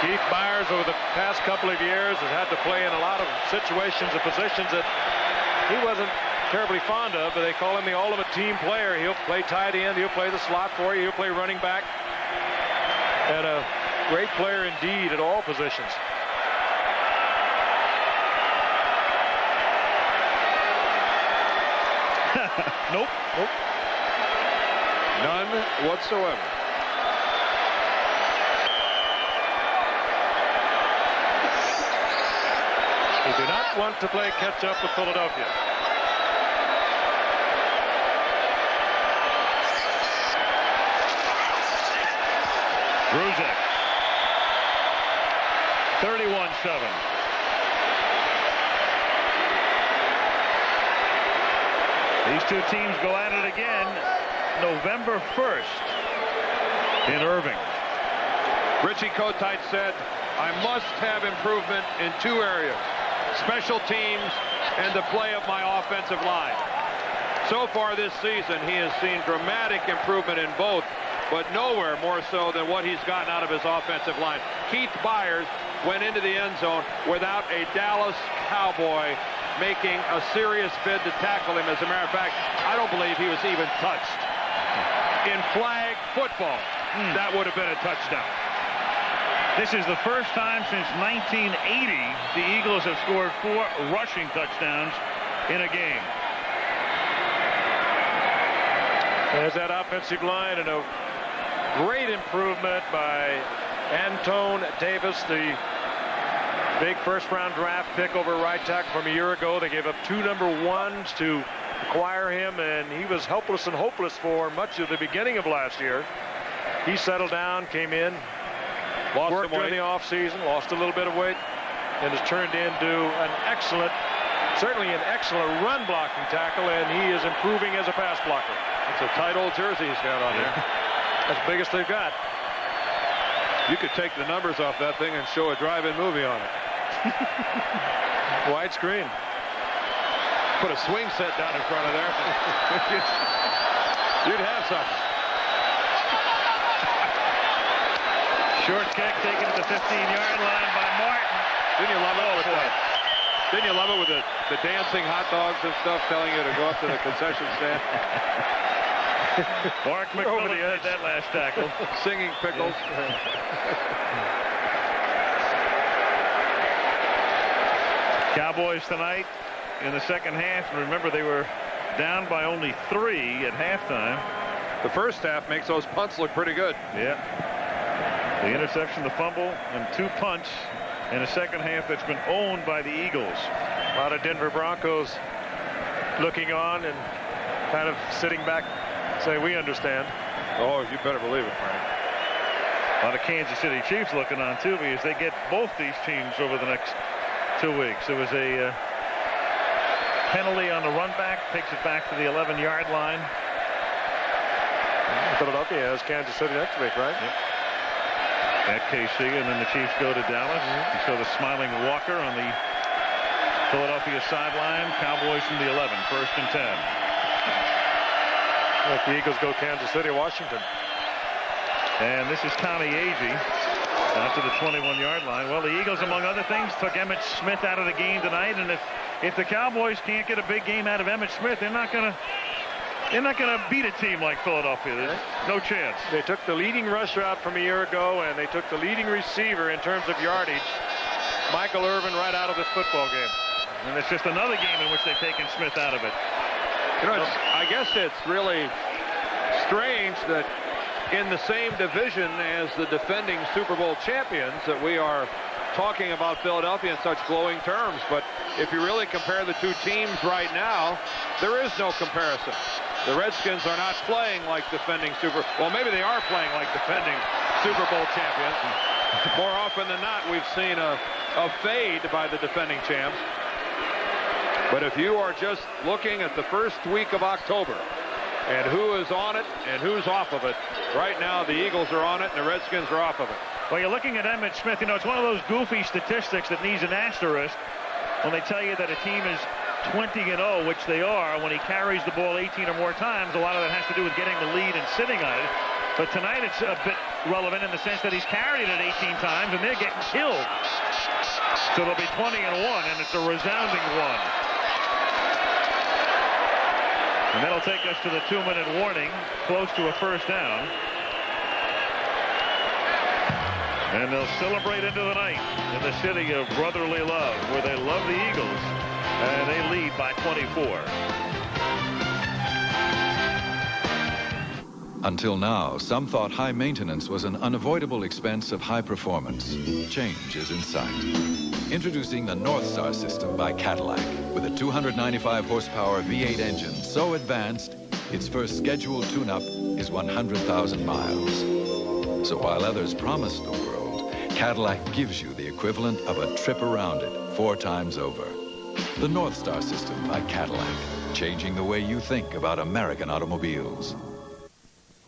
Keith Byers, over the past couple of years, has had to play in a lot of situations and positions that he wasn't terribly fond of, but they call him the ultimate team player. He'll play tight end, he'll play the slot for you, he'll play running back, and a great player indeed at all positions. Nope. None whatsoever. We do not want to play catch-up with Philadelphia. Bruzek. 31-7. These two teams go at it again November 1st. in Irving. Richie Kotite said, I must have improvement in 2 areas, special teams and the play of my offensive line. So far this season, he has seen dramatic improvement in both, but nowhere more so than what he's gotten out of his offensive line. Keith Byers went into the end zone without a Dallas Cowboy making a serious bid to tackle him. As a matter of fact, I don't believe he was even touched. In flag football, that would have been a touchdown. This is the first time since 1980 the Eagles have scored 4 rushing touchdowns in a game. There's that offensive line, and a great improvement by Antone Davis, the big first-round draft pick over right tackle from a year ago. They gave up 2 number 1s to acquire him, and he was helpless and hopeless for much of the beginning of last year. He settled down, came in, worked during the offseason, lost a little bit of weight, and has turned into certainly an excellent run-blocking tackle, and he is improving as a pass blocker. It's a tight old jersey he's got on there. As big as they've got. You could take the numbers off that thing and show a drive-in movie on it. Widescreen. Put a swing set down in front of there. You'd have something. Short kick taken to the 15-yard line by Martin. Didn't you love it? Didn't you love it with the dancing hot dogs and stuff telling you to go up to the concession stand? Mark McMillan had that last tackle. Singing pickles. Cowboys tonight in the second half. Remember, they were down by only 3 at halftime. The first half makes those punts look pretty good. Yeah. The interception, the fumble, and 2 punts in a second half that's been owned by the Eagles. A lot of Denver Broncos looking on and kind of sitting back, say, we understand. Oh, you better believe it, Frank. A lot of Kansas City Chiefs looking on, too, because they get both these teams over the next 2 weeks. There was a penalty on the run back, takes it back to the 11-yard line. Philadelphia has Kansas City next week, right? Yep. At KC, and then the Chiefs go to Dallas. You saw the smiling Walker on the Philadelphia sideline. Cowboys from the 11, 1st and 10. Like the Eagles go Kansas City, Washington. And this is Tommy Agee out to the 21-yard line. Well, the Eagles, among other things, took Emmitt Smith out of the game tonight, and if the Cowboys can't get a big game out of Emmitt Smith, they're not going to beat a team like Philadelphia. There's no chance. They took the leading rusher out from a year ago, and they took the leading receiver in terms of yardage, Michael Irvin, right out of this football game. And it's just another game in which they've taken Smith out of it. You know, I guess it's really strange that in the same division as the defending Super Bowl champions that we are talking about Philadelphia in such glowing terms. But if you really compare the 2 teams right now, there is no comparison. The Redskins are not playing like defending well, maybe they are playing like defending Super Bowl champions. More often than not, we've seen a fade by the defending champs. But if you are just looking at the first week of October and who is on it and who's off of it, right now the Eagles are on it and the Redskins are off of it. Well, you're looking at Emmitt Smith. You know, it's one of those goofy statistics that needs an asterisk when they tell you that a team is 20-0, which they are. When he carries the ball 18 or more times, a lot of that has to do with getting the lead and sitting on it. But tonight it's a bit relevant in the sense that he's carried it 18 times and they're getting killed. So they'll be 20-1, and it's a resounding one. And that'll take us to the 2-minute warning, close to a first down. And they'll celebrate into the night in the city of brotherly love, where they love the Eagles, and they lead by 24. Until now, some thought high maintenance was an unavoidable expense of high performance. Change is in sight. Introducing the North Star system by Cadillac, with a 295 horsepower V8 engine so advanced, its first scheduled tune-up is 100,000 miles. So while others promise the world, Cadillac gives you the equivalent of a trip around it 4 times over. The North Star system by Cadillac, changing the way you think about American automobiles.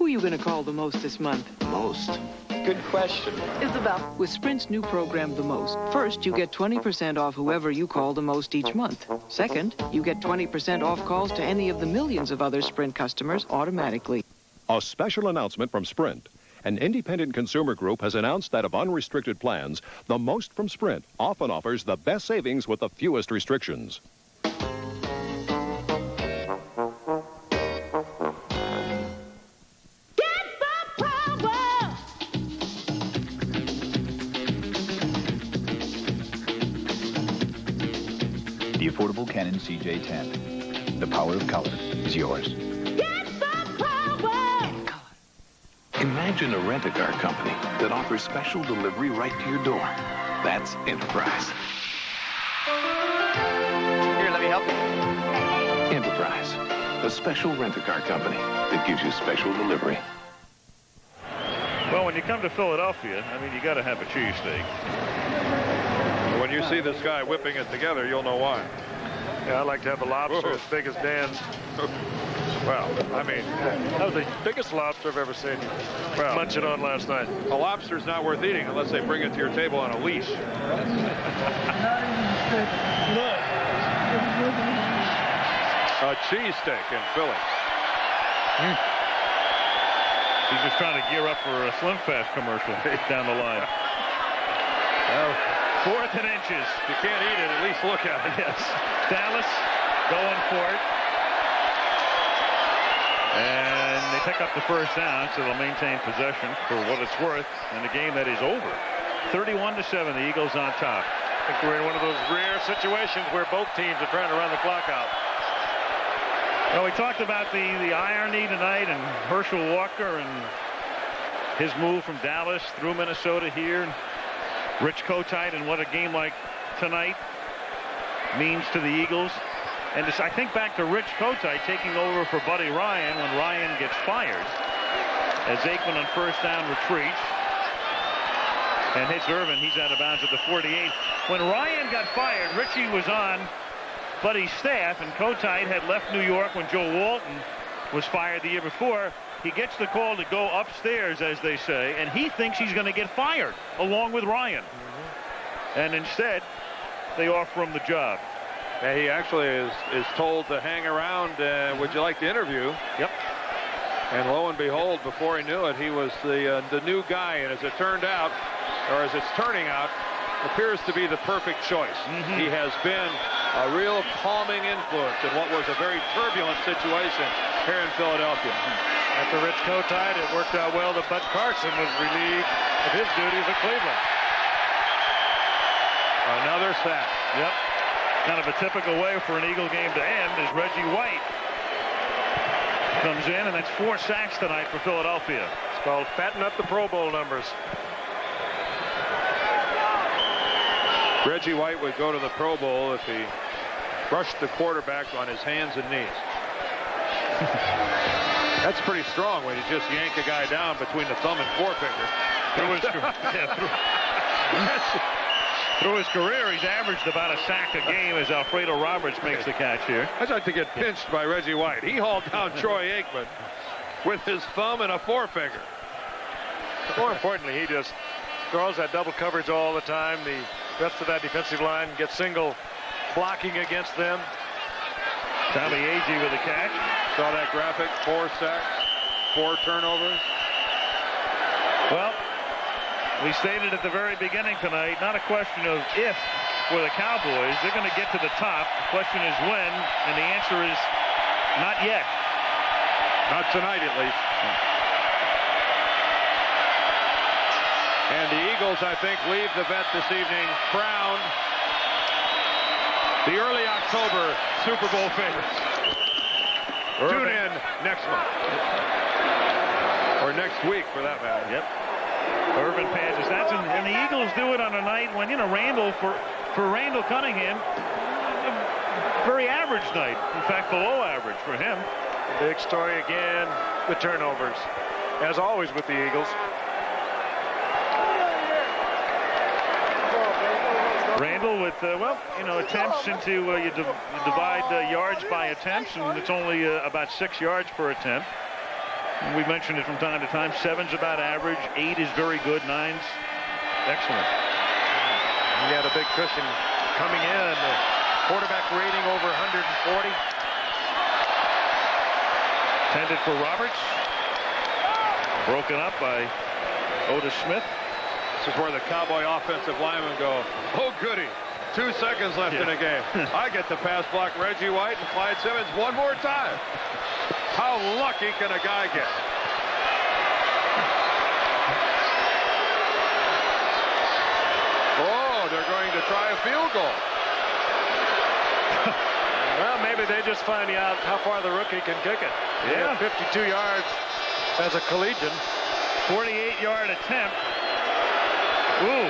Who are you going to call the most this month? Most? Good question. Isabel. With Sprint's new program, The Most, first, you get 20% off whoever you call the most each month. Second, you get 20% off calls to any of the millions of other Sprint customers automatically. A special announcement from Sprint. An independent consumer group has announced that of unrestricted plans, the Most from Sprint often offers the best savings with the fewest restrictions. The affordable Canon CJ10. The power of color is yours. Get the power! Imagine a rent-a-car company that offers special delivery right to your door. That's Enterprise. Here, let me help you. Enterprise, a special rent-a-car company that gives you special delivery. Well, when you come to Philadelphia, I mean, you got to have a cheesesteak. When you see this guy whipping it together, you'll know why. Yeah, I'd like to have a lobster as big as Dan's. Well, I mean, that was the biggest lobster I've ever seen. Well, munch it on last night. A lobster's not worth eating unless they bring it to your table on a leash. A cheesesteak in Philly. He's just trying to gear up for a Slim Fast commercial down the line. Well, 4th and inches. If you can't eat it, at least look at it. Yes. Dallas going for it. And they pick up the first down, so they'll maintain possession for what it's worth in a game that is over. 31-7, the Eagles on top. I think we're in one of those rare situations where both teams are trying to run the clock out. Well, we talked about the irony tonight and Herschel Walker and his move from Dallas through Minnesota here. And Rich Kotite and what a game like tonight means to the Eagles. And I think back to Rich Kotite taking over for Buddy Ryan when Ryan gets fired. As Aikman on first down retreats and hits Irvin. He's out of bounds at the 48. When Ryan got fired, Richie was on Buddy's staff, and Kotite had left New York when Joe Walton was fired the year before. He gets the call to go upstairs, as they say, and he thinks he's going to get fired along with Ryan. And instead, they offer him the job. And he actually is told to hang around. Would you like to interview? Yep. And lo and behold, before he knew it, he was the new guy. And as it turned out, or as it's turning out, appears to be the perfect choice. He has been a real calming influence in what was a very turbulent situation here in Philadelphia. After Rich Kotite, it worked out well that Bud Carson was relieved of his duties at Cleveland. Another sack. Yep. Kind of a typical way for an Eagle game to end as Reggie White comes in, and that's 4 sacks tonight for Philadelphia. It's called fatten up the Pro Bowl numbers. Reggie White would go to the Pro Bowl if he brushed the quarterback on his hands and knees. That's pretty strong when you just yank a guy down between the thumb and forefinger. Through his career, he's averaged about a sack a game as Alfredo Roberts makes the catch here. I'd like to get pinched by Reggie White. He hauled down Troy Aikman with his thumb and a forefinger. More importantly, he just throws that double coverage all the time. The rest of that defensive line gets single blocking against them. Tommy Agee with a catch. Saw that graphic, 4 sacks, 4 turnovers. Well, we stated at the very beginning tonight, not a question of if for the Cowboys. They're going to get to the top. The question is when, and the answer is not yet. Not tonight, at least. And the Eagles, I think, leave the vet this evening crowned the early October Super Bowl favorites. Tune in next month. Or next week, for that matter. Yep. Irvin passes. That's and the Eagles do it on a night when, you know, Randall, for Randall Cunningham, a very average night. In fact, below average for him. Big story again, the turnovers. As always with the Eagles. Randall with, attempts into, you divide yards by attempts, and it's only about 6 yards per attempt. We mentioned it from time to time. 7's about average. 8 is very good. 9's excellent. He had a big cushion coming in. The quarterback rating over 140. Intended for Roberts. Broken up by Otis Smith. This is where the Cowboy offensive linemen go, oh, goody. 2 seconds left in the game. I get the pass block Reggie White and Clyde Simmons one more time. How lucky can a guy get? Oh, they're going to try a field goal. Well, maybe they just finding out how far the rookie can kick it. Yeah. 52 yards as a collegian. 48-yard attempt. Ooh.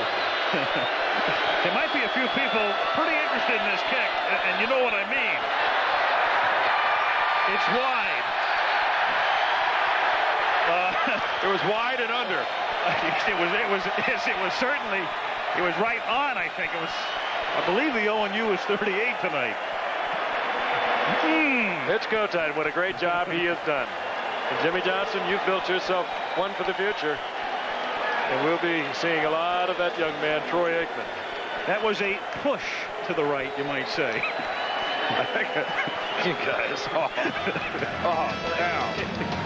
There might be a few people pretty interested in this kick, and you know what I mean. It's wide. It was wide and under. It was certainly, it was right on, I think. It was, I believe the ONU is 38 tonight. It's go time. What a great job he has done. And Jimmy Johnson, you've built yourself one for the future. And we'll be seeing a lot of that young man, Troy Aikman. That was a push to the right, you might say. You guys. Now.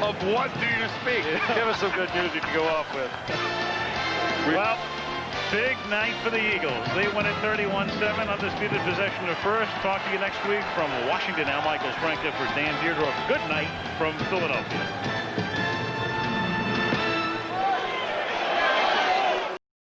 Of what do you speak? Give us some good music to go off with. Well, big night for the Eagles. They win it 31-7, undisputed possession of first. Talk to you next week from Washington. Al Michaels, Frank Gifford, Dan Deirdre. Good night from Philadelphia.